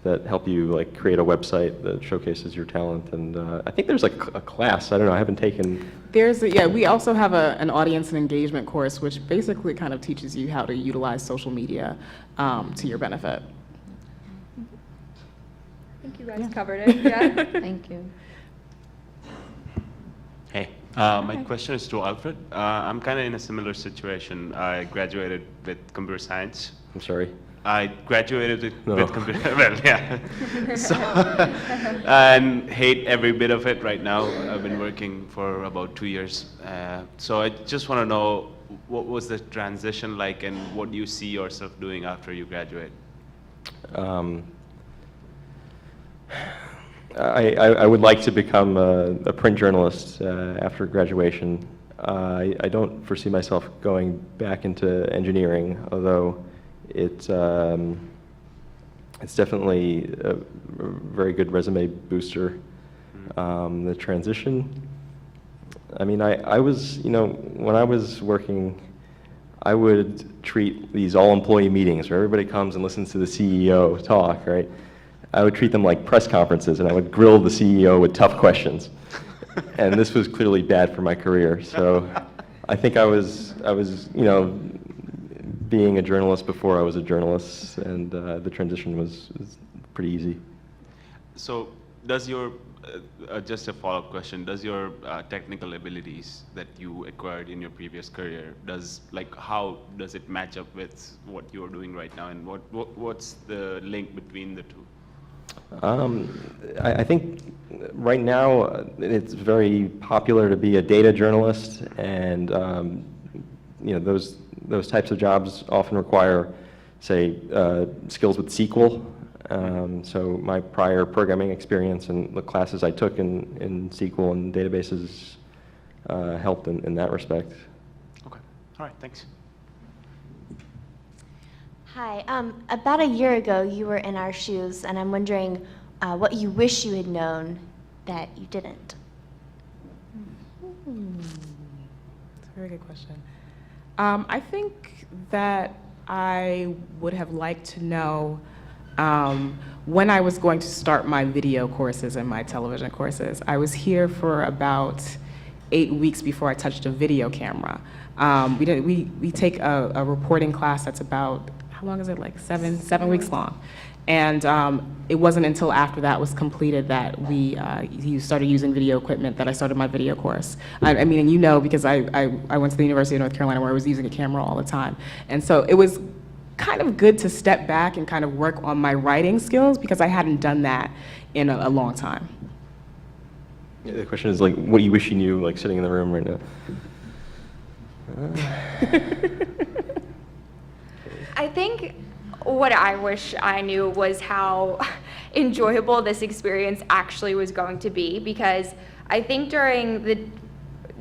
that help you like create a website that showcases your talent. And I think there's like a class. I don't know. I haven't taken. We also have an audience and engagement course, which basically kind of teaches you how to utilize social media to your benefit. I think you guys covered it, yeah. Thank you. Hey, my question is to Alfred. I'm kind of in a similar situation. I graduated with computer science. I'm sorry. I graduated with computer, well, yeah. So, and hate every bit of it right now. I've been working for about 2 years. So I just want to know, what was the transition like and what do you see yourself doing after you graduate? I would like to become a print journalist after graduation. I don't foresee myself going back into engineering, although it's definitely a very good resume booster. The transition, I mean, I was, when I was working, I would treat these all-employee meetings where everybody comes and listens to the CEO talk, right? I would treat them like press conferences, and I would grill the CEO with tough questions. And this was clearly bad for my career. So I think I was, being a journalist before I was a journalist, and the transition was pretty easy. So does your, just a follow-up question, does your technical abilities that you acquired in your previous career, how does it match up with what you're doing right now, and what's the link between the two? I think right now it's very popular to be a data journalist, and those types of jobs often require, say, skills with SQL. So my prior programming experience and the classes I took in SQL and databases helped in that respect. Okay. All right. Thanks. Hi. About a year ago, you were in our shoes, and I'm wondering what you wish you had known that you didn't. That's a very good question. I think that I would have liked to know when I was going to start my video courses and my television courses. I was here for about 8 weeks before I touched a video camera. We take a reporting class that's about, how long is it, like seven weeks long. And it wasn't until after that was completed that you started using video equipment that I started my video course. I mean, and you know, because I went to the University of North Carolina where I was using a camera all the time. And so it was kind of good to step back and kind of work on my writing skills because I hadn't done that in a long time. Yeah, the question is, like, what do you wish you knew, like, sitting in the room right now? I think what I wish I knew was how enjoyable this experience actually was going to be, because I think during the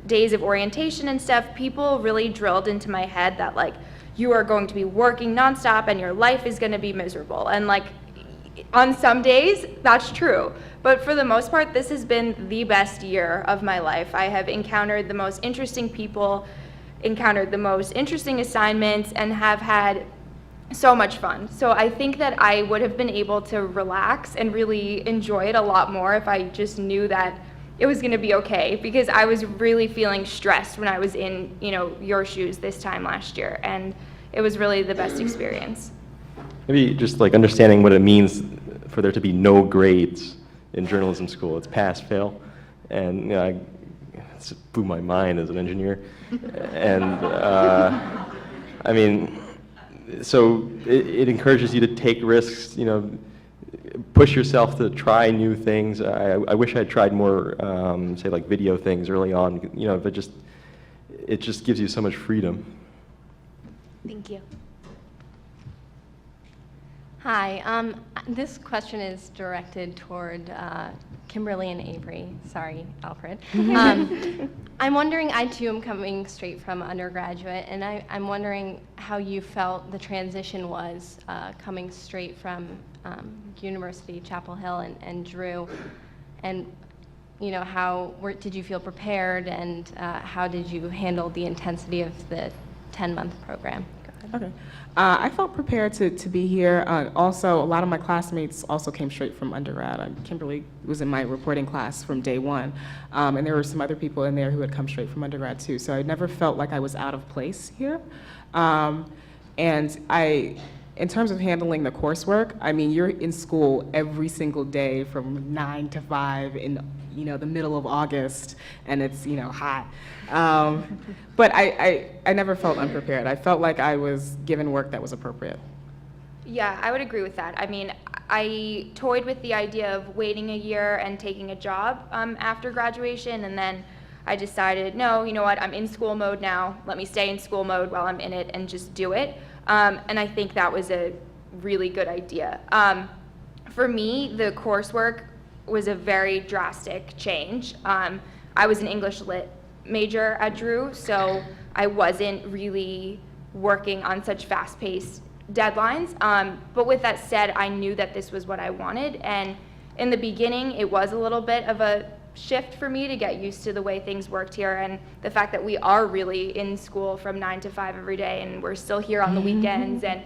days of orientation and stuff, people really drilled into my head that, like, you are going to be working nonstop and your life is going to be miserable. And, like, on some days, that's true. But for the most part, this has been the best year of my life. I have encountered the most interesting people, encountered the most interesting assignments, and have had so much fun. So I think that I would have been able to relax and really enjoy it a lot more if I just knew that it was going to be okay, because I was really feeling stressed when I was in, your shoes this time last year, and it was really the best experience. Maybe just like understanding what it means for there to be no grades in journalism school. It's pass, fail, and it blew my mind as an engineer. And I mean, so it encourages you to take risks, push yourself to try new things. I wish I had tried more, say, like video things early on. It just gives you so much freedom. Thank you. Hi, this question is directed toward Kimberly and Avery. Sorry, Alfred. I'm wondering, I too am coming straight from undergraduate, and I'm wondering how you felt the transition was coming straight from University, Chapel Hill, and Drew, and did you feel prepared, and how did you handle the intensity of the 10-month program? Okay. I felt prepared to be here. Also, a lot of my classmates also came straight from undergrad. Kimberly was in my reporting class from day one, and there were some other people in there who had come straight from undergrad too. So I never felt like I was out of place here. In terms of handling the coursework, I mean, you're in school every single day from 9 to 5 in the middle of August, and it's hot. But I never felt unprepared. I felt like I was given work that was appropriate. Yeah, I would agree with that. I mean, I toyed with the idea of waiting a year and taking a job after graduation, and then I decided, no, you know what, I'm in school mode now. Let me stay in school mode while I'm in it and just do it. And I think that was a really good idea. For me, the coursework was a very drastic change. I was an English lit major at Drew, so I wasn't really working on such fast-paced deadlines. But with that said, I knew that this was what I wanted, and in the beginning, it was a little bit of a shift for me to get used to the way things worked here, and the fact that we are really in school from 9 to 5 every day, and we're still here on the weekends, and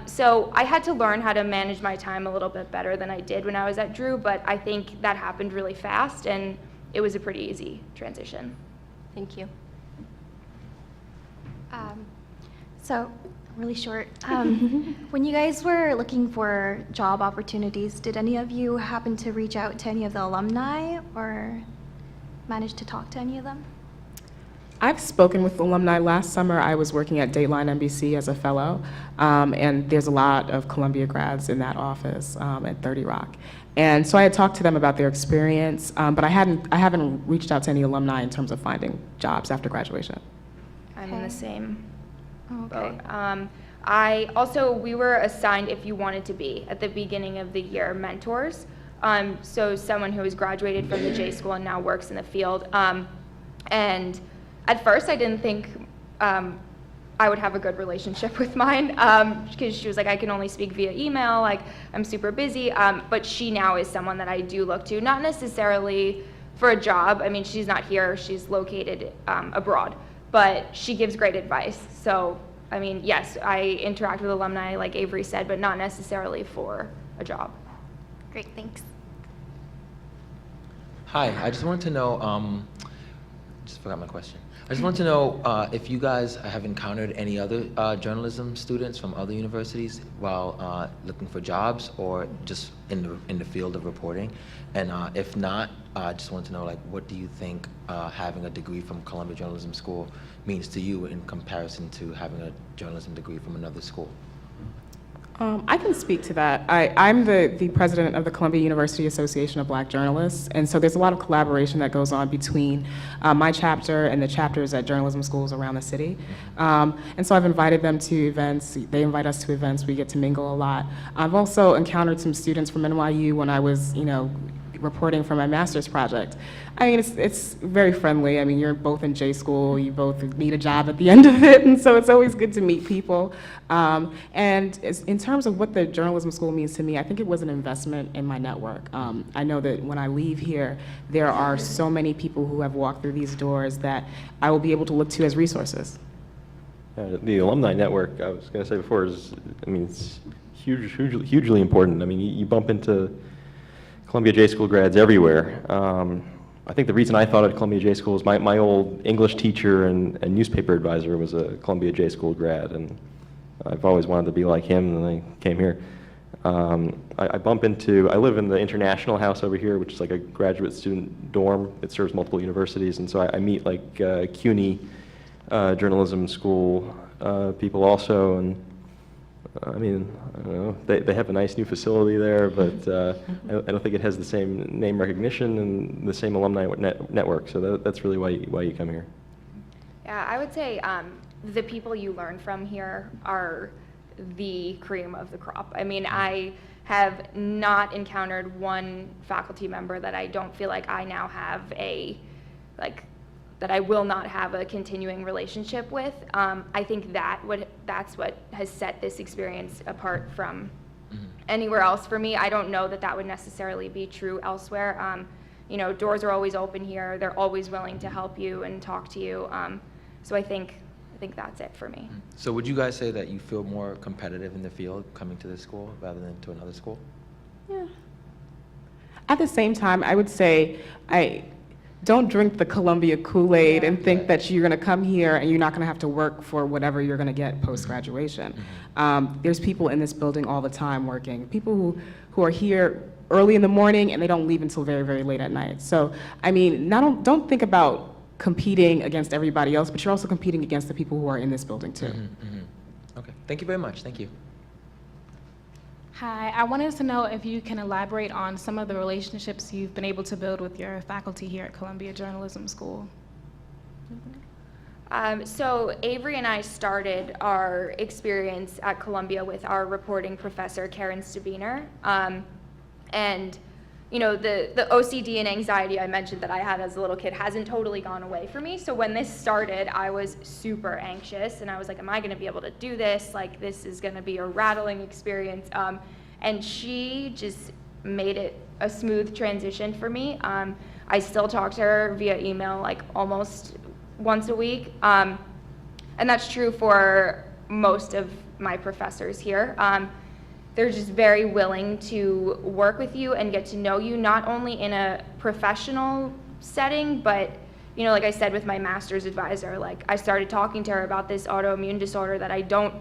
so I had to learn how to manage my time a little bit better than I did when I was at Drew, but I think that happened really fast, and it was a pretty easy transition. Thank you. So, really short. When you guys were looking for job opportunities, did any of you happen to reach out to any of the alumni or manage to talk to any of them? I've spoken with alumni. Last summer, I was working at Dateline NBC as a fellow, and there's a lot of Columbia grads in that office at 30 Rock. And so I had talked to them about their experience, but I haven't reached out to any alumni in terms of finding jobs after graduation. I'm in the same Okay. boat. We were assigned, if you wanted to be, at the beginning of the year, mentors. So someone who has graduated from the J School and now works in the field. And at first, I didn't think I would have a good relationship with mine, because she was like, I can only speak via email, like, I'm super busy. But she now is someone that I do look to, not necessarily for a job. I mean, she's not here, she's located abroad, but she gives great advice. So, I mean, yes, I interact with alumni, like Avery said, but not necessarily for a job. Great, thanks. Hi, I just wanted to know, just forgot my question. I just wanted to know if you guys have encountered any other journalism students from other universities while looking for jobs or just in the field of reporting. And if not, I just wanted to know, like, what do you think having a degree from Columbia Journalism School means to you in comparison to having a journalism degree from another school? I can speak to that. I'm the president of the Columbia University Association of Black Journalists, and so there's a lot of collaboration that goes on between my chapter and the chapters at journalism schools around the city. And so I've invited them to events. They invite us to events. We get to mingle a lot. I've also encountered some students from NYU when I was, reporting for my master's project. I mean, it's very friendly. I mean, you're both in J School, you both need a job at the end of it, and so it's always good to meet people. And in terms of what the journalism school means to me, I think it was an investment in my network. I know that when I leave here, there are so many people who have walked through these doors that I will be able to look to as resources. The alumni network, I was going to say before, it's hugely important. I mean, you bump into Columbia J School grads everywhere. I think the reason I thought of Columbia J School is my old English teacher and newspaper advisor was a Columbia J School grad, and I've always wanted to be like him, and I came here. I live in the International House over here, which is like a graduate student dorm. It serves multiple universities, and so I meet like CUNY journalism school people also, and I mean, I don't know, they have a nice new facility there, but I don't think it has the same name recognition and the same alumni network, so that's really why you come here. Yeah, I would say the people you learn from here are the cream of the crop. I mean, I have not encountered one faculty member that I don't feel like I now have that I will not have a continuing relationship with. I think that's what has set this experience apart from anywhere else for me. I don't know that would necessarily be true elsewhere. Doors are always open here. They're always willing to help you and talk to you. So I think that's it for me. So would you guys say that you feel more competitive in the field coming to this school rather than to another school? Yeah. At the same time, I would say don't drink the Columbia Kool-Aid and think that you're going to come here and you're not going to have to work for whatever you're going to get post-graduation. There's people in this building all the time working, people who are here early in the morning and they don't leave until very, very late at night. So, I mean, don't think about competing against everybody else, but you're also competing against the people who are in this building too. Okay, thank you very much. Thank you. Hi, I wanted to know if you can elaborate on some of the relationships you've been able to build with your faculty here at Columbia Journalism School. So Avery and I started our experience at Columbia with our reporting professor, Karen Stabiner. And you know, the OCD and anxiety I mentioned that I had as a little kid hasn't totally gone away for me. So when this started, I was super anxious, and I was like, am I going to be able to do this? Like, this is going to be a rattling experience. And she just made it a smooth transition for me. I still talk to her via email like almost once a week. And that's true for most of my professors here. They're just very willing to work with you and get to know you, not only in a professional setting, but, you know, like I said with my master's advisor, like I started talking to her about this autoimmune disorder that I don't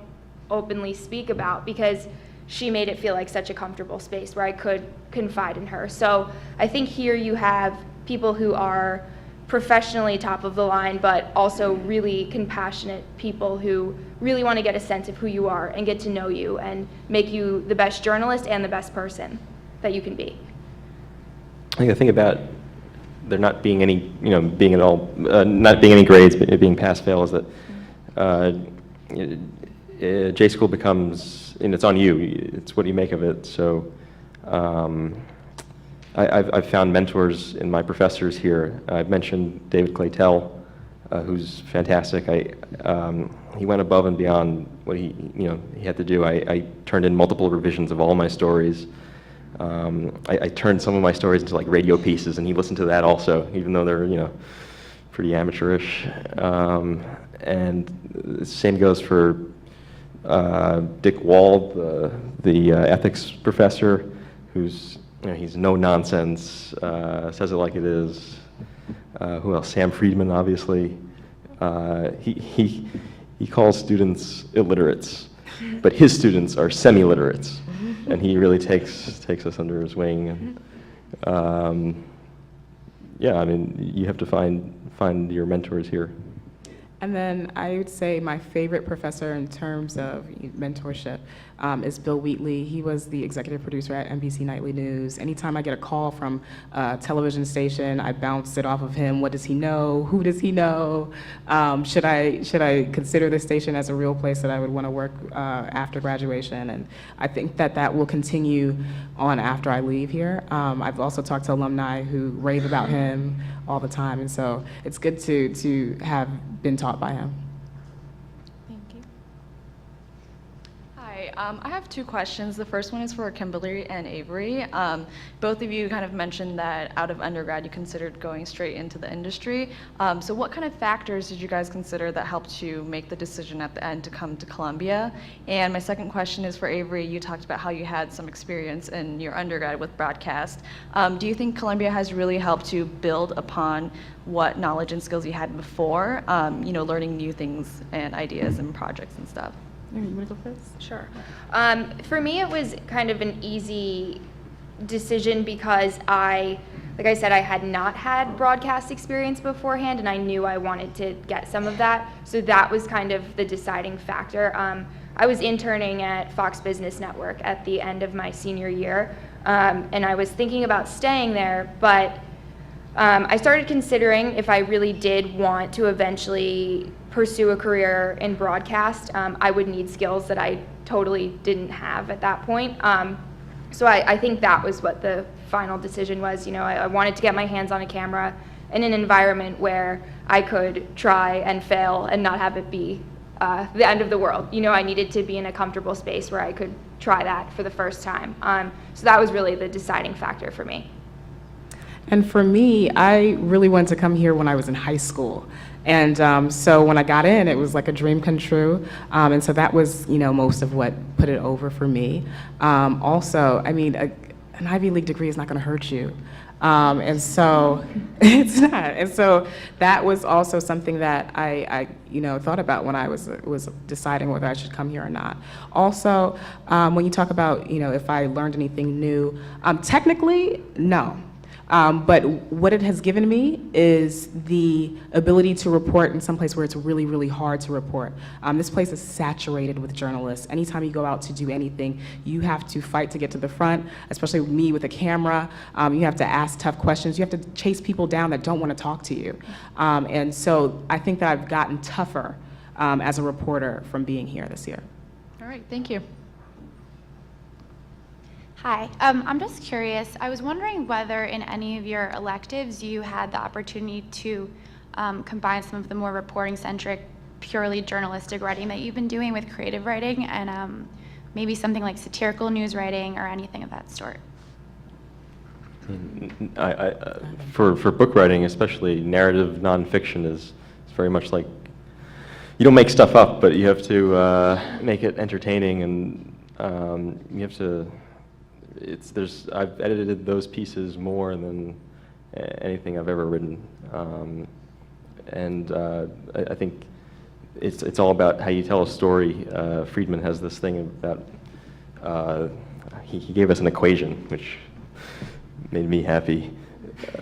openly speak about because she made it feel like such a comfortable space where I could confide in her. So I think here you have people who are professionally top of the line, but also really compassionate people who really want to get a sense of who you are and get to know you and make you the best journalist and the best person that you can be. I think the thing about there not being any, you know, being at all, not being any grades, but it being pass-fail is that J-School becomes, and it's on you, it's what you make of it. So I've found mentors in my professors here. I've mentioned David Claytell, who's fantastic. He went above and beyond what he had to do. I turned in multiple revisions of all my stories. I turned some of my stories into like radio pieces, and he listened to that also, even though they're, you know, pretty amateurish. And the same goes for Dick Wald, the ethics professor, who's, you know, he's no nonsense, says it like it is. Who else? Sam Friedman, obviously. He calls students illiterates, but his students are semi-literates, and he really takes us under his wing. And, yeah, I mean, you have to find your mentors here. And then I would say my favorite professor in terms of mentorship is Bill Wheatley. He was the executive producer at NBC Nightly News. Anytime I get a call from a television station, I bounce it off of him. What does he know? Who does he know? Should I consider this station as a real place that I would want to work after graduation? And I think that will continue on after I leave here. I've also talked to alumni who rave about him all the time, and so it's good to have been taught by him. Thank you. Hi, I have two questions. The first one is for Kimberly and Avery. Both of you kind of mentioned that out of undergrad you considered going straight into the industry. So what kind of factors did you guys consider that helped you make the decision at the end to come to Columbia? And my second question is for Avery. You talked about how you had some experience in your undergrad with broadcast. Do you think Columbia has really helped you build upon what knowledge and skills you had before, you know, learning new things and ideas and projects and stuff? You want to go first? Sure. For me, it was kind of an easy decision because like I said, I had not had broadcast experience beforehand, and I knew I wanted to get some of that. So that was kind of the deciding factor. I was interning at Fox Business Network at the end of my senior year, and I was thinking about staying there, but I started considering if I really did want to eventually pursue a career in broadcast, I would need skills that I totally didn't have at that point. So I think that was what the final decision was. You know, I wanted to get my hands on a camera in an environment where I could try and fail and not have it be the end of the world. You know, I needed to be in a comfortable space where I could try that for the first time. So that was really the deciding factor for me. And for me, I really wanted to come here when I was in high school. And so when I got in, it was like a dream come true. And so that was, you know, most of what put it over for me. Also, I mean, an Ivy League degree is not going to hurt you. And so it's not. And so that was also something that I you know, thought about when I was deciding whether I should come here or not. Also, when you talk about, you know, if I learned anything new, technically, no. But what it has given me is the ability to report in some place where it's really, really hard to report. This place is saturated with journalists. Anytime you go out to do anything, you have to fight to get to the front, especially me with a camera. You have to ask tough questions. You have to chase people down that don't want to talk to you. And so I think that I've gotten tougher as a reporter from being here this year. All right, thank you. Hi, I'm just curious. I was wondering whether in any of your electives you had the opportunity to combine some of the more reporting-centric, purely journalistic writing that you've been doing with creative writing and maybe something like satirical news writing or anything of that sort. For book writing, especially narrative nonfiction, is very much like you don't make stuff up, but you have to make it entertaining, and you have to. I've edited those pieces more than anything I've ever written, and I think it's all about how you tell a story. Friedman has this thing about he gave us an equation which made me happy.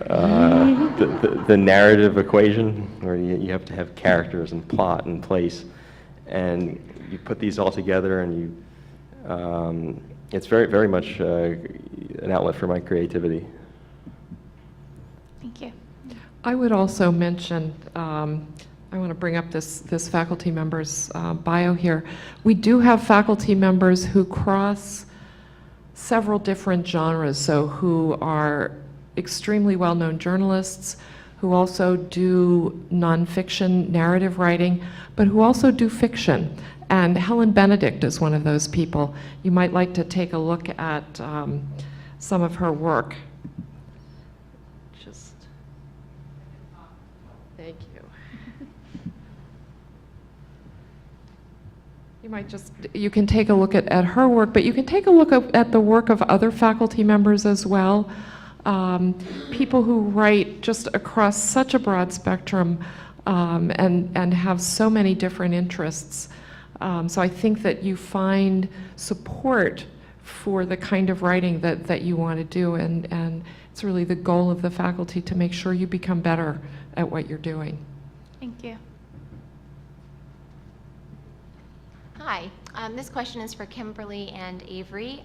The narrative equation, where you have to have characters and plot and place, and you put these all together, and it's very much an outlet for my creativity. Thank you. I would also mention, I want to bring up this faculty member's bio here. We do have faculty members who cross several different genres, so who are extremely well-known journalists, who also do nonfiction narrative writing, but who also do fiction. And Helen Benedict is one of those people. You might like to take a look at some of her work. Thank you. You can take a look at her work, but you can take a look at the work of other faculty members as well. People who write just across such a broad spectrum and have so many different interests. So I think that you find support for the kind of writing that you want to do, and it's really the goal of the faculty to make sure you become better at what you're doing. Thank you. Hi, this question is for Kimberly and Avery.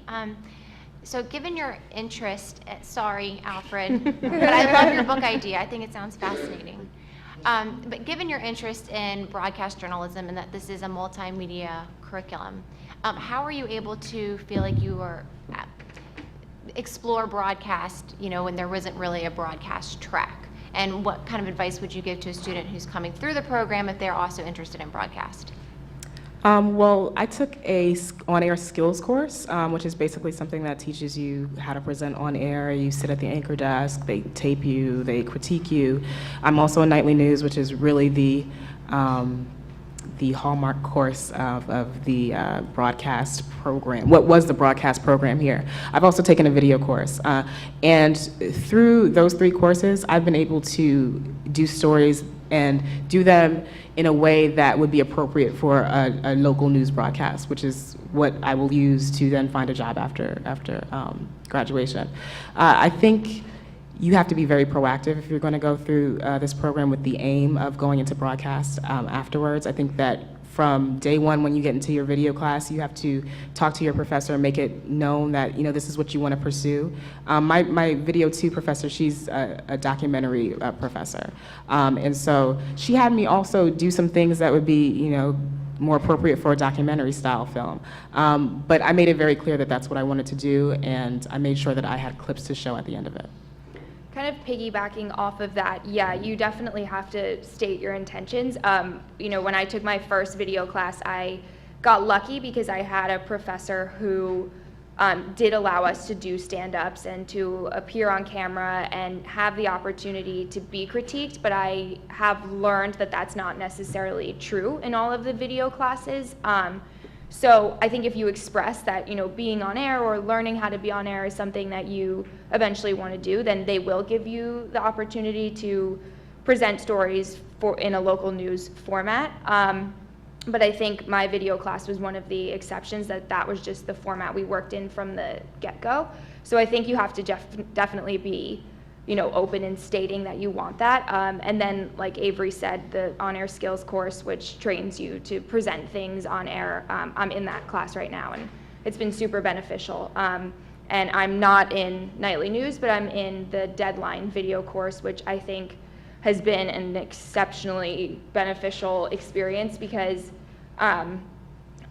So given your interest, sorry, Alfred, but I love your book idea. I think it sounds fascinating. But given your interest in broadcast journalism and that this is a multimedia curriculum, how are you able to feel like you are explore broadcast, when there wasn't really a broadcast track? And what kind of advice would you give to a student who's coming through the program if they're also interested in broadcast? Well, I took a on-air skills course, which is basically something that teaches you how to present on air. You sit at the anchor desk, they tape you, they critique you. I'm also in Nightly News, which is really the hallmark course of the broadcast program, what was the broadcast program here. I've also taken a video course. And through those 3 courses, I've been able to do stories and do them in a way that would be appropriate for a local news broadcast, which is what I will use to then find a job after graduation. I think you have to be very proactive if you're going to go through this program with the aim of going into broadcast afterwards. I think that from day one, when you get into your video class, you have to talk to your professor and make it known that this is what you want to pursue. My video 2 professor, she's a documentary professor, and so she had me also do some things that would be more appropriate for a documentary style film. But I made it very clear that that's what I wanted to do, and I made sure that I had clips to show at the end of it. Kind of piggybacking off of that, yeah, you definitely have to state your intentions. When I took my first video class, I got lucky because I had a professor who did allow us to do stand-ups and to appear on camera and have the opportunity to be critiqued, but I have learned that that's not necessarily true in all of the video classes. So I think if you express that, being on air or learning how to be on air is something that you eventually want to do, then they will give you the opportunity to present stories in a local news format. But I think my video class was one of the exceptions, that was just the format we worked in from the get-go. So I think you have to definitely be open in stating that you want that. And then, like Avery said, the on-air skills course, which trains you to present things on air, I'm in that class right now, and it's been super beneficial. And I'm not in Nightly News, but I'm in the Deadline video course, which I think has been an exceptionally beneficial experience because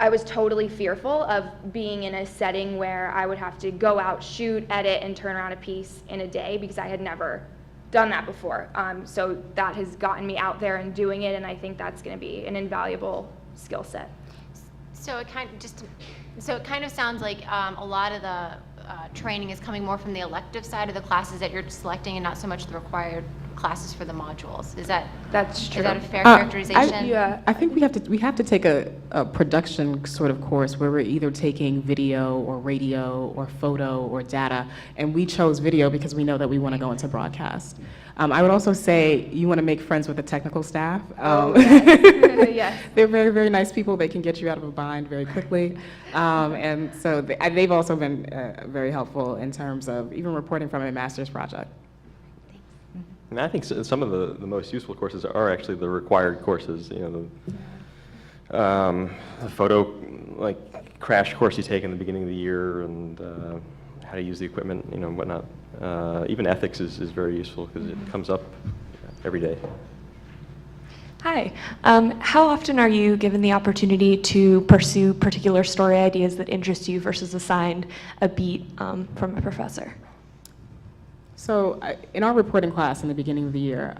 I was totally fearful of being in a setting where I would have to go out, shoot, edit, and turn around a piece in a day because I had never done that before. So that has gotten me out there and doing it, and I think that's going to be an invaluable skill set. So it kind of sounds like a lot of the training is coming more from the elective side of the classes that you're selecting, and not so much the required classes for the modules. That's true? Is that a fair characterization? I think we have to take a production sort of course where we're either taking video or radio or photo or data, and we chose video because we know that we want to go into broadcast. I would also say you want to make friends with the technical staff. Yes. They're very, very nice people. They can get you out of a bind very quickly. And so they've also been very helpful in terms of even reporting from a master's project. And I think some of the most useful courses are actually the required courses. You know, the photo crash course you take in the beginning of the year, and how to use the equipment, you know, whatnot. Even ethics is very useful because it comes up every day. Hi. How often are you given the opportunity to pursue particular story ideas that interest you versus assigned a beat from a professor? So in our reporting class in the beginning of the year,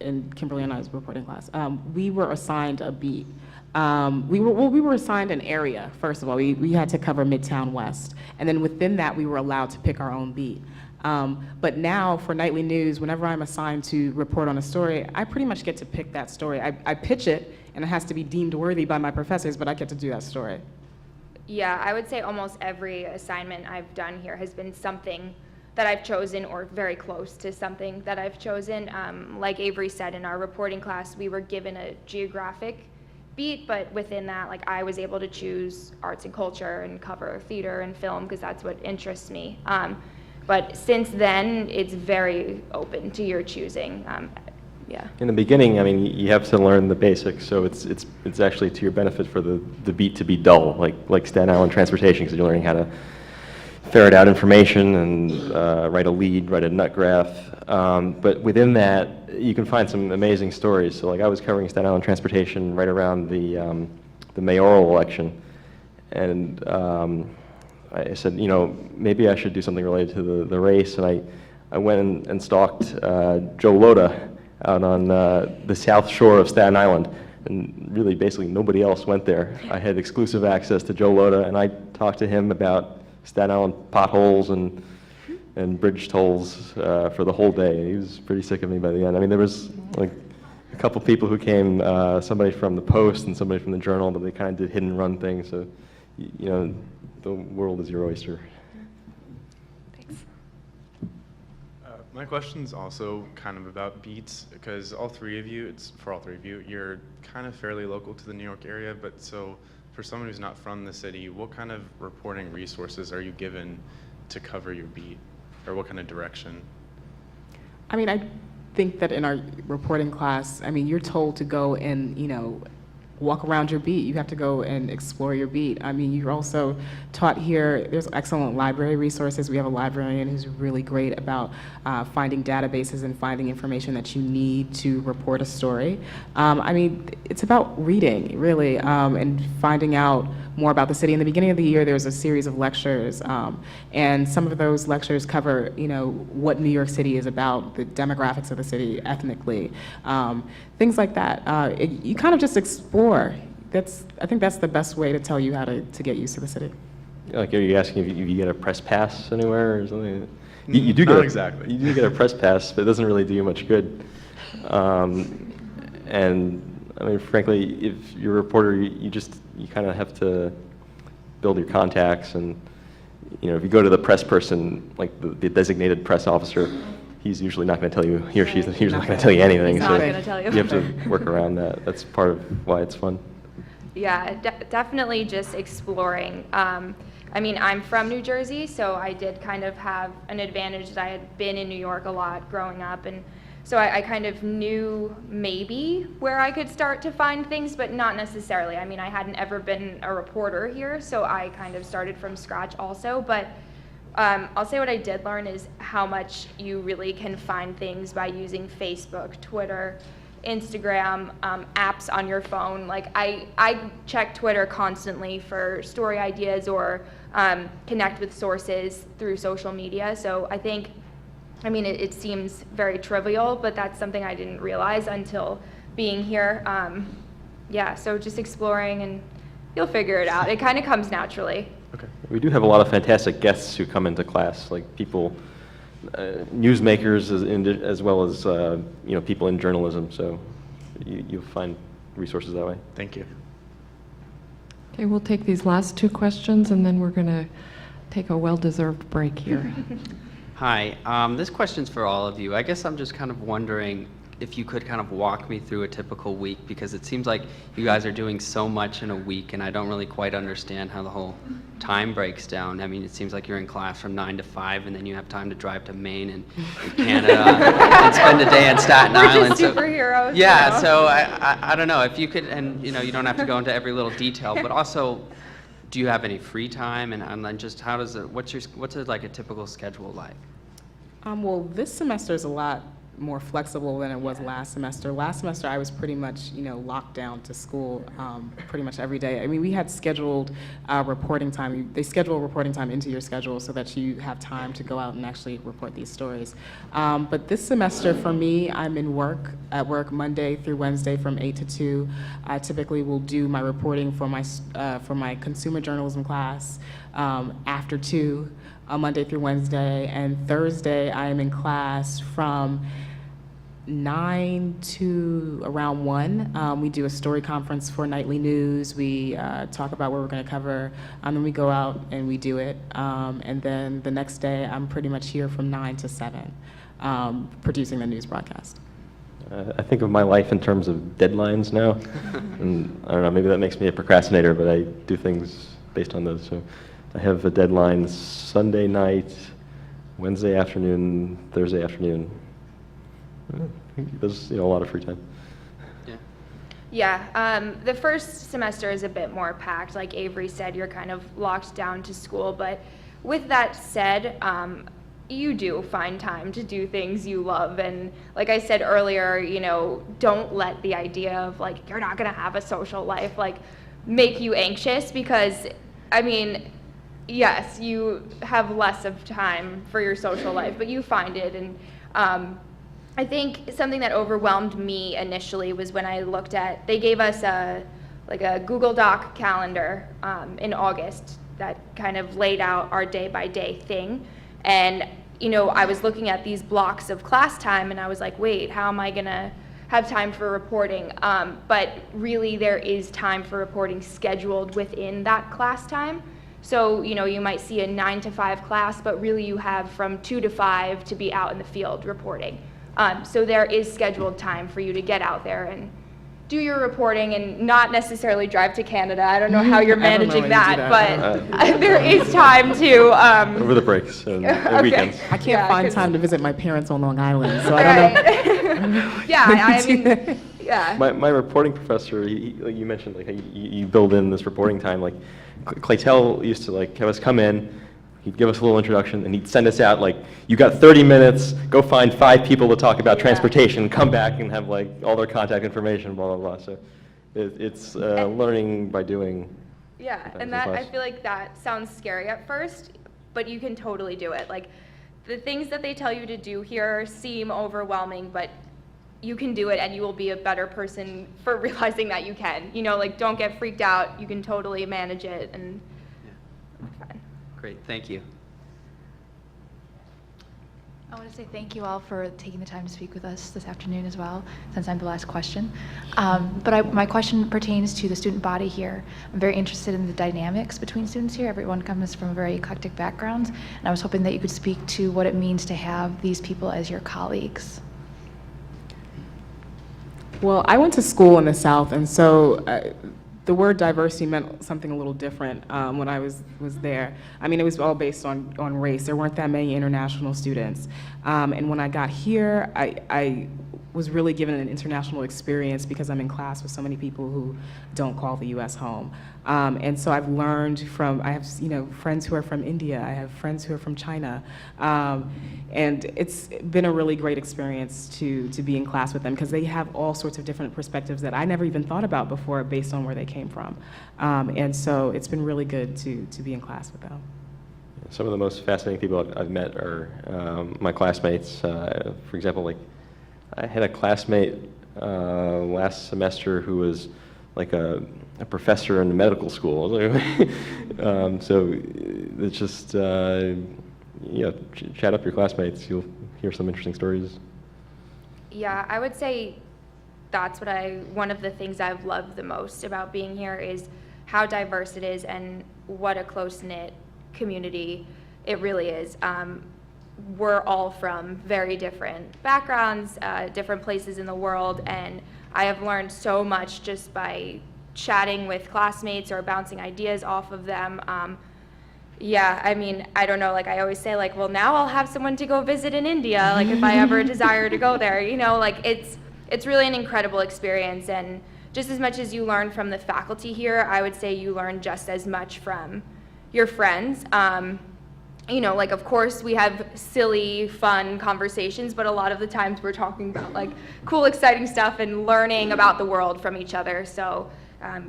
in Kimberly and I's reporting class, we were assigned a beat. We were assigned an area, first of all. We had to cover Midtown West. And then within that, we were allowed to pick our own beat. But now for Nightly News, whenever I'm assigned to report on a story, I pretty much get to pick that story. I pitch it, and it has to be deemed worthy by my professors, but I get to do that story. Yeah, I would say almost every assignment I've done here has been something that I've chosen or very close to something that I've chosen. Like Avery said, in our reporting class, we were given a geographic beat, but within that, like, I was able to choose arts and culture and cover theater and film because that's what interests me. But since then, it's very open to your choosing. Yeah. In the beginning, I mean, you have to learn the basics, so it's actually to your benefit for the beat to be dull, like Staten Island transportation, because you're learning how to ferret out information and write a lead, write a nut graph. But within that, you can find some amazing stories. So like I was covering Staten Island transportation right around the mayoral election. And I said, you know, maybe I should do something related to the race. And I went and stalked Joe Lhota out on the south shore of Staten Island. And really, basically, nobody else went there. I had exclusive access to Joe Lhota, and I talked to him about Staten Island potholes and bridge tolls for the whole day. He was pretty sick of me by the end. I mean, there was like a couple people who came, somebody from the Post and somebody from the Journal, but they kind of did hit and run things. So, you know, the world is your oyster. My question's also kind of about beats, because all three of you, you're kind of fairly local to the New York area, but so for someone who's not from the city, what kind of reporting resources are you given to cover your beat, or what kind of direction? I mean, I think that in our reporting class, I mean, you're told to go and, you know, walk around your beat. You have to go and explore your beat. I mean, you're also taught here, there's excellent library resources. We have a librarian who's really great about finding databases and finding information that you need to report a story. I mean, it's about reading, really, and finding out more about the city. In the beginning of the year, there was a series of lectures, and some of those lectures cover, you know, what New York City is about, the demographics of the city ethnically, things like that. You kind of just explore. I think that's the best way to tell you how to get used to the city. Like, are you asking if you get a press pass anywhere or something? You do not get exactly. You do get a press pass, but it doesn't really do you much good. And I mean, frankly, if you're a reporter, you kind of have to build your contacts, and you know, if you go to the press person, like the designated press officer, he's usually not going to tell you, he or she's usually not going to tell you anything. He's not gonna tell you. You have to work around that. That's part of why it's fun. Yeah, definitely just exploring. I mean, I'm from New Jersey, so I did kind of have an advantage that I had been in New York a lot growing up, and so I kind of knew maybe where I could start to find things, but not necessarily. I mean, I hadn't ever been a reporter here, so I kind of started from scratch also, but I'll say what I did learn is how much you really can find things by using Facebook, Twitter, Instagram, apps on your phone. Like I check Twitter constantly for story ideas or connect with sources through social media. So I think, I mean, it seems very trivial, but that's something I didn't realize until being here. Yeah, so just exploring and you'll figure it out. It kind of comes naturally. Okay. We do have a lot of fantastic guests who come into class, like people, newsmakers as well as people in journalism. So you'll find resources that way. Thank you. Okay, we'll take these last two questions, and then we're going to take a well-deserved break here. Hi, this question's for all of you. I guess I'm just kind of wondering if you could kind of walk me through a typical week, because it seems like you guys are doing so much in a week, and I don't really quite understand how the whole time breaks down. I mean, it seems like you're in class from 9 to 5, and then you have time to drive to Maine and Canada and spend a day in Staten Island. We're just superheroes. Yeah, so I don't know if you could, and you don't have to go into every little detail, but also, do you have any free time, and then just how does it? What's like a typical schedule like? Well, this semester is a lot more flexible than it was last semester. Last semester, I was pretty much, locked down to school pretty much every day. I mean, we had scheduled reporting time. They schedule reporting time into your schedule so that you have time to go out and actually report these stories. But this semester, for me, I'm at work Monday through Wednesday from 8 to 2. I typically will do my reporting for my consumer journalism class after 2. Monday through Wednesday, and Thursday I am in class from 9 to around 1. We do a story conference for Nightly News. We talk about what we're going to cover, and then we go out and we do it. And then the next day I'm pretty much here from 9 to 7, producing the news broadcast. I think of my life in terms of deadlines now, and I don't know, maybe that makes me a procrastinator, but I do things based on those. So I have a deadline Sunday night, Wednesday afternoon, Thursday afternoon. There's a lot of free time. Yeah, the first semester is a bit more packed. Like Avery said, you're kind of locked down to school. But with that said, you do find time to do things you love. And like I said earlier, don't let the idea of like, you're not going to have a social life, like make you anxious, because I mean, yes, you have less of time for your social life, but you find it. And I think something that overwhelmed me initially was when I looked at, they gave us a Google Doc calendar in August that kind of laid out our day-by-day thing. And, I was looking at these blocks of class time, and I was like, wait, how am I going to have time for reporting? But really, there is time for reporting scheduled within that class time. So, you might see a 9 to 5 class, but really you have from 2 to 5 to be out in the field reporting. So there is scheduled time for you to get out there and do your reporting and not necessarily drive to Canada. I don't know how you're managing that, but there is time to... Over the breaks and weekends. I can't find time to visit my parents on Long Island, so I don't know. Yeah, I mean, yeah. My reporting professor, you mentioned like how you build in this reporting time. Like Claytel used to have us come in, he'd give us a little introduction, and he'd send us out like, you got 30 minutes, go find 5 people to talk about transportation, come back and have like all their contact information, blah, blah, blah. So it's learning by doing. Yeah, and that, I feel like that sounds scary at first, but you can totally do it. Like, the things that they tell you to do here seem overwhelming, but you can do it, and you will be a better person for realizing that you can. Like, don't get freaked out. You can totally manage it, and fine. Great, thank you. I want to say thank you all for taking the time to speak with us this afternoon as well, since I'm the last question. But my question pertains to the student body here. I'm very interested in the dynamics between students here. Everyone comes from a very eclectic background, and I was hoping that you could speak to what it means to have these people as your colleagues. Well, I went to school in the South, and so the word diversity meant something a little different when I was there. I mean, it was all based on race. There weren't that many international students. And when I got here, I was really given an international experience because I'm in class with so many people who don't call the U.S. home. And so I've learned from, I have friends who are from India, I have friends who are from China, and it's been a really great experience to be in class with them because they have all sorts of different perspectives that I never even thought about before based on where they came from. And so it's been really good to be in class with them. Some of the most fascinating people I've met are my classmates. For example, like I had a classmate last semester who was like a professor in medical school. So it's just, chat up your classmates. You'll hear some interesting stories. Yeah, I would say that's one of the things I've loved the most about being here is how diverse it is and what a close-knit community it really is. We're all from very different backgrounds, different places in the world, and I have learned so much just by chatting with classmates or bouncing ideas off of them. Yeah, I mean, I don't know, like I always say, like, well, now I'll have someone to go visit in India, like if I ever desire to go there, like it's really an incredible experience, and just as much as you learn from the faculty here, I would say you learn just as much from your friends. Like of course we have silly, fun conversations, but a lot of the times we're talking about like cool, exciting stuff and learning about the world from each other. So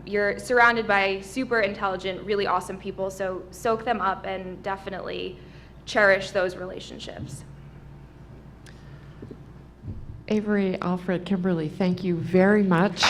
you're surrounded by super intelligent, really awesome people, so soak them up and definitely cherish those relationships. Avery, Alfred, Kimberly, thank you very much.